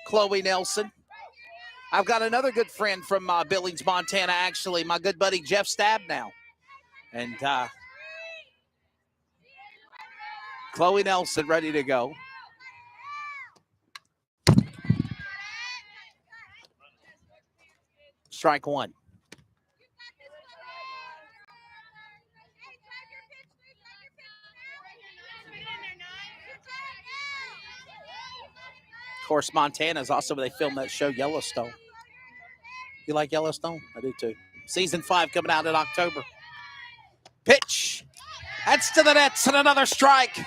D: Chloe Nelson. I've got another good friend from Billings, Montana, actually, my good buddy Jeff Stabnow. And Chloe Nelson ready to go. Strike 1. Of course, Montana is also where they filmed that show Yellowstone. You like Yellowstone? I do too. Season 5 coming out in October. Pitch. That's to the nets and another strike.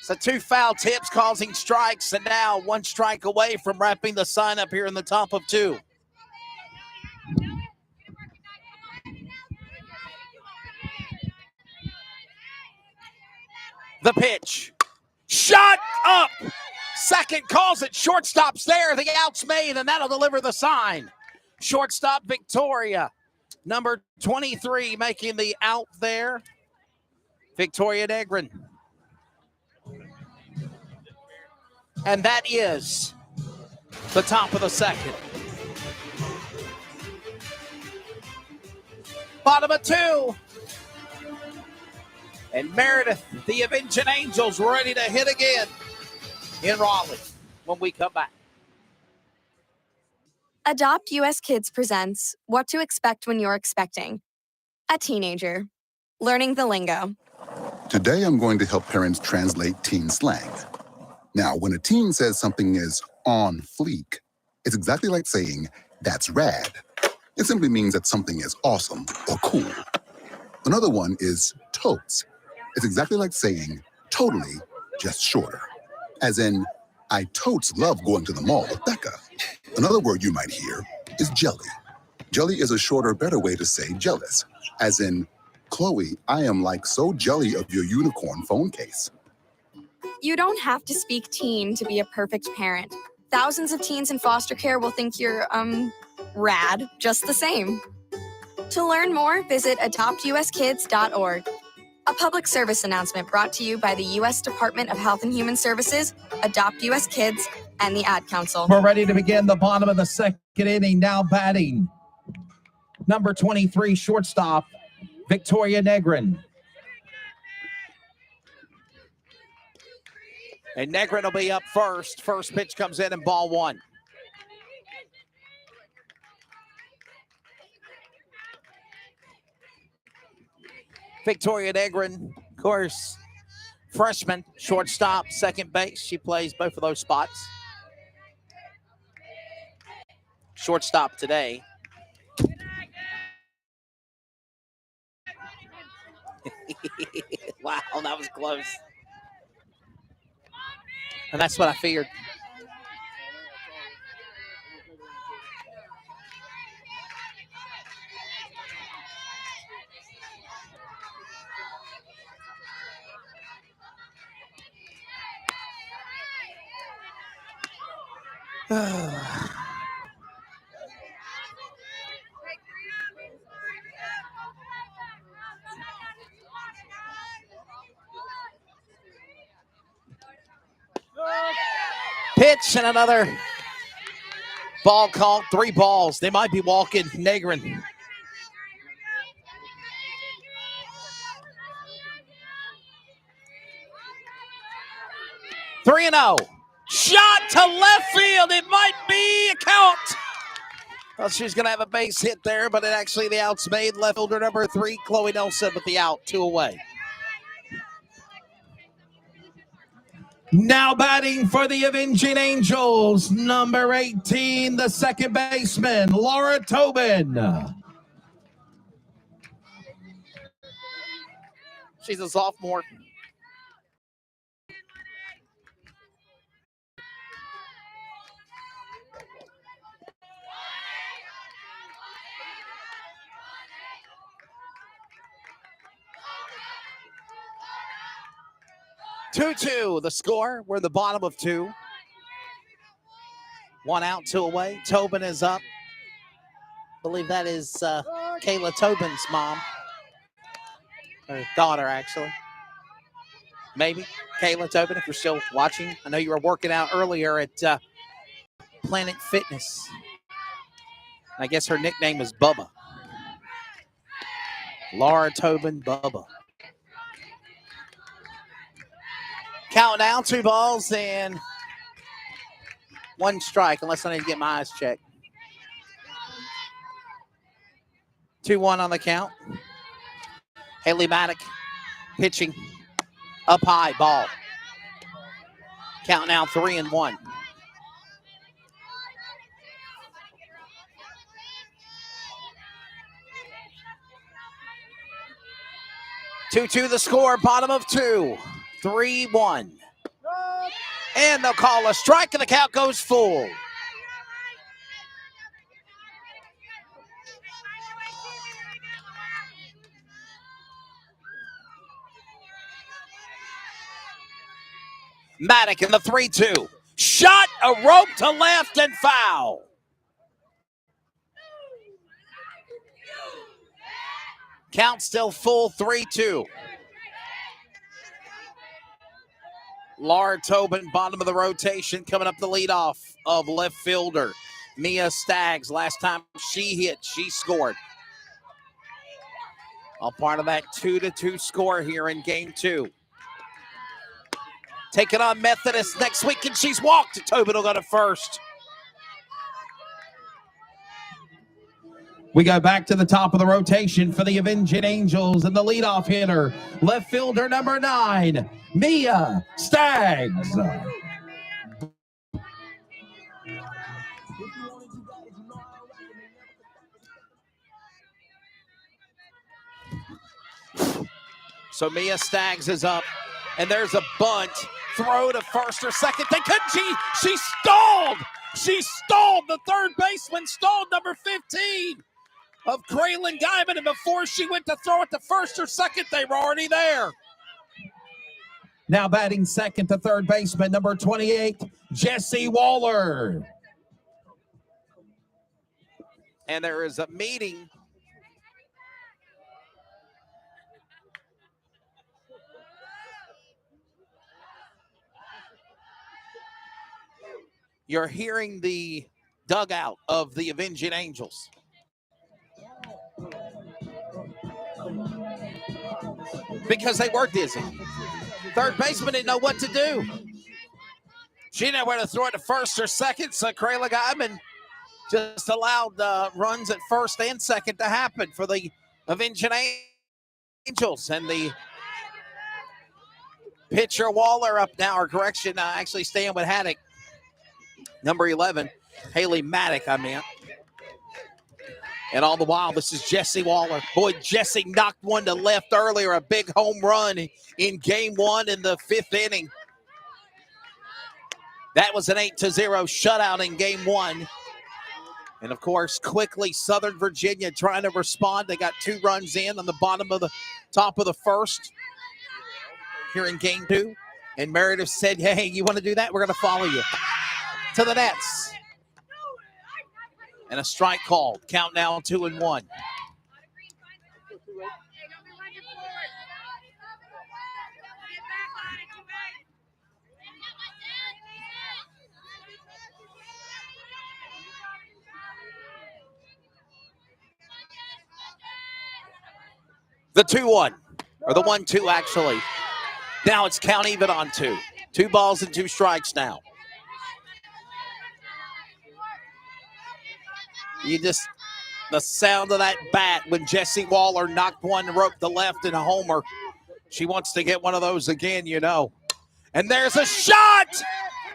D: So 2 foul tips causing strikes, and now 1 strike away from wrapping the sign up here in the top of 2. The pitch. Shot up. Second calls it. Shortstop's there. The out's made, and that'll deliver the sign. Shortstop Victoria. Number 23 making the out there. Victoria Negrin. And that is the top of the second. Bottom of 2. And Meredith, the Avenging Angels, ready to hit again in Raleigh when we come back.
R: Adopt US Kids presents What to Expect When You're Expecting. A teenager. Learning the lingo.
E: Today, I'm going to help parents translate teen slang. Now, when a teen says something is on fleek, it's exactly like saying, that's rad. It simply means that something is awesome or cool. Another one is totes. It's exactly like saying, totally, just shorter. As in, I totes love going to the mall with Becca. Another word you might hear is jelly. Jelly is a shorter, better way to say jealous. As in, Chloe, I am like so jelly of your unicorn phone case.
R: You don't have to speak teen to be a perfect parent. Thousands of teens in foster care will think you're, rad just the same. To learn more, visit adoptuskids.org. A public service announcement brought to you by the U.S. Department of Health and Human Services, Adopt U.S. Kids, and the Ad Council.
B: We're ready to begin the bottom of the second inning. Now batting, number 23, shortstop, Victoria Negrin.
D: And Negrin will be up first. First pitch comes in and ball 1. Victoria Negrin, of course, freshman, shortstop, second base. She plays both of those spots. Shortstop today. Wow, that was close. And that's what I feared. Pitch and another ball called. 3 balls. They might be walking Negrin. Three and 0. Shot to left field. It might be a count. Well, she's going to have a base hit there, but it actually the out's made. Left fielder number 3, Chloe Nelson with the out. 2 away.
B: Now batting for the Avenging Angels, number 18, the second baseman, Laura Tobin.
D: She's a sophomore. Two, the score. We're in the bottom of 2. 1 out, 2 away. Tobin is up. I believe that is Kayla Tobin's mom. Her daughter, actually. Maybe. Kayla Tobin, if you're still watching. I know you were working out earlier at Planet Fitness. I guess her nickname is Bubba. Laura Tobin, Bubba. Count down, 2 balls and 1 strike, unless I need to get my eyes checked. 2-1 on the count. Haley Maddock pitching up high, ball. Count now 3-1. Two the score, bottom of 2. 3-1. And they'll call a strike, and the count goes full. Maddock in the 3-2. Shot, a rope to left, and foul. Count still full, 3-2. Laura Tobin, bottom of the rotation, coming up the leadoff of left fielder Mia Staggs. Last time she hit, she scored. All part of that 2-2 score here in game 2. Taking on Methodist next week, and she's walked. Tobin will go to first.
B: We go back to the top of the rotation for the Avenging Angels and the leadoff hitter, left fielder number 9, Mia Staggs.
D: So Mia Staggs is up, and there's a bunt. Throw to first or second. They couldn't. She stalled. She stalled. The third baseman stalled, number 15 of Kraylin Guyman, and before she went to throw it to first or second, they were already there.
B: Now batting second to third baseman, number 28, Jesse Waller.
D: And there is a meeting. You're hearing the dugout of the Avenging Angels. Because they were dizzy. Third baseman didn't know what to do. She didn't know where to throw it to first or second, so Kraylin Guyman just allowed runs at first and second to happen for the Avenging Angels. And the pitcher Waller up now, or correction, actually staying with Haddock. Number 11, Haley Maddock, I meant. And all the while, this is Jesse Waller. Boy, Jesse knocked one to left earlier, a big home run in game 1 in the 5th inning. That was an 8-0 shutout in game 1. And, of course, quickly, Southern Virginia trying to respond. They got 2 runs in on the bottom of the top of the first here in game 2. And Meredith said, hey, you want to do that? We're going to follow you to the nets. And a strike called. Count now 2-1. The 2-1, or the 1-2 actually. Now it's count even on 2. 2 balls and 2 strikes now. The sound of that bat when Jesse Waller knocked one rope to left in a homer. She wants to get one of those again, you know. And there's a shot.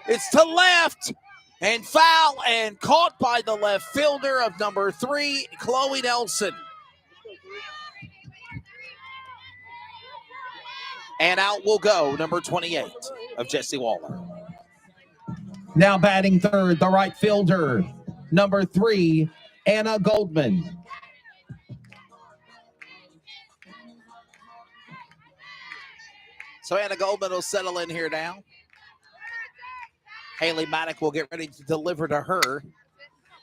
D: It's to left and foul and caught by the left fielder of number 3, Chloe Nelson. And out will go number 28 of Jesse Waller.
B: Now batting third, the right fielder, number 3, Anna Goldman.
D: So Anna Goldman will settle in here now. Haley Maddock will get ready to deliver to her.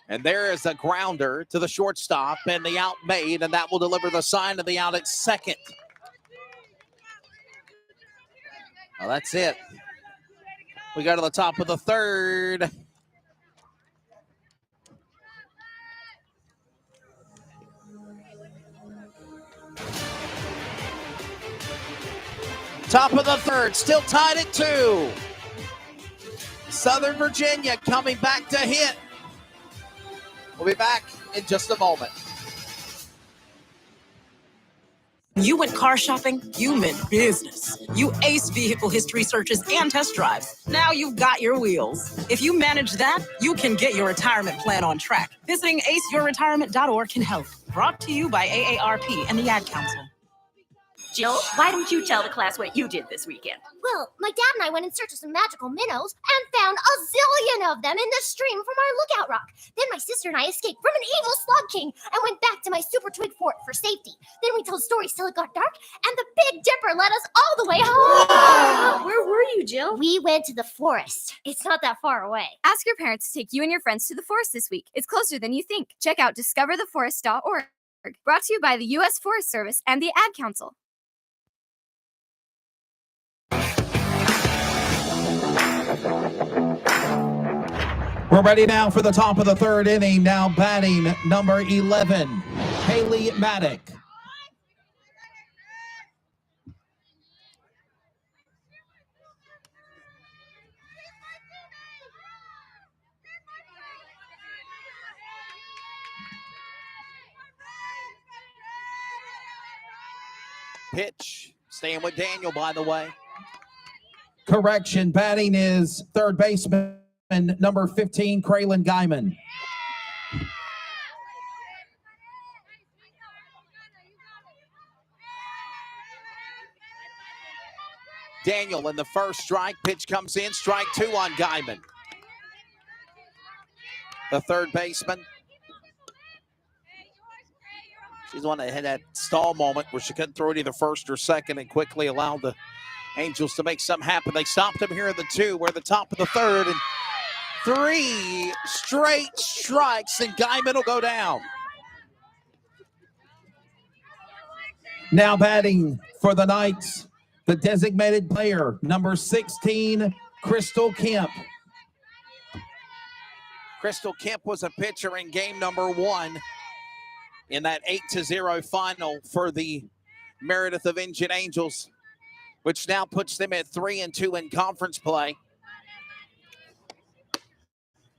D: And there is a grounder to the shortstop and the out made, and that will deliver the sign of the out at second. Well, that's it. We go to the top of the third. Top of the third, still tied at 2. Southern Virginia coming back to hit. We'll be back in just a moment.
J: You went car shopping, you meant business. You aced vehicle history searches and test drives. Now you've got your wheels. If you manage that, you can get your retirement plan on track. Visiting aceyourretirement.org can help. Brought to you by AARP and the Ad Council.
N: Jill, why don't you tell the class what you did this weekend?
O: Well, my dad and I went in search of some magical minnows and found a zillion of them in the stream from our lookout rock. Then my sister and I escaped from an evil slug king and went back to my super twig fort for safety. Then we told stories till it got dark, and the Big Dipper led us all the way home.
N: Where were you, Jill?
O: We went to the forest. It's not that far away.
R: Ask your parents to take you and your friends to the forest this week. It's closer than you think. Check out discovertheforest.org. Brought to you by the U.S. Forest Service and the Ad Council.
B: We're ready now for the top of the third inning. Now batting number 11, Haley Maddock.
D: Pitch. Staying with Daniel, by the way.
B: Correction, batting is third baseman number 15, Kraylin Guyman.
D: Daniel in the first strike. Pitch comes in. Strike 2 on Guyman. The third baseman. She's the one that had that stall moment where she couldn't throw it either first or second and quickly allowed the Angels to make something happen. They stopped him here in the 2. We're at the top of the third, and 3 straight strikes, and Guyman will go down.
B: Now batting for the Knights, the designated player, number 16, Crystal Kemp.
D: Crystal Kemp was a pitcher in game number 1 in that 8-0 final for the Meredith Avenging Angels, which now puts them at 3-2 in conference play.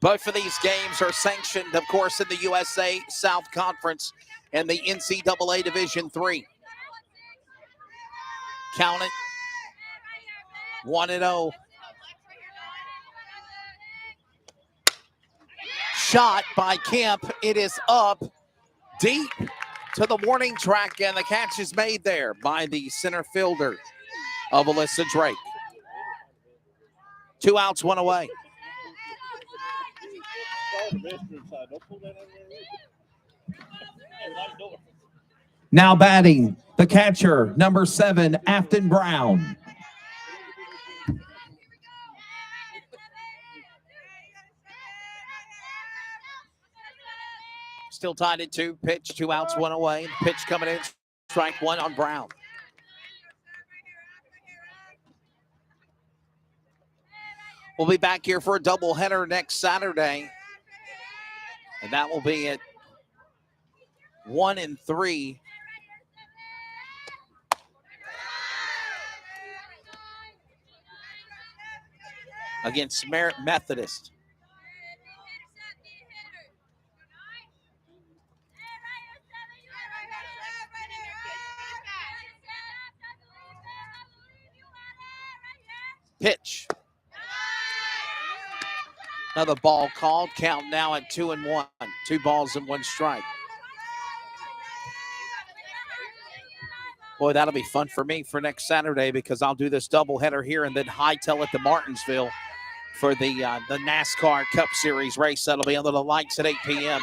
D: Both of these games are sanctioned, of course, in the USA South Conference and the NCAA Division III. Count it. 1-0. Shot by Kemp. It is up deep to the warning track, and the catch is made there by the center fielder of Alyssa Drake. 2 outs, 1 away.
B: Now batting, the catcher, number 7, Afton Brown.
D: Still tied at 2. Pitch, 2 outs, 1 away. Pitch coming in, strike 1 on Brown. We'll be back here for a doubleheader next Saturday. And that will be at 1 and 3. Against Merritt Methodist. Pitch. Another ball called. Count now at 2-1. 2 balls and 1 strike. Boy, that'll be fun for me for next Saturday because I'll do this doubleheader here and then hightail it to Martinsville for the NASCAR Cup Series race. That'll be under the lights at 8 p.m.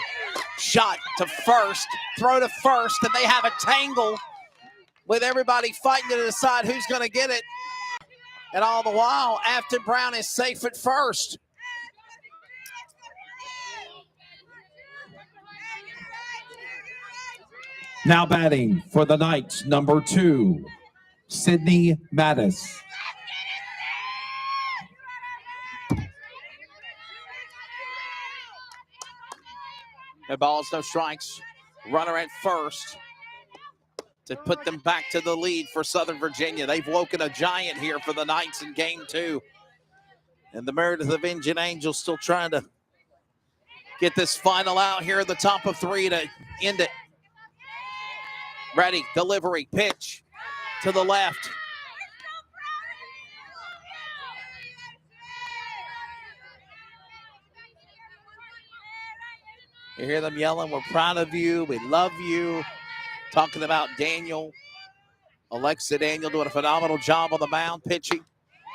D: Shot to first, throw to first, and they have a tangle with everybody fighting to decide who's going to get it. And all the while, Afton Brown is safe at first.
B: Now batting for the Knights, number 2, Sydney Mattis.
D: No balls, no strikes. Runner at first to put them back to the lead for Southern Virginia. They've woken a giant here for the Knights in game 2. And the Meredith Avenging Angels still trying to get this final out here at the top of 3 to end it. Ready, delivery, pitch to the left. You hear them yelling, "We're proud of you, we love you." Talking about Daniel Alexa Daniel doing a phenomenal job on the mound, pitching.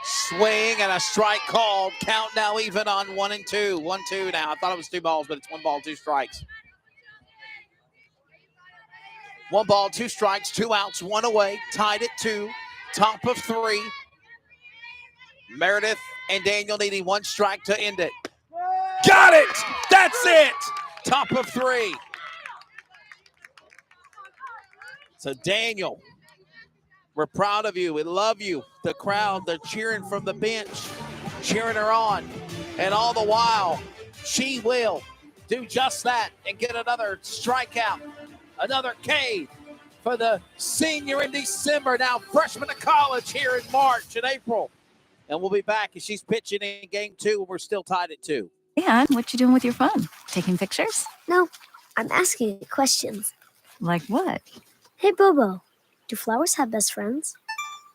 D: Swing and a strike called. Count now even on 1 and 2. 1-2 now. I thought it was 2 balls, but it's 1 ball, 2 strikes. 1 ball, 2 strikes, 2 outs, 1 away. Tied at 2. Top of 3. Meredith and Daniel needing 1 strike to end it. Got it! That's it! Top of 3. So Daniel, we're proud of you. We love you. The crowd, they're cheering from the bench, cheering her on. And all the while, she will do just that and get another strikeout, another K for the senior in December, now freshman to college here in March and April. And we'll be back as she's pitching in game 2, and we're still tied at 2.
U: Hey, hon, what you doing with your phone? Taking pictures?
O: No, I'm asking it questions.
U: Like what?
O: Hey, Bobo, do flowers have best friends?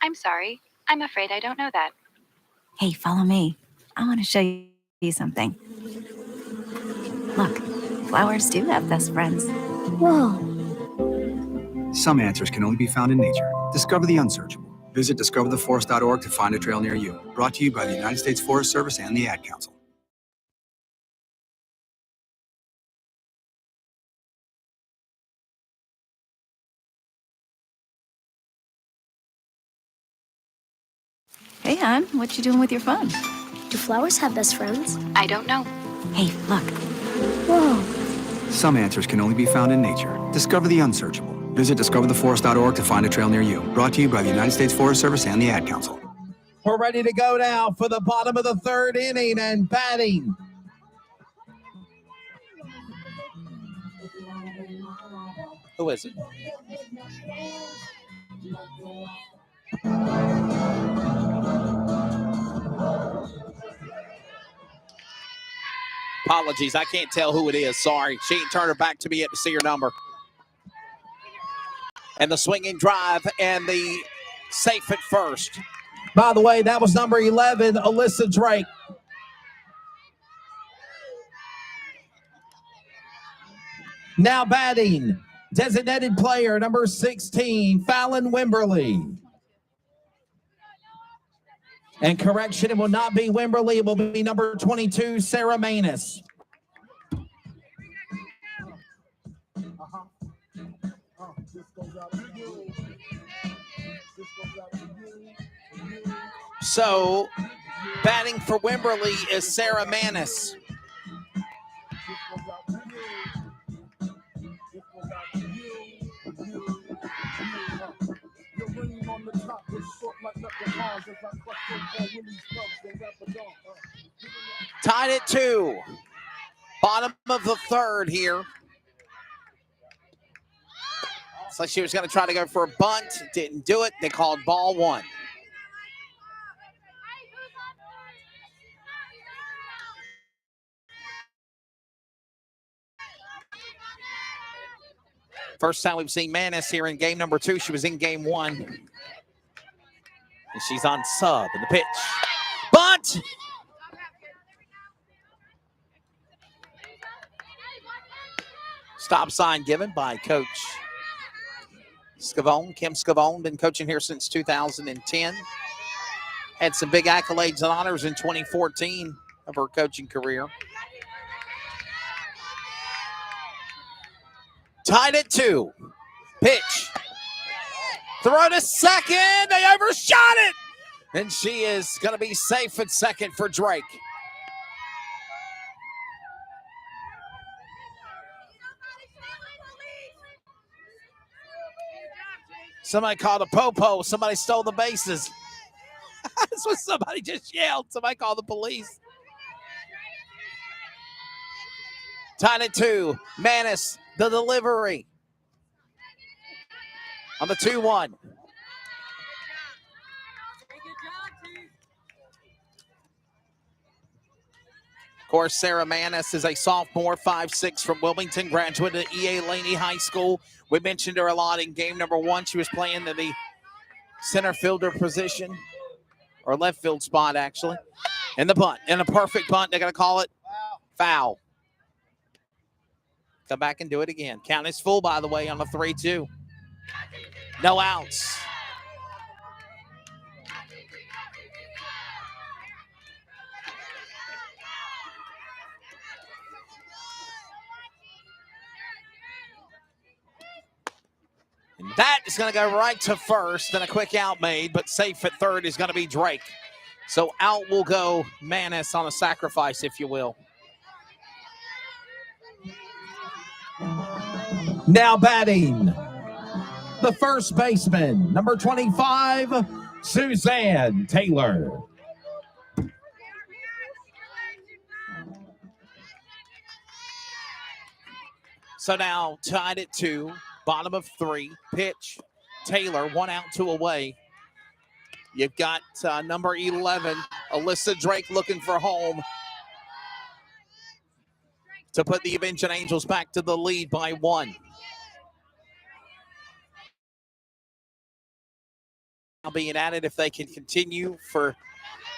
U: I'm sorry. I'm afraid I don't know that. Hey, follow me. I want to show you something. Look, flowers do have best friends.
O: Whoa.
P: Some answers can only be found in nature. Discover the unsearchable. Visit discovertheforest.org to find a trail near you. Brought to you by the United States Forest Service and the Ad Council.
U: Hey, hon, what you doing with your phone?
O: Do flowers have best friends?
U: I don't know. Hey, look.
O: Whoa.
P: Some answers can only be found in nature. Discover the unsearchable. Visit discovertheforest.org to find a trail near you. Brought to you by the United States Forest Service and the Ad Council.
B: We're ready to go now for the bottom of the 3rd inning and batting.
D: Who is it? Apologies, I can't tell who it is. Sorry. She ain't turned her back to me yet to see her number. And the swinging drive and the safe at first.
B: By the way, that was number 11, Alyssa Drake. Now batting, designated player number 16, Fallon Wimberly. And correction, it will not be Wimberly. It will be number 22, Sarah Manus.
D: So, batting for Wimberly is Sarah Manus. Tied at 2. Bottom of the 3rd here. It's like she was going to try to go for a bunt. Didn't do it. They called ball 1. First time we've seen Manus here in game number 2. She was in game 1. And she's on sub in the pitch. Bunt! Stop sign given by Coach Scavone. Kim Scavone, been coaching here since 2010. Had some big accolades and honors in 2014 of her coaching career. Tied at 2. Pitch. Throw to second. They overshot it. And she is going to be safe at second for Drake. Somebody called a popo. Somebody stole the bases. That's what somebody just yelled. Somebody called the police. Tied at 2. Manus, the delivery. On the 2-1. Of course, Sarah Manus is a sophomore, 5'6", from Wilmington, graduate of E.A. Laney High School. We mentioned her a lot in game number 1. She was playing in the center fielder position, or left field spot, actually. And the bunt, and a perfect bunt. They're going to call it foul. Come back and do it again. Count is full, by the way, on the 3-2. No outs. That is going to go right to first, and a quick out made, but safe at third is going to be Drake. So out will go Manis on a sacrifice, if you will.
B: Now batting, the first baseman, number 25, Suzanne Taylor.
D: So now tied at 2, bottom of 3, pitch. Taylor, 1 out, 2 away. You've got number 11, Alyssa Drake, looking for home to put the Avenging Angels back to the lead by 1. Now being added if they can continue for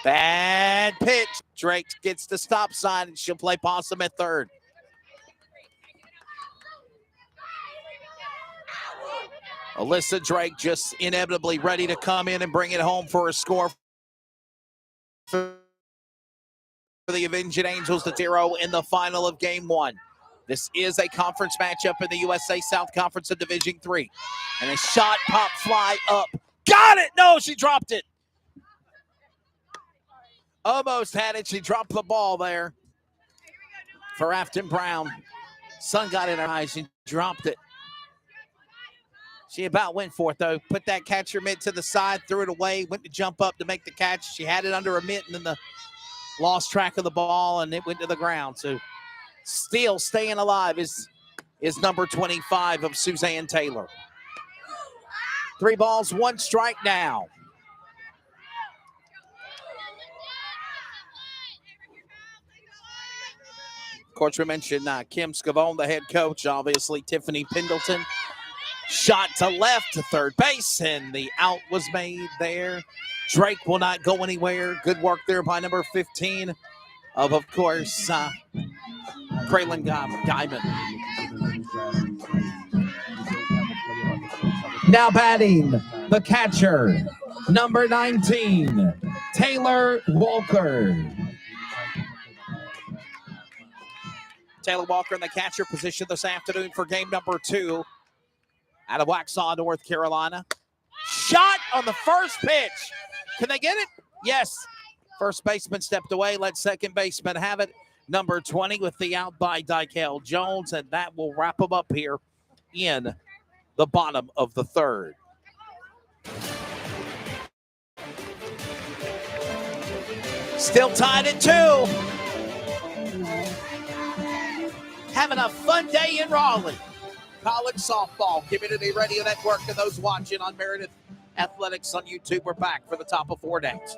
D: bad pitch. Drake gets the stop sign, and she'll play possum at third. Alyssa Drake just inevitably ready to come in and bring it home for a score for the Avenging Angels to 0 in the final of Game 1. This is a conference matchup in the USA South Conference of Division 3. And a shot, pop, fly up. Got it! No, she dropped it. Almost had it. She dropped the ball there for Afton Brown. Sun got in her eyes. She dropped it. She about went for it, though. Put that catcher mitt to the side, threw it away, went to jump up to make the catch. She had it under a mitt, and then lost track of the ball, and it went to the ground. So still staying alive is number 25 of Suzanne Taylor. 3 balls, 1 strike now. Of course, we mentioned Kim Scavone, the head coach, obviously Tiffany Pendleton. Shot to left to third base, and the out was made there. Drake will not go anywhere. Good work there by number 15 of course, Kraylin Guyman.
B: Now batting, the catcher, number 19, Taylor Walker.
D: Taylor Walker in the catcher position this afternoon for game number 2 out of Waxhaw, North Carolina. Shot on the first pitch. Can they get it? Yes. First baseman stepped away. Let second baseman have it. Number 20 with the out by Dykel Jones, and that will wrap them up here in the bottom of the third. Still tied at 2. Having a fun day in Raleigh. College softball, Community Radio Network, and those watching on Meredith Athletics on YouTube. We're back for the top of 4 next.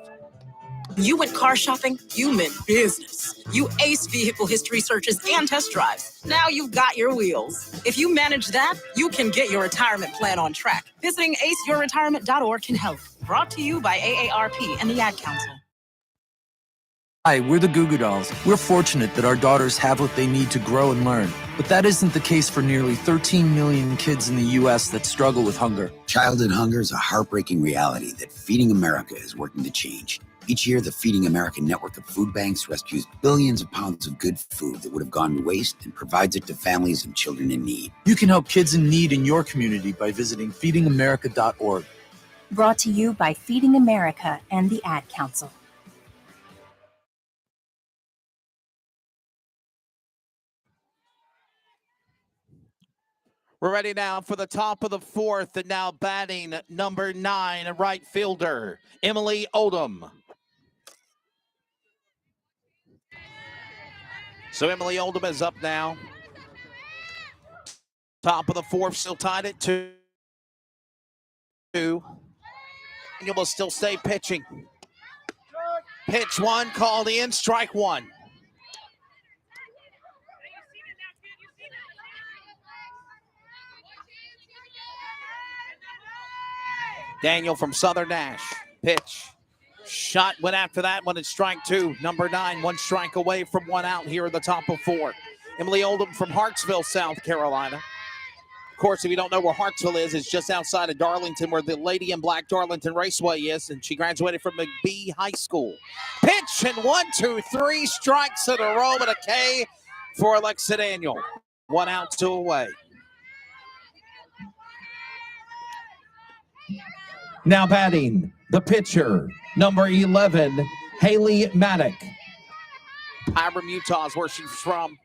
J: You went car shopping, you meant business. You aced vehicle history searches and test drives. Now you've got your wheels. If you manage that, you can get your retirement plan on track. Visiting aceyourretirement.org can help. Brought to you by AARP and the Ad Council.
G: Hi, we're the Goo Goo Dolls. We're fortunate that our daughters have what they need to grow and learn. But that isn't the case for nearly 13 million kids in the U.S. that struggle with hunger.
H: Childhood hunger is a heartbreaking reality that Feeding America is working to change. Each year, the Feeding America network of food banks rescues billions of pounds of good food that would have gone to waste and provides it to families and children in need.
G: You can help kids in need in your community by visiting feedingamerica.org.
I: Brought to you by Feeding America and the Ad Council.
D: We're ready now for the top of the fourth, and now batting number 9, a right fielder, Emily Oldham. So Emily Oldham is up now. Top of the fourth, still tied at 2. And you will still stay pitching. Pitch 1, called in, strike 1. Daniel from Southern Nash. Pitch. Shot went after that one at strike 2. Number 9, 1 strike away from 1 out here at the top of 4. Emily Oldham from Hartsville, South Carolina. Of course, if you don't know where Hartsville is, it's just outside of Darlington, where the Lady in Black Darlington Raceway is, and she graduated from McBee High School. Pitch, and 1, 2, 3 strikes in a row with a K for Alexa Daniel. 1 out, 2 away.
B: Now batting, the pitcher, number 11, Haley Maddock.
D: Hiram, Utah is where she's from.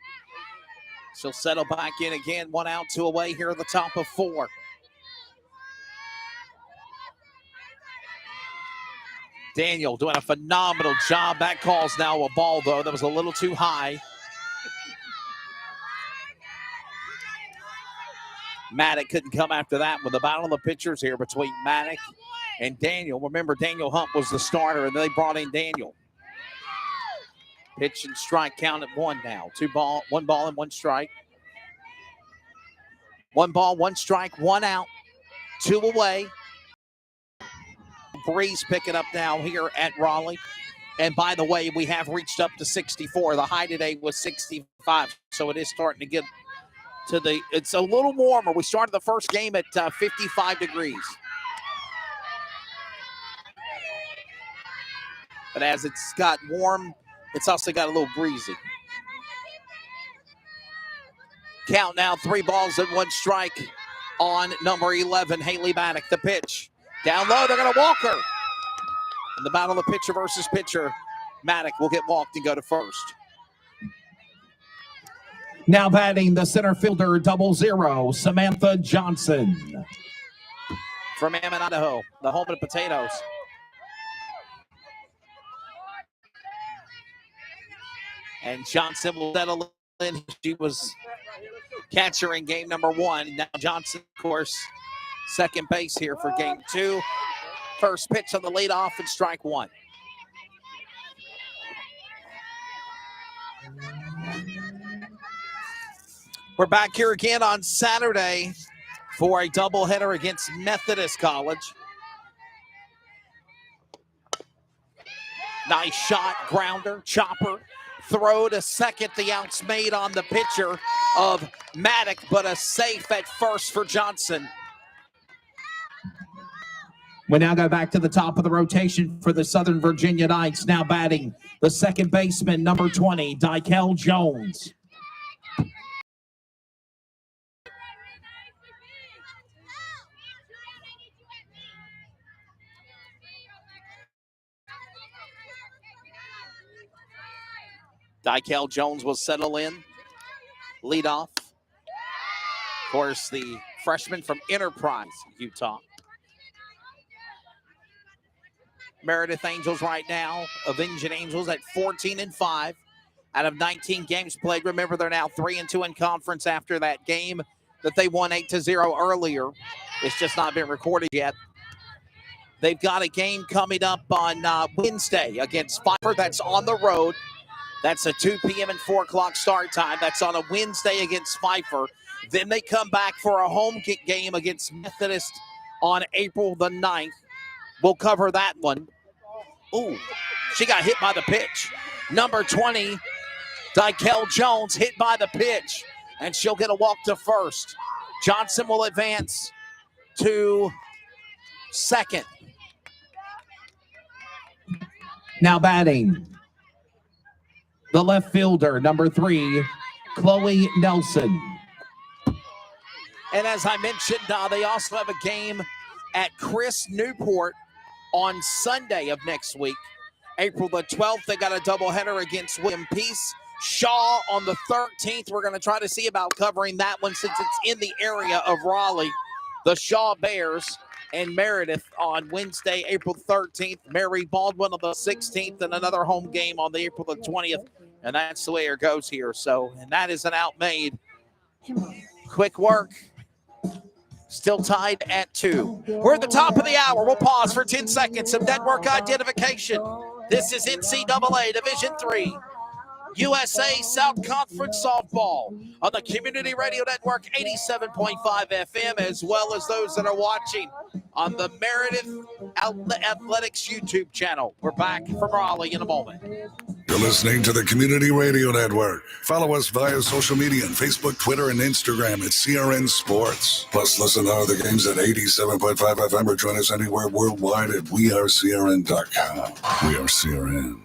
D: She'll settle back in again. 1 out, 2 away here at the top of 4. Daniel doing a phenomenal job. That call's now a ball, though. That was a little too high. Maddock couldn't come after that with the battle of the pitchers here between Maddock and Daniel. Remember, Daniel Hunt was the starter, and they brought in Daniel. Pitch and strike count at 1 now. 1 ball and 1 strike. 1 ball, 1 strike, 1 out, 2 away. Breeze picking up now here at Raleigh. And by the way, we have reached up to 64. The high today was 65, so it is starting to get to it's a little warmer. We started the first game at 55 degrees. But as it's got warm, it's also got a little breezy. Count now, 3 balls and 1 strike on number 11, Haley Maddock. The pitch. Down low, they're going to walk her. In the battle of pitcher versus pitcher, Maddock will get walked and go to first.
B: Now batting, the center fielder, 00, Samantha Johnson.
D: From Ammon, Idaho, the home of the potatoes. And Johnson will settle in. She was catcher in game number 1. Now Johnson, of course, second base here for game 2. First pitch on the leadoff and strike 1. We're back here again on Saturday for a doubleheader against Methodist College. Nice shot, grounder, chopper, throw to second. The outs made on the pitcher of Maddock, but a safe at first for Johnson.
B: We now go back to the top of the rotation for the Southern Virginia Knights. Now batting, the second baseman, number 20, Dykel Jones.
D: Dykel Jones will settle in, lead off. Of course, the freshman from Enterprise, Utah. Meredith Angels right now, Avenging Angels at 14-5 out of 19 games played. Remember, they're now 3-2 in conference after that game that they won 8-0 earlier. It's just not been recorded yet. They've got a game coming up on Wednesday against Pfeiffer. That's on the road. That's a 2 p.m. and 4 o'clock start time. That's on a Wednesday against Pfeiffer. Then they come back for a home game against Methodist on April the 9th. We'll cover that one. Ooh, she got hit by the pitch. Number 20, Dykel Jones, hit by the pitch, and she'll get a walk to first. Johnson will advance to second.
B: Now batting, the left fielder, number 3, Chloe Nelson.
D: And as I mentioned, they also have a game at Chris Newport on Sunday of next week. April the 12th, they got a doubleheader against William Peace. Shaw on the 13th. We're going to try to see about covering that one since it's in the area of Raleigh. The Shaw Bears and Meredith on Wednesday, April 13th. Mary Baldwin on the 16th, and another home game on the April the 20th. And that's the way it goes here. So, and that is an out made. Quick work. Still tied at 2. We're at the top of the hour. We'll pause for 10 seconds of network identification. This is NCAA Division III. USA South Conference Softball on the Community Radio Network 87.5 FM, as well as those that are watching on the Meredith Athletics YouTube channel. We're back from Raleigh in a moment.
A: You're listening to the Community Radio Network. Follow us via social media on Facebook, Twitter, and Instagram at CRN Sports. Plus, listen to other games at 87.5 FM or join us anywhere worldwide at wearecrn.com. We are CRN.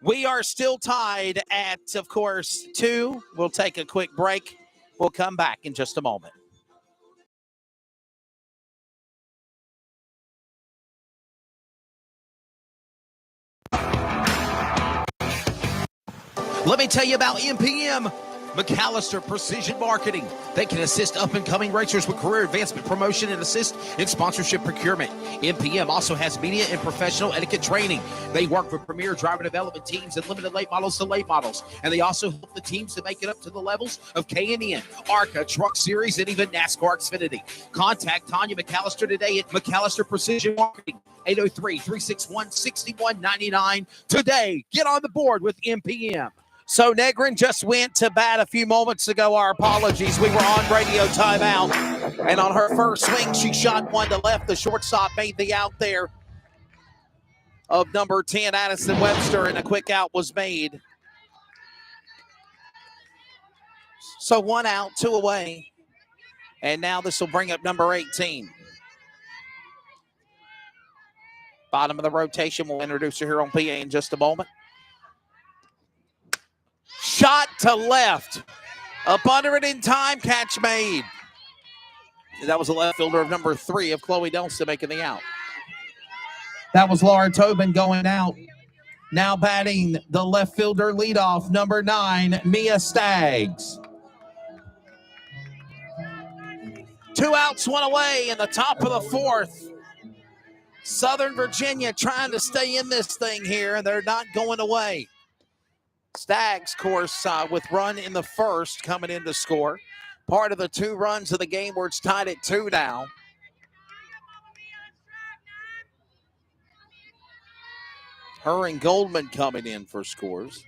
D: We are still tied at, of course, 2. We'll take a quick break. We'll come back in just a moment. Let me tell you about MPM. McAllister Precision Marketing. They can assist up-and-coming racers with career advancement, promotion, and assist in sponsorship procurement. MPM also has media and professional etiquette training. They work with premier driver development teams and limited late models to late models. And they also help the teams to make it up to the levels of K&N, ARCA, Truck Series, and even NASCAR Xfinity. Contact Tanya McAllister today at McAllister Precision Marketing, 803-361-6199. Today, get on the board with MPM. So Negrin just went to bat a few moments ago. Our apologies. We were on radio timeout. And on her first swing, she shot one to left. The shortstop made the out there of number 10, Addison Webster, and a quick out was made. So 1 out, 2 away. And now this will bring up number 18. Bottom of the rotation. We'll introduce her here on PA in just a moment. Shot to left. Up under it in time. Catch made. That was the left fielder of number 3 of Chloe Delson making the out.
B: That was Laura Tobin going out. Now batting the left fielder leadoff, number 9, Mia Staggs.
D: 2 outs, 1 away in the top of the 4th. Southern Virginia trying to stay in this thing here, and they're not going away. Staggs, of course, with run in the first coming in to score. Part of the 2 runs of the game where it's tied at 2 now. Her and Goldman coming in for scores.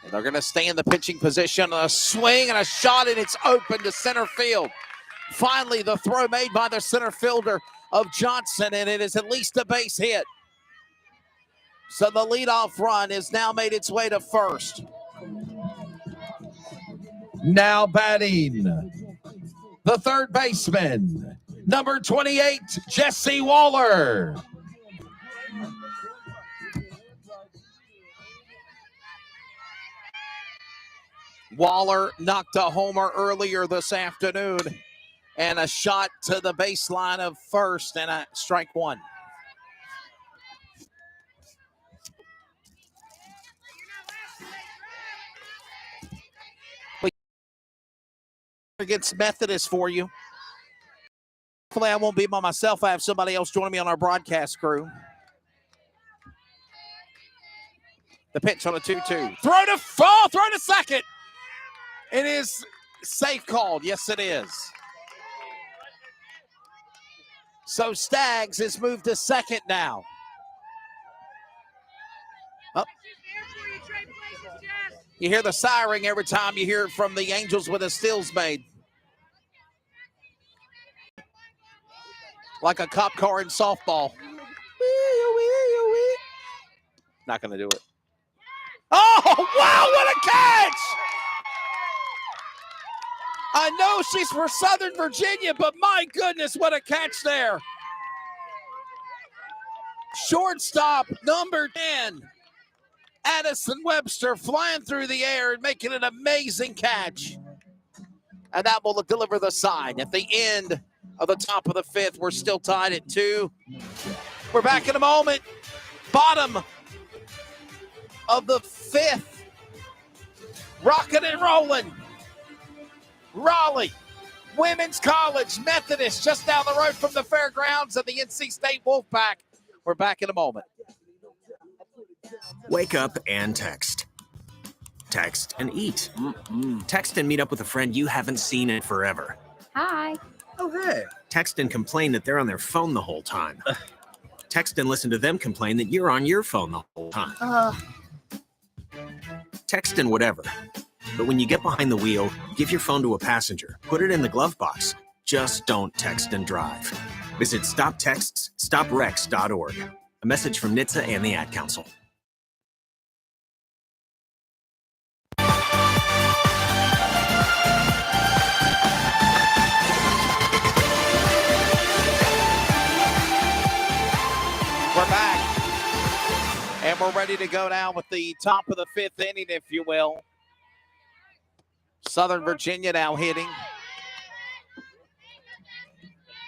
D: And they're going to stay in the pitching position. A swing and a shot, and it's open to center field. Finally, the throw made by the center fielder of Johnson, and it is at least a base hit. So the leadoff run has now made its way to first.
B: Now batting the third baseman, number 28, Jesse Waller.
D: Waller knocked a homer earlier this afternoon, and a shot to the baseline of first, and a strike 1. Against Methodist for you. Hopefully I won't be by myself. I have somebody else joining me on our broadcast crew. The pitch on a 2-2. Throw to second. It is safe called. Yes, it is. So Staggs has moved to second now. Up. You hear the siren every time you hear it from the Angels with a steals made. Like a cop car in softball. Not going to do it. Oh, wow, what a catch! I know she's for Southern Virginia, but my goodness, what a catch there. Shortstop, number 10. Addison Webster flying through the air and making an amazing catch. And that will deliver the sign. At the end of the top of the 5th, we're still tied at 2. We're back in a moment. Bottom of the 5th. Rocking and rolling. Raleigh Women's College Methodist just down the road from the fairgrounds of the NC State Wolfpack. We're back in a moment.
K: Wake up and text. Text and eat. Text and meet up with a friend you haven't seen in forever.
U: Hi.
K: Oh, hey. Text and complain that they're on their phone the whole time. Text and listen to them complain that you're on your phone the whole time. Text and whatever. But when you get behind the wheel, give your phone to a passenger. Put it in the glove box. Just don't text and drive. Visit StopTextsStopWrecks.org. A message from NHTSA and the Ad Council.
D: We're back. And we're ready to go now with the top of the 5th inning, if you will. Southern Virginia now hitting.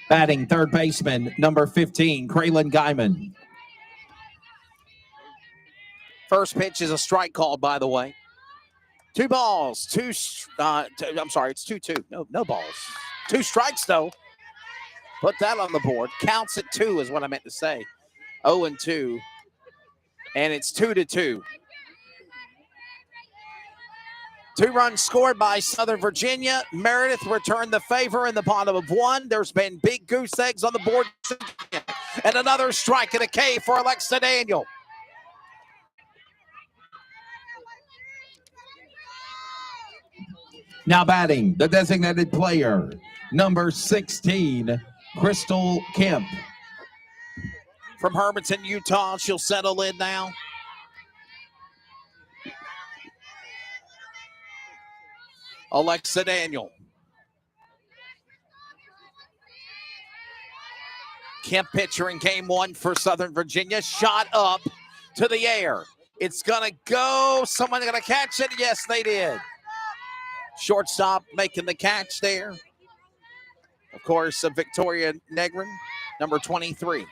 B: Batting third baseman, number 15, Kraylin Guyman.
D: First pitch is a strike call, by the way. 2 balls, I'm sorry, it's 2-2. No balls. 2 strikes, though. Put that on the board. Counts at 2 is what I meant to say. 0-2. And it's 2-2. 2 runs scored by Southern Virginia. Meredith returned the favor in the bottom of 1. There's been big goose eggs on the board. And another strike and a K for Alexa Daniel.
B: Now batting, the designated player, number 16, Crystal Kemp.
D: From Hermanton, Utah, she'll settle in now. Alexa Daniel. Kemp pitcher in game 1 for Southern Virginia. Shot up to the air. It's going to go. Someone going to catch it? Yes, they did. Shortstop making the catch there. Of course, Victoria Negrin, number 23.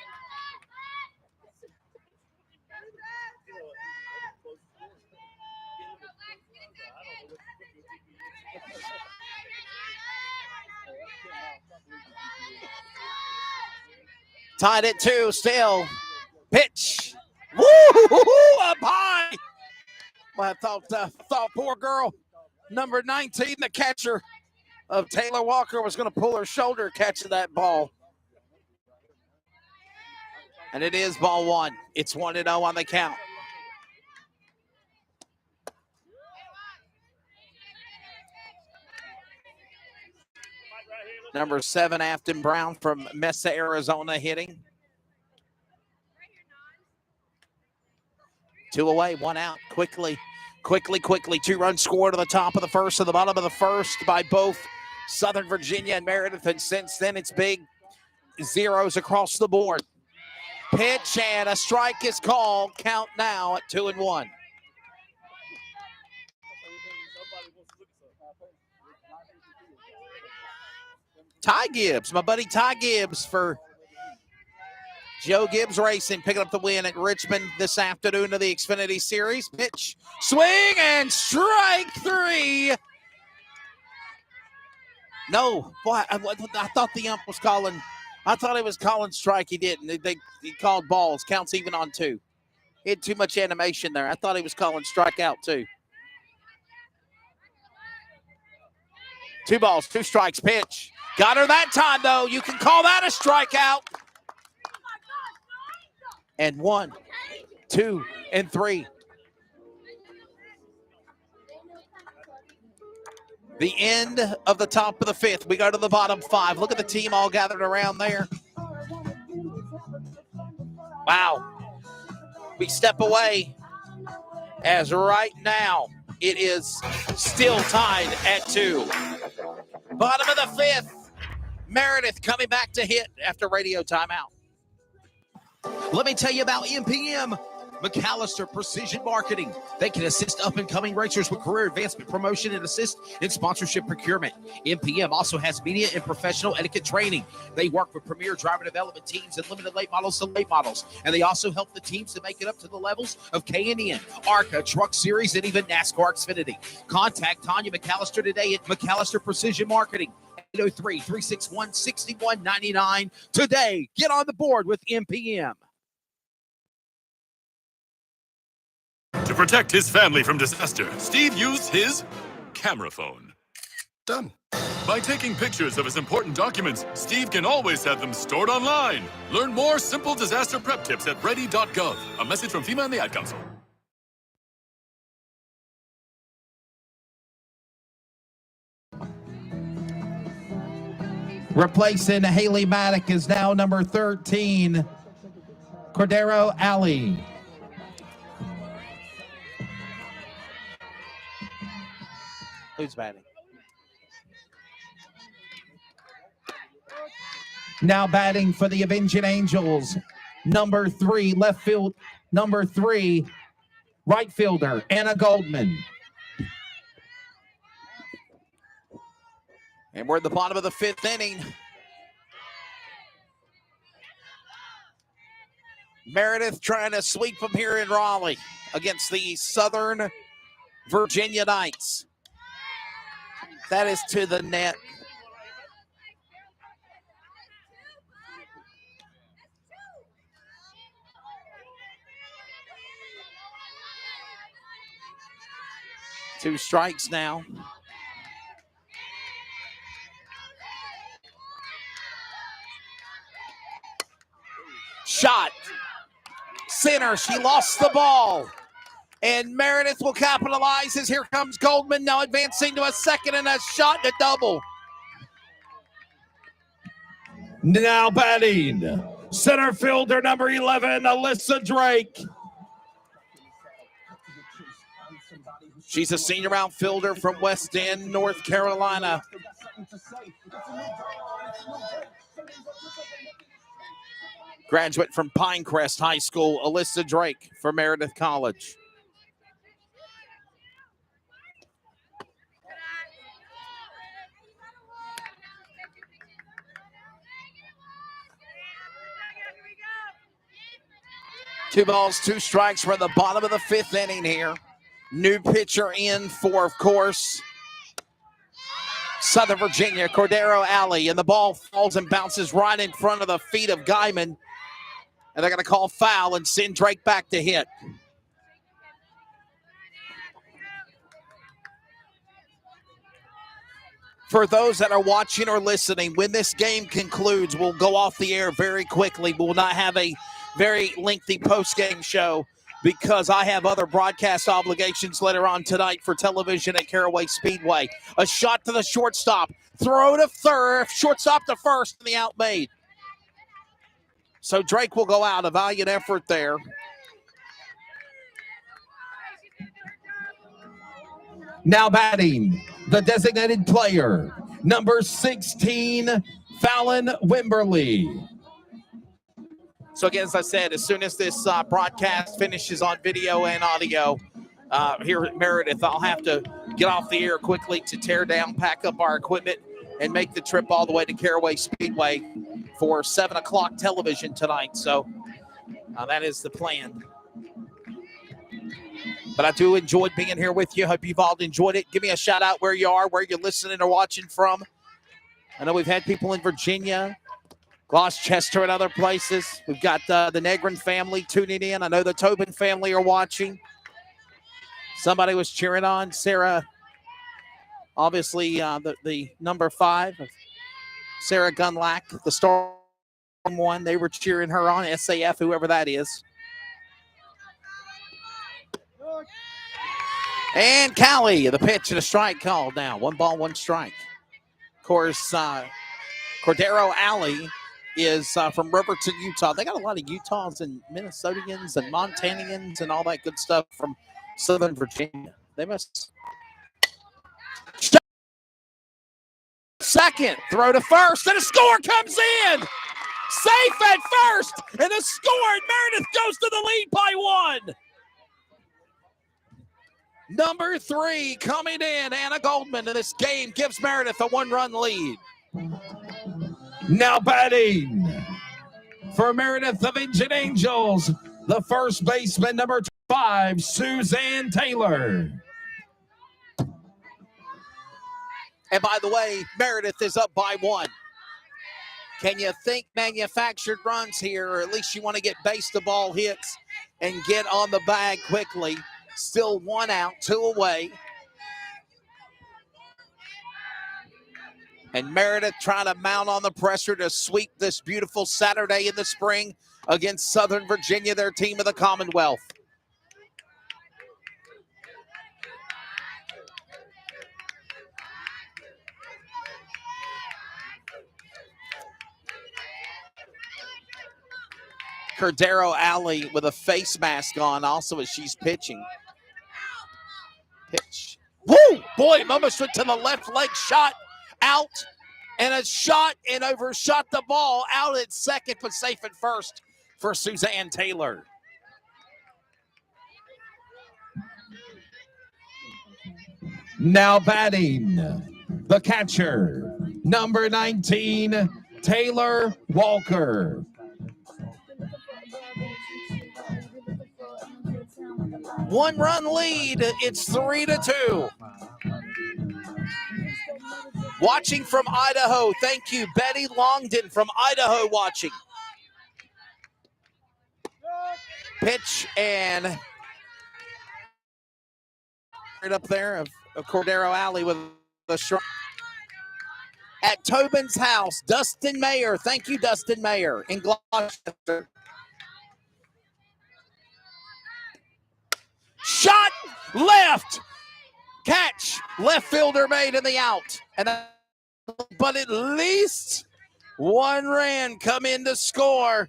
D: Tied at 2 still. Pitch. Woo! Up high. I thought poor girl, number 19, the catcher of Taylor Walker, was going to pull her shoulder catching that ball. And it is ball 1. It's 1-0 on the count. Number 7, Afton Brown from Mesa, Arizona, hitting. 2 away, 1 out. Quickly. 2 runs scored to the top of the first and the bottom of the first by both Southern Virginia and Meredith. And since then, it's big zeros across the board. Pitch and a strike is called. Count now at 2-1. Ty Gibbs, my buddy Ty Gibbs for Joe Gibbs Racing, picking up the win at Richmond this afternoon of the Xfinity Series. Pitch, swing, and strike 3. No, boy, I thought the ump was calling. I thought he was calling strike. He didn't. He called balls. Counts even on 2. He had too much animation there. I thought he was calling strikeout too. 2 balls, 2 strikes. Pitch. Got her that time, though. You can call that a strikeout. And 1, 2, and 3. The end of the top of the 5th. We go to the bottom 5. Look at the team all gathered around there. Wow. We step away as right now it is still tied at 2. Bottom of the 5th. Meredith coming back to hit after radio timeout.
B: Let me tell you about 1pm. McAllister Precision Marketing. They can assist up-and-coming racers with career advancement, promotion, and assist in sponsorship procurement. 1pm also has media and professional etiquette training. They work with premier driver development teams and limited late models to late models. And they also help the teams to make it up to the levels of K&N, ARCA, Truck Series, and even NASCAR Xfinity. Contact Tanya McAllister today at McAllister Precision Marketing. 803-361-6199. Today, get on the board with 1pm.
F: To protect his family from disaster, Steve used his camera phone. Done. By taking pictures of his important documents, Steve can always have them stored online. Learn more simple disaster prep tips at ready.gov. A message from FEMA and the Ad Council.
B: Replacing Haley Maddock is now number 13, Cordero Ali.
D: Who's batting?
B: Now batting for the Avenging Angels, number 3, left field, number 3, right fielder, Anna Goldman.
D: And we're at the bottom of the 5th inning. Meredith trying to sweep them here in Raleigh against the Southern Virginia Knights. That is to the net. Two strikes now. Shot. Center. She lost the ball. And Meredith will capitalize as here comes Goldman now advancing to a second and a shot to double.
B: Now batting, center fielder number 11, Alyssa Drake.
D: She's a senior outfielder from West End, North Carolina. Graduate from Pinecrest High School, Alyssa Drake for Meredith College. Two balls, two strikes. We're at the bottom of the fifth inning here. New pitcher in for, of course, Southern Virginia, Cordero Alley. And the ball falls and bounces right in front of the feet of Guyman. And they're going to call foul and send Drake back to hit. For those that are watching or listening, when this game concludes, we'll go off the air very quickly. We will not have a very lengthy post-game show because I have other broadcast obligations later on tonight for television at Caraway Speedway. A shot to the shortstop. Throw to third. Shortstop to first, and the out made. So Drake will go out. A valiant effort there.
B: Now batting, the designated player, number 16, Fallon Wimberly.
D: So again, as I said, as soon as this broadcast finishes on video and audio here at Meredith, I'll have to get off the air quickly to tear down, pack up our equipment, and make the trip all the way to Caraway Speedway for 7 o'clock television tonight. So that is the plan. But I do enjoy being here with you. Hope you've all enjoyed it. Give me a shout out where you are, where you're listening or watching from. I know we've had people in Virginia, Gloucester, and other places. We've got the Negrin family tuning in. I know the Tobin family are watching. Somebody was cheering on Sarah, obviously the number 5, Sarah Gunlack, the Storm one. They were cheering her on, SAF, whoever that is. And Callie, the pitch and a strike called now. 1 ball, 1 strike. Of course, Cordero Alley is from Riverton, Utah. They got a lot of Utahns and Minnesotians and Montanians and all that good stuff from Southern Virginia. They must. Second, throw to first, and a score comes in. Safe at first, and a score, and Meredith goes to the lead by 1. Number 3 coming in, Anna Goldman, and this game gives Meredith a 1-run lead.
B: Now batting for Meredith, the Virgin Angels, the first baseman, number 5, Suzanne Taylor.
D: And by the way, Meredith is up by 1. Can you think manufactured runs here, or at least you want to get base to ball hits and get on the bag quickly? Still 1 out, 2 away. And Meredith trying to mount on the pressure to sweep this beautiful Saturday in the spring against Southern Virginia, their team of the Commonwealth. Cordero Alley with a face mask on also as she's pitching. Pitch. Woo! Boy, almost went to the left leg shot. Out, and a shot and overshot the ball out at second, but safe at first for Suzanne Taylor.
B: Now batting, the catcher, number 19, Taylor Walker.
D: 1-run lead. It's 3-2. Watching from Idaho. Thank you, Betty Longden from Idaho watching. Pitch and right up there of Cordero Alley with the strike. At Tobin's house, Dustin Mayer. Thank you, Dustin Mayer in Gloucester. Shot left. Catch. Left fielder made in the out. But at least one ran come in to score.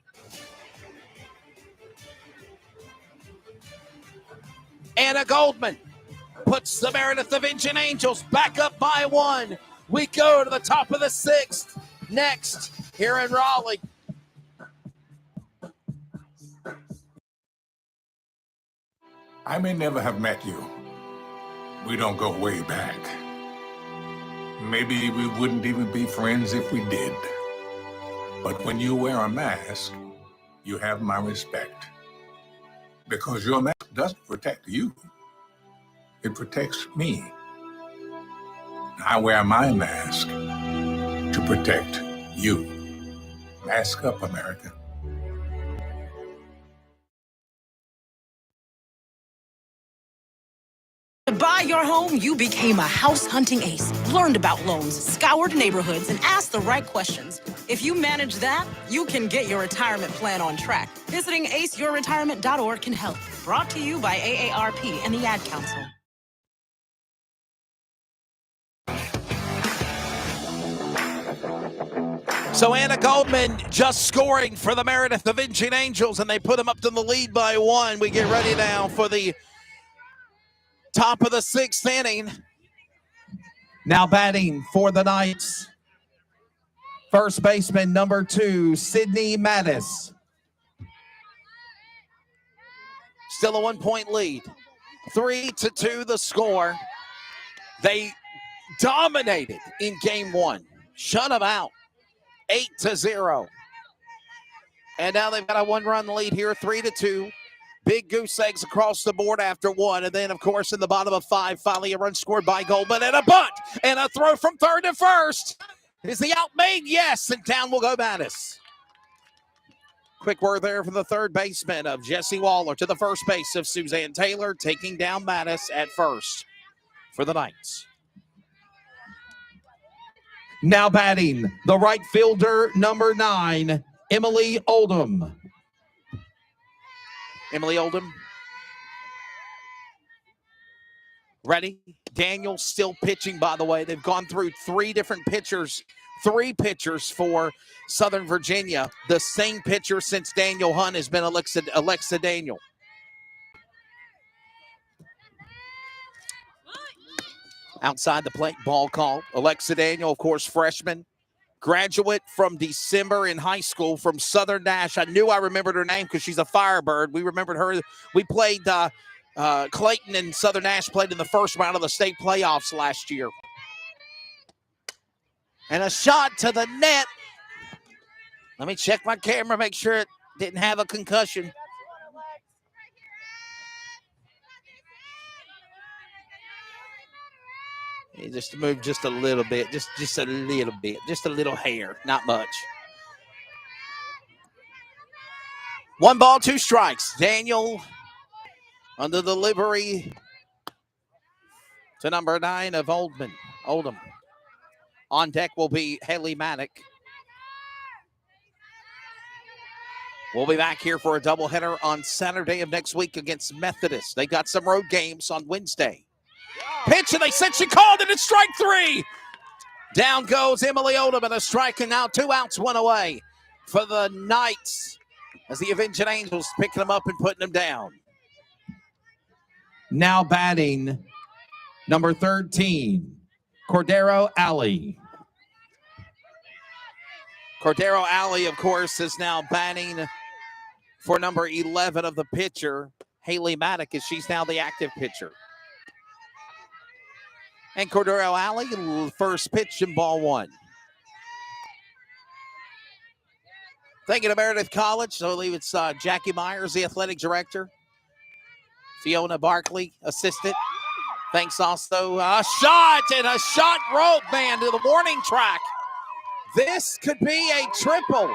D: Anna Goldman puts the Meredith Indian Angels back up by 1. We go to the top of the 6th. Next, here in Raleigh.
S: I may never have met you. We don't go way back. Maybe we wouldn't even be friends if we did. But when you wear a mask, you have my respect. Because your mask doesn't protect you. It protects me. I wear my mask to protect you. Mask up, America.
J: To buy your home, you became a house hunting ace, learned about loans, scoured neighborhoods, and asked the right questions. If you manage that, you can get your retirement plan on track. Visiting aceyourretirement.org can help. Brought to you by AARP and the Ad Council.
D: So Anna Goldman just scoring for the Meredith Indian Angels, and they put them up to the lead by 1. We get ready now for the top of the 6th inning.
B: Now batting for the Knights, first baseman number 2, Sydney Mattis.
D: Still a 1-point lead. 3-2 the score. They dominated in game 1. Shut them out. 8-0. And now they've got a 1-run lead here, 3-2. Big goose eggs across the board after 1. And then, of course, in the bottom of 5, finally a run scored by Goldman and a bunt and a throw from third to first. Is the out made? Yes. And down will go Mattis. Quick word there from the third baseman of Jesse Waller to the first base of Suzanne Taylor, taking down Mattis at first for the Knights.
B: Now batting, the right fielder, number 9, Emily Oldham.
D: Emily Oldham. Ready? Daniel still pitching, by the way. They've gone through 3 different pitchers, 3 pitchers for Southern Virginia. The same pitcher since Daniel Hunt has been Alexa Daniel. Outside the plate, ball call. Alexa Daniel, of course, freshman. Graduate from December in high school from Southern Nash. I knew I remembered her name because she's a Firebird. We remembered her. We played Clayton and Southern Nash played in the first round of the state playoffs last year. And a shot to the net. Let me check my camera, make sure it didn't have a concussion. He just moved just a little bit, just a little bit, just a little hair, not much. 1 ball, 2 strikes. Daniel under the livery to number 9 of Oldham. On deck will be Haley Maddock. We'll be back here for a doubleheader on Saturday of next week against Methodist. They got some road games on Wednesday. Pitch, and they said she called it. It's strike 3. Down goes Emily Oldham, and a strike, and now 2 outs, 1 away for the Knights as the Avenging Angels picking them up and putting them down.
B: Now batting, number 13, Cordero Alley.
D: Cordero Alley, of course, is now batting for number 11 of the pitcher, Haley Maddock, as she's now the active pitcher. And Cordero Alley, first pitch in ball 1. Thank you to Meredith College. So I believe it's Jackie Myers, the athletic director. Fiona Barkley assisted. Thanks also a shot and a shot rope, man, to the warning track. This could be a triple.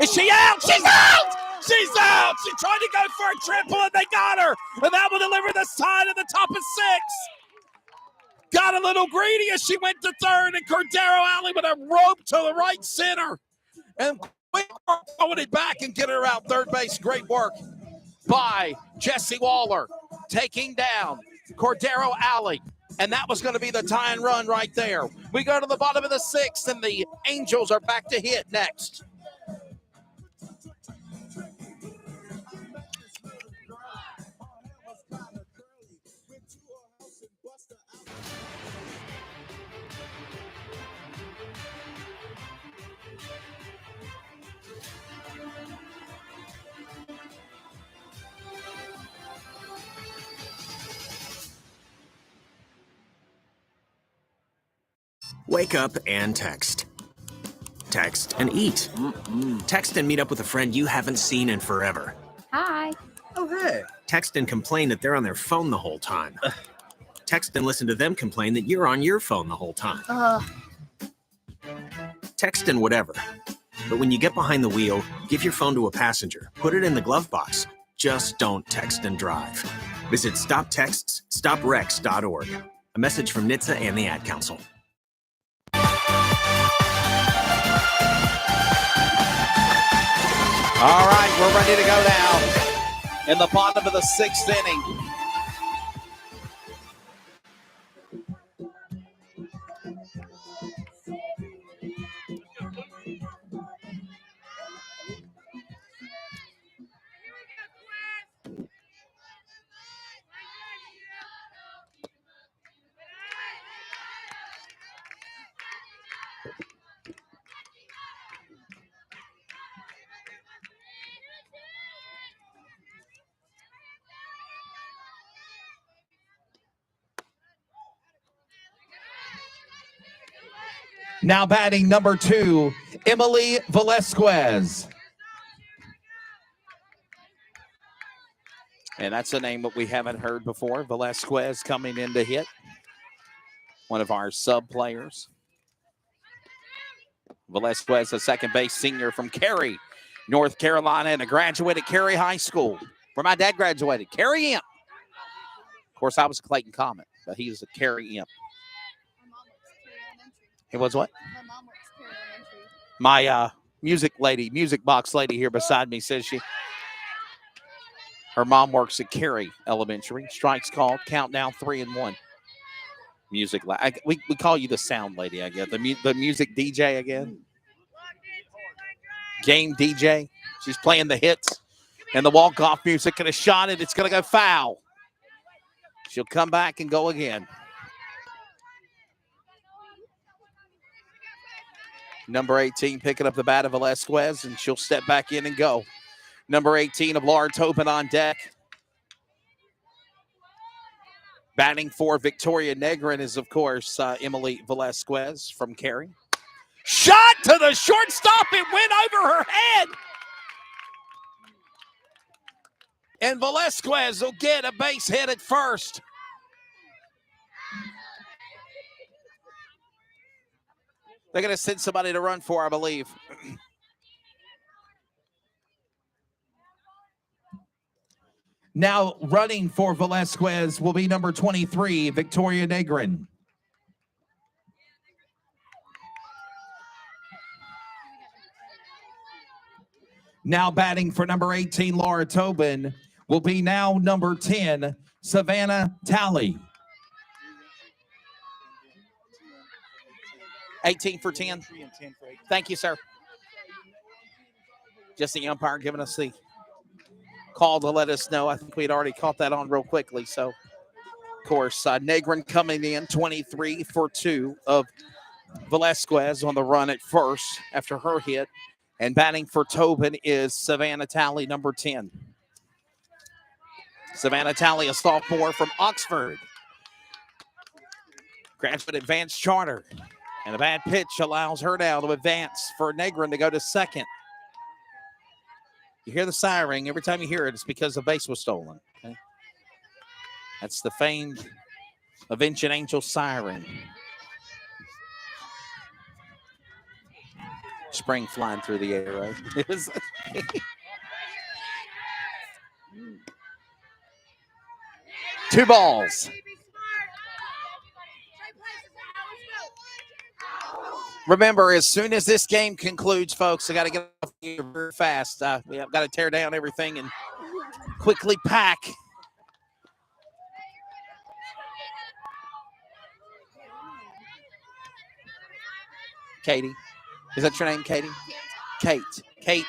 D: Is she out? She's out! She's out! She tried to go for a triple and they got her. And that will deliver the side at the top of 6. Got a little greedy as she went to third, and Cordero Alley with a rope to the right center. And throwing it back and get her out third base. Great work by Jesse Waller, taking down Cordero Alley. And that was going to be the tie and run right there. We go to the bottom of the 6th, and the Angels are back to hit next.
K: Wake up and text. Text and eat. Text and meet up with a friend you haven't seen in forever.
U: Hi.
K: Oh, hey. Text and complain that they're on their phone the whole time. Text and listen to them complain that you're on your phone the whole time. Text and whatever. But when you get behind the wheel, give your phone to a passenger. Put it in the glove box. Just don't text and drive. Visit StopTextsStopWrecks.org. A message from NHTSA and the Ad Council.
D: All right, we're ready to go now in the bottom of the 6th inning. Now batting number 2, Emily Velasquez. And that's a name that we haven't heard before. Velasquez coming in to hit. One of our sub players. Velasquez, a second base senior from Cary, North Carolina, and a graduate at Cary High School, where my dad graduated. Cary Imp. Of course, I was Clayton Comet, but he was a Cary Imp. He was what? My music box lady here beside me says her mom works at Cary Elementary. Strikes called, countdown 3-1. Music, we call you the sound lady, I guess. The music DJ again. Game DJ. She's playing the hits and the walk-off music, and a shot, and it's going to go foul. She'll come back and go again. Number 18 picking up the bat of Velasquez, and she'll step back in and go. Number 18 of Laura Tobin on deck. Batting for Victoria Negrin is, of course, Emily Velasquez from Cary. Shot to the shortstop. It went over her head. And Velasquez will get a base hit at first. They're going to send somebody to run for, I believe. Now running for Velasquez will be number 23, Victoria Negrin. Now batting for number 18, Laura Tobin, will be now number 10, Savannah Talley. 18 for 10. Thank you, sir. Just the umpire giving us the call to let us know. I think we'd already caught that on real quickly. So, of course, Negrin coming in 23 for 2 of Velasquez on the run at first after her hit. And batting for Tobin is Savannah Talley, number 10. Savannah Talley, a sophomore from Oxford. Graduate advanced charter. And a bad pitch allows her now to advance for Negrin to go to second. You hear the siren. Every time you hear it, it's because the base was stolen. Okay? That's the famed Avenging Angel siren. Spring flying through the air, right? It was. Two balls. Remember, as soon as this game concludes, folks, I got to get off here very fast. We have got to tear down everything and quickly pack. Katie. Is that your name, Katie? Kate. Kate,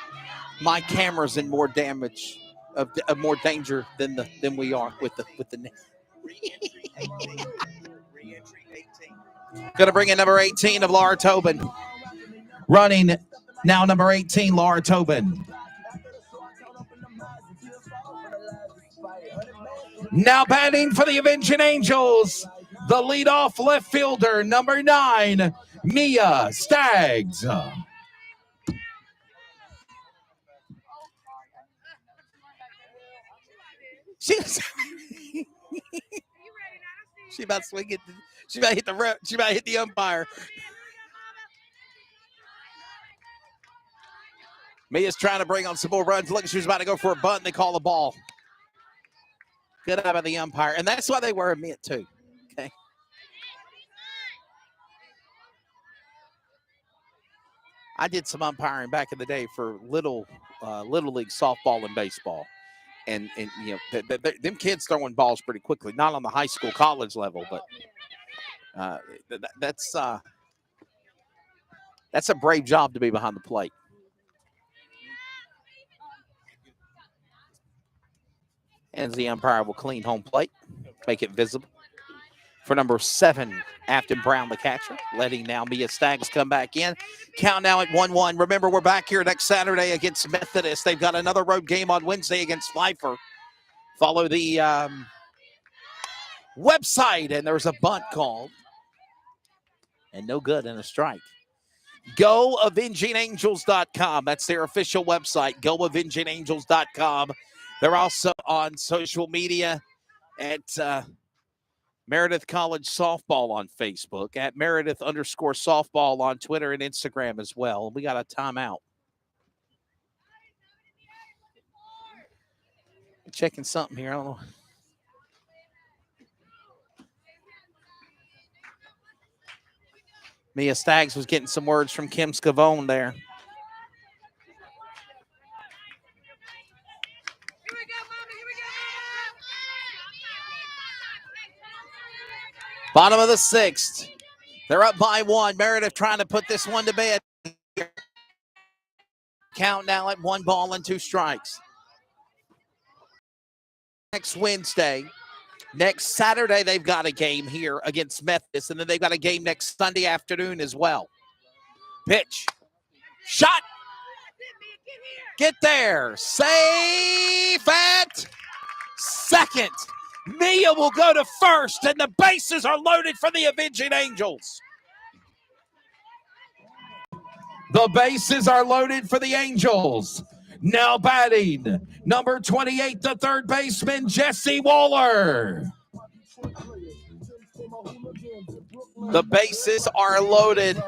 D: my camera's in more damage, of more danger than we are with the net. Going to bring in number 18 of Laura Tobin.
B: Running now, number 18, Laura Tobin. Now batting for the Avenging Angels, the leadoff left fielder, number 9, Mia Staggs.
D: She about to swing it. She about to hit the rep. She about to hit the umpire. Mia's trying to bring on some more runs. Look, she was about to go for a bunt, and they call the ball. Good eye by the umpire, and that's why they wear a mitt too. Okay. I did some umpiring back in the day for little league softball and baseball, and you know them kids throwing balls pretty quickly. Not on the high school, college level, but that's a brave job to be behind the plate. And the umpire will clean home plate, make it visible for number 7, Afton Brown, the catcher, letting now Mia Staggs come back in. Count now at 1-1. Remember, we're back here next Saturday against Methodist. They've got another road game on Wednesday against Pfeiffer. Follow the website, and there's a bunt called. And no good and a strike. GoAvengingAngels.com. That's their official website, GoAvengingAngels.com. They're also on social media at Meredith College Softball on Facebook, at Meredith_softball on Twitter and Instagram as well. We got a timeout. Checking something here. I don't know. Mia Staggs was getting some words from Kim Scavone there. Bottom of the 6th. They're up by 1. Meredith trying to put this one to bed. Count now at 1 ball and 2 strikes. Next Wednesday. Next Saturday, they've got a game here against Methodist, and then they've got a game next Sunday afternoon as well. Pitch. Shot. Get there. Safe at second. Mia will go to first, and the bases are loaded for the Avenging Angels.
B: The bases are loaded for the Angels. Now batting, number 28, the third baseman, Jesse Waller.
D: The bases are loaded,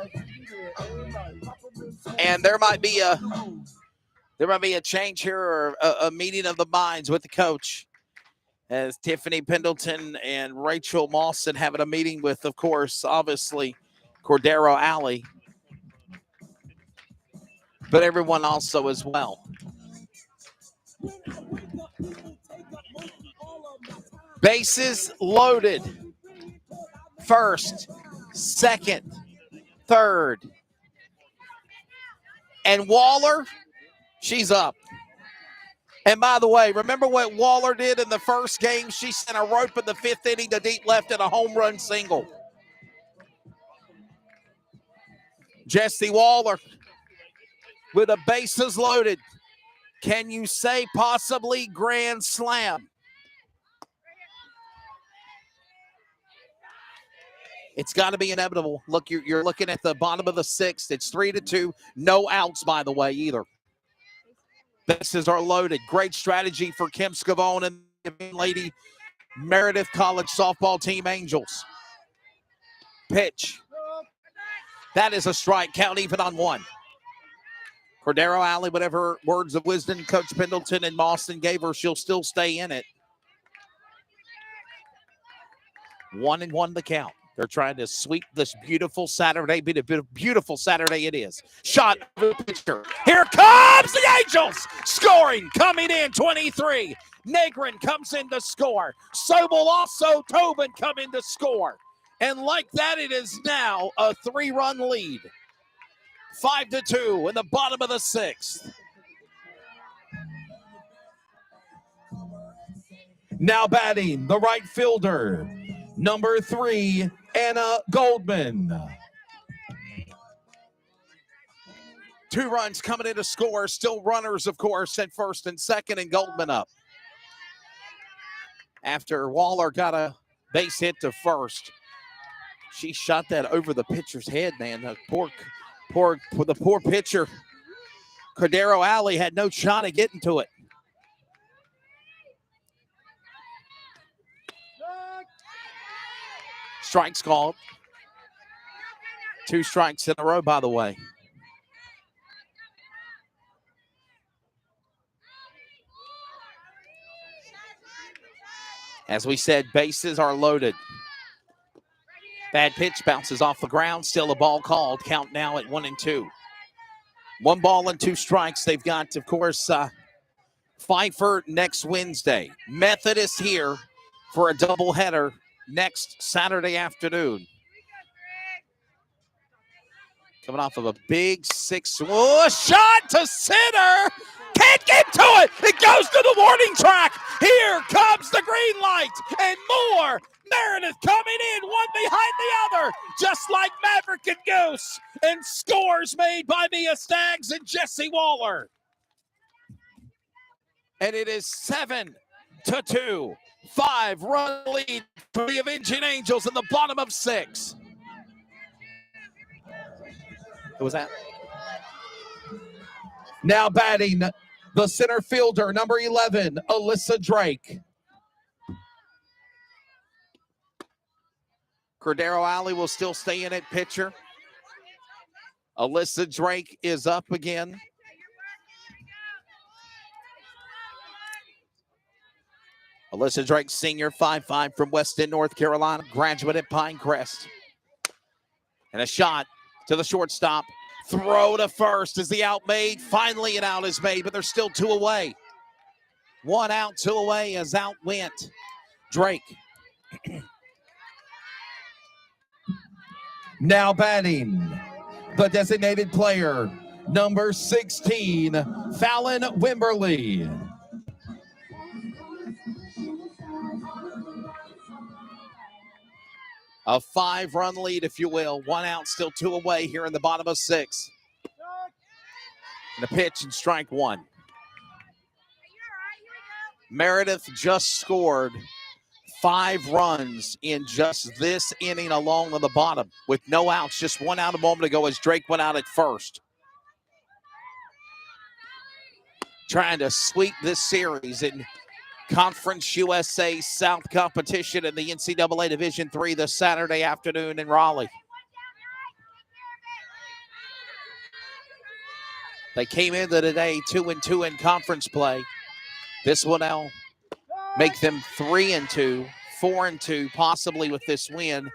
D: and there might be a change here or a meeting of the minds with the coach, as Tiffany Pendleton and Rachel Mawson having a meeting with, of course, obviously, Cordero Alley, but everyone also as well. Bases loaded. First, second, third. And Waller, she's up. And by the way, remember what Waller did in the first game? She sent a rope in the 5th inning to deep left and a home run single. Jesse Waller with the bases loaded. Can you say possibly grand slam? It's got to be inevitable. Look, you're looking at the bottom of the 6th. It's 3-2. No outs, by the way, either. Bases are loaded. Great strategy for Kim Scavone and the Lady Meredith College softball team Angels. Pitch. That is a strike. Count even on one. Cordero Alley, whatever words of wisdom Coach Pendleton and Mawson gave her, she'll still stay in it. 1-1 the count. They're trying to sweep this beautiful Saturday. Beautiful Saturday it is. Shot over the pitcher. Here comes the Angels. Scoring, coming in, 23. Negrin comes in to score. Sobel also, Tobin come in to score. And like that, it is now a 3-run lead. 5-2 in the bottom of the 6th.
B: Now batting, the right fielder, number 3, Anna Goldman.
D: 2 runs coming in to score. Still runners, of course, at first and second, and Goldman up. After Waller got a base hit to first, she shot that over the pitcher's head, man. The poor pitcher, Cordero Alley, had no shot at getting to it. Strikes called. 2 strikes in a row, by the way. As we said, bases are loaded. Bad pitch bounces off the ground. Still a ball called. Count now at 1-2. 1 ball and 2 strikes. They've got, of course, Pfeiffer next Wednesday. Methodist here for a doubleheader next Saturday afternoon. Coming off of a big 6. Oh, shot to center. Can't get to it. It goes to the warning track. Here comes the green light and more. Meredith coming in, one behind the other, just like Maverick and Goose. And scores made by Mia Staggs and Jesse Waller. And it is 7-2. 5-run lead for the Avenging Angels in the bottom of 6. Who was that?
B: Now batting, the center fielder, number 11, Alyssa Drake.
D: Cordero Alley will still stay in at pitcher. Alyssa Drake is up again. Alyssa Drake, senior, 5'5", from West End, North Carolina, graduate at Pinecrest. And a shot to the shortstop. Throw to first. Is the out made? Finally an out is made, but there's still 2 away. 1 out, 2 away as out went Drake.
B: Now batting, the designated player, number 16, Fallon Wimberly.
D: A 5-run lead, if you will. 1 out, still 2 away here in the bottom of 6. And a pitch and strike 1. Meredith just scored 5 runs in just this inning alone on the bottom with no outs. Just 1 out a moment ago as Drake went out at first. Trying to sweep this series in Conference USA South competition in the NCAA Division III this Saturday afternoon in Raleigh. They came into today 2-2 in conference play. This will now make them 3-2, 4-2, possibly with this win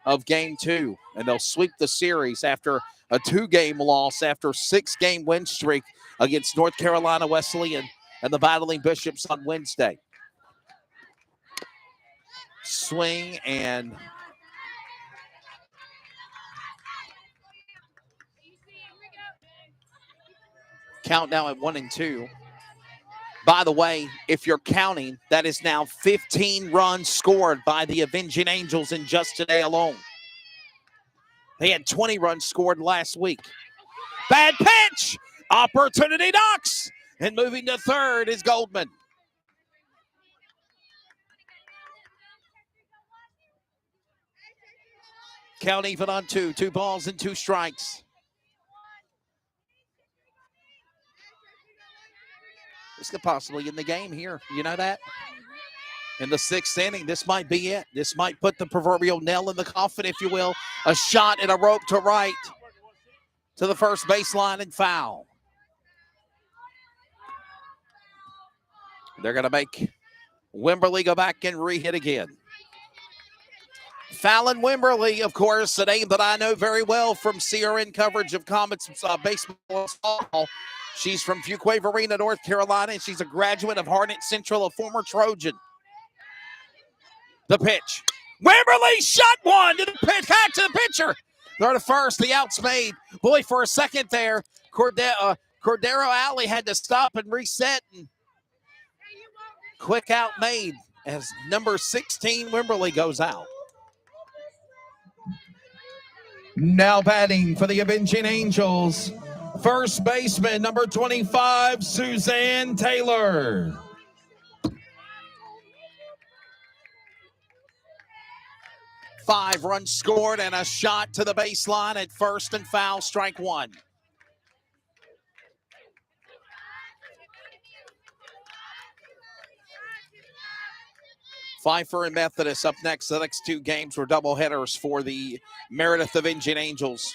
D: of Game 2. And they'll sweep the series after a 2-game loss, after a 6-game win streak against North Carolina Wesleyan and the Battling Bishops on Wednesday. Swing and count now at 1-2. By the way, if you're counting, that is now 15 runs scored by the Avenging Angels in just today alone. They had 20 runs scored last week. Bad pitch! Opportunity knocks! And moving to third is Goldman. Count even on 2. 2 balls and 2 strikes. Dogs could possibly in the game here. You know that? In the 6th inning, this might be it. This might put the proverbial nail in the coffin, if you will. A shot and a rope to right to the first baseline and foul. They're going to make Wimberly go back and re-hit again. Fallon Wimberly, of course, a name that I know very well from CRN coverage of Comets baseball and softball. She's from Fuquay-Varina, North Carolina, and she's a graduate of Harnett Central, a former Trojan. The pitch. Wimberly shot one to the pitch, back to the pitcher. Throw to first, the out's made. Boy, for a second there, Cordero Alley had to stop and reset, and quick out made as number 16 Wimberly goes out.
B: Now batting for the Avenging Angels, first baseman, number 25, Suzanne Taylor.
D: Five runs scored and a shot to the baseline at first and foul, strike one. Pfeiffer and Methodist up next. The next two games were doubleheaders for the Meredith Avenging Angels.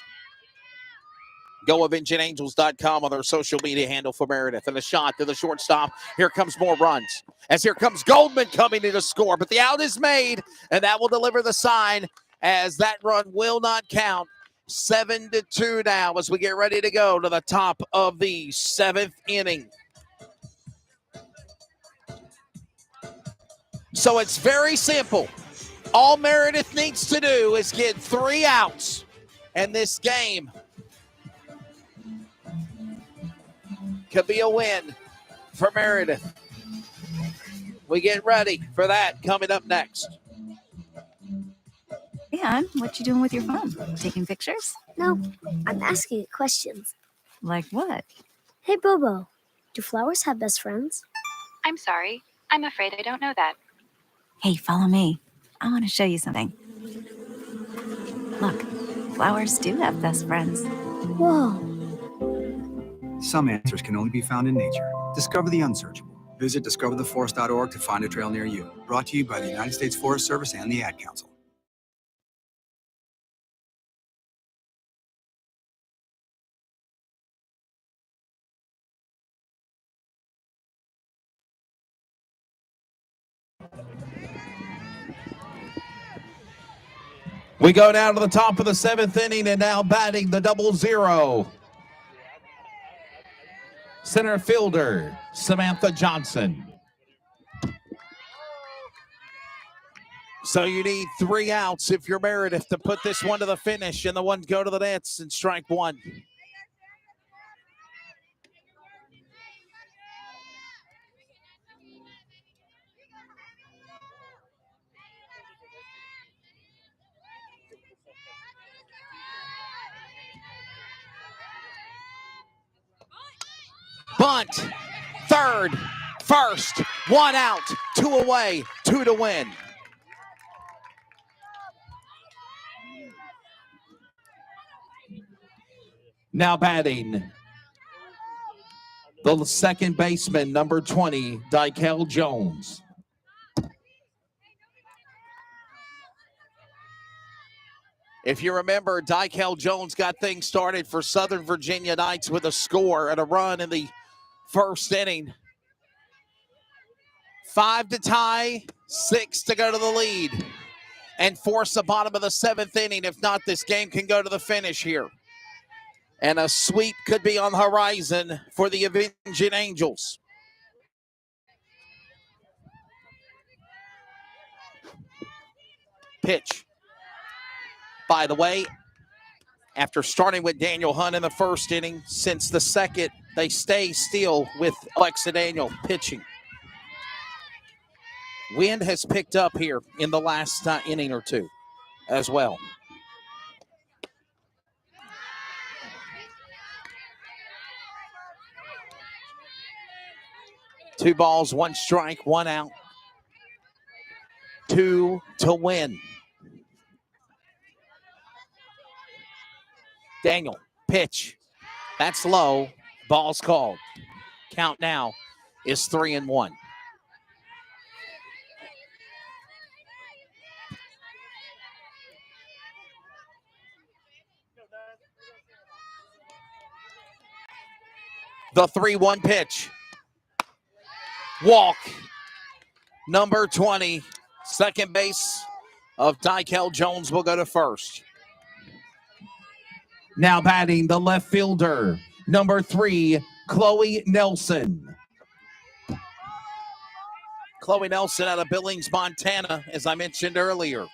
D: Go AvengingAngels.com on their social media handle for Meredith. And a shot to the shortstop. Here comes more runs. As here comes Goldman coming in to score. But the out is made, and that will deliver the sign as that run will not count. 7-2 now as we get ready to go to the top of the 7th inning. So it's very simple. All Meredith needs to do is get 3 outs, and this game could be a win for Meredith. We get ready for that coming up next.
U: And what you doing with your phone? Taking pictures?
O: No, I'm asking it questions.
U: Like what?
O: Hey, Bobo, do flowers have best friends?
U: I'm sorry. I'm afraid I don't know that. Hey, follow me. I want to show you something. Look, flowers do have best friends.
O: Whoa.
P: Some answers can only be found in nature. Discover the unsearchable. Visit discovertheforest.org to find a trail near you. Brought to you by the United States Forest Service and the Ad Council.
B: We go down to the top of the 7th inning, and now batting the 0-0. Center fielder, Samantha Johnson.
D: So you need 3 outs if you're Meredith to put this one to the finish, and the ones go to the nets and strike one. Bunt, third, first, 1 out, 2 away, 2 to win.
B: Now batting the second baseman, number 20, Dykel Jones.
D: If you remember, Dykel Jones got things started for Southern Virginia Knights with a score and a run in the first inning. 5 to tie, 6 to go to the lead, and force the bottom of the 7th inning. If not, this game can go to the finish here. And a sweep could be on the horizon for the Avenging Angels. Pitch. By the way, after starting with Daniel Hunt in the first inning, since the second, they stay still with Alexa Daniel pitching. Wind has picked up here in the last inning or two as well. Two balls, 1 strike, 1 out. 2 to win. Daniel, pitch. That's low. Ball's called. Count now is 3-1. The 3-1 pitch. Walk. Number 20. Second base of Dykel Jones will go to first.
B: Now batting the left fielder, number 3, Chloe Nelson.
D: Chloe Nelson out of Billings, Montana, as I mentioned earlier.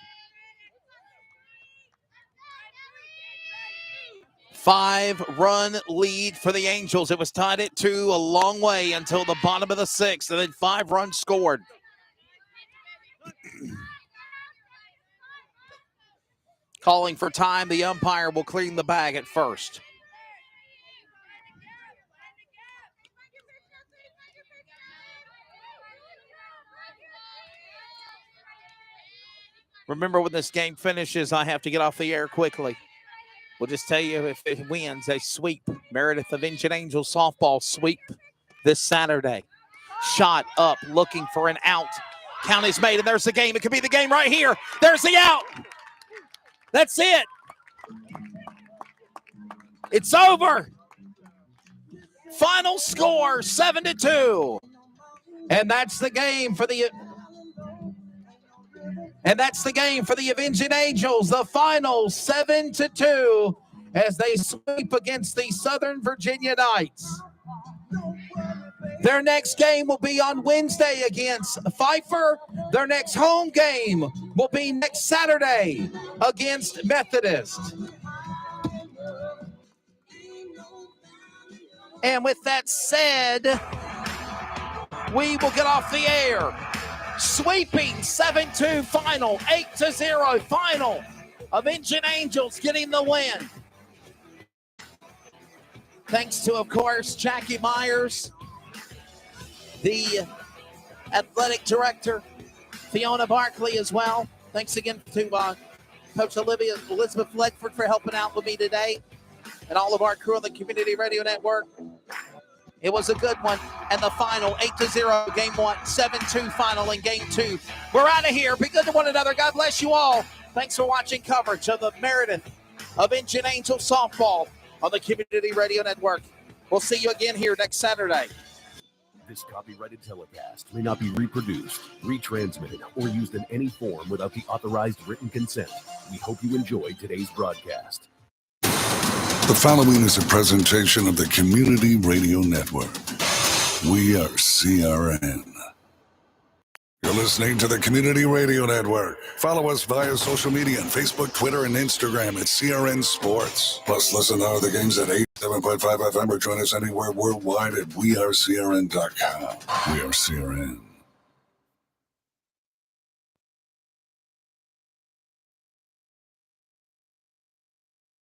D: 5-run lead for the Angels. It was tied at 2 a long way until the bottom of the 6th, and then 5 runs scored. Calling for time, the umpire will clean the bag at first. Remember, when this game finishes, I have to get off the air quickly. We'll just tell you if it wins, a sweep. Meredith of Indian Angels softball sweep this Saturday. Shot up, looking for an out. Count is made, and there's the game. It could be the game right here. There's the out. That's it. It's over. Final score, 7-2.
B: And that's the game for the Avenging Angels. The final 7-2 as they sweep against the Southern Virginia Knights. Their next game will be on Wednesday against Pfeiffer. Their next home game will be next Saturday against Methodist.
D: And with that said, we will get off the air. Sweeping 7-2 final, 8-0 final. Avenging Angels getting the win. Thanks to, of course, Jackie Myers, the athletic director, Fiona Barkley as well. Thanks again to Coach Elizabeth Ledford for helping out with me today, and all of our crew on the Community Radio Network. It was a good one. And the final, 8-0, game 1, 7-2 final in game 2. We're out of here. Be good to one another. God bless you all. Thanks for watching coverage of the Meredith of Indian Angels softball on the Community Radio Network. We'll see you again here next Saturday.
C: This copyrighted telecast may not be reproduced, retransmitted, or used in any form without the authorized written consent. We hope you enjoyed today's broadcast.
A: The following is a presentation of the Community Radio Network. We are CRN. You're listening to the Community Radio Network. Follow us via social media on Facebook, Twitter, and Instagram at CRN Sports. Plus, listen to other games at 87.5 FM or join us anywhere worldwide at wearecrn.com. We are CRN.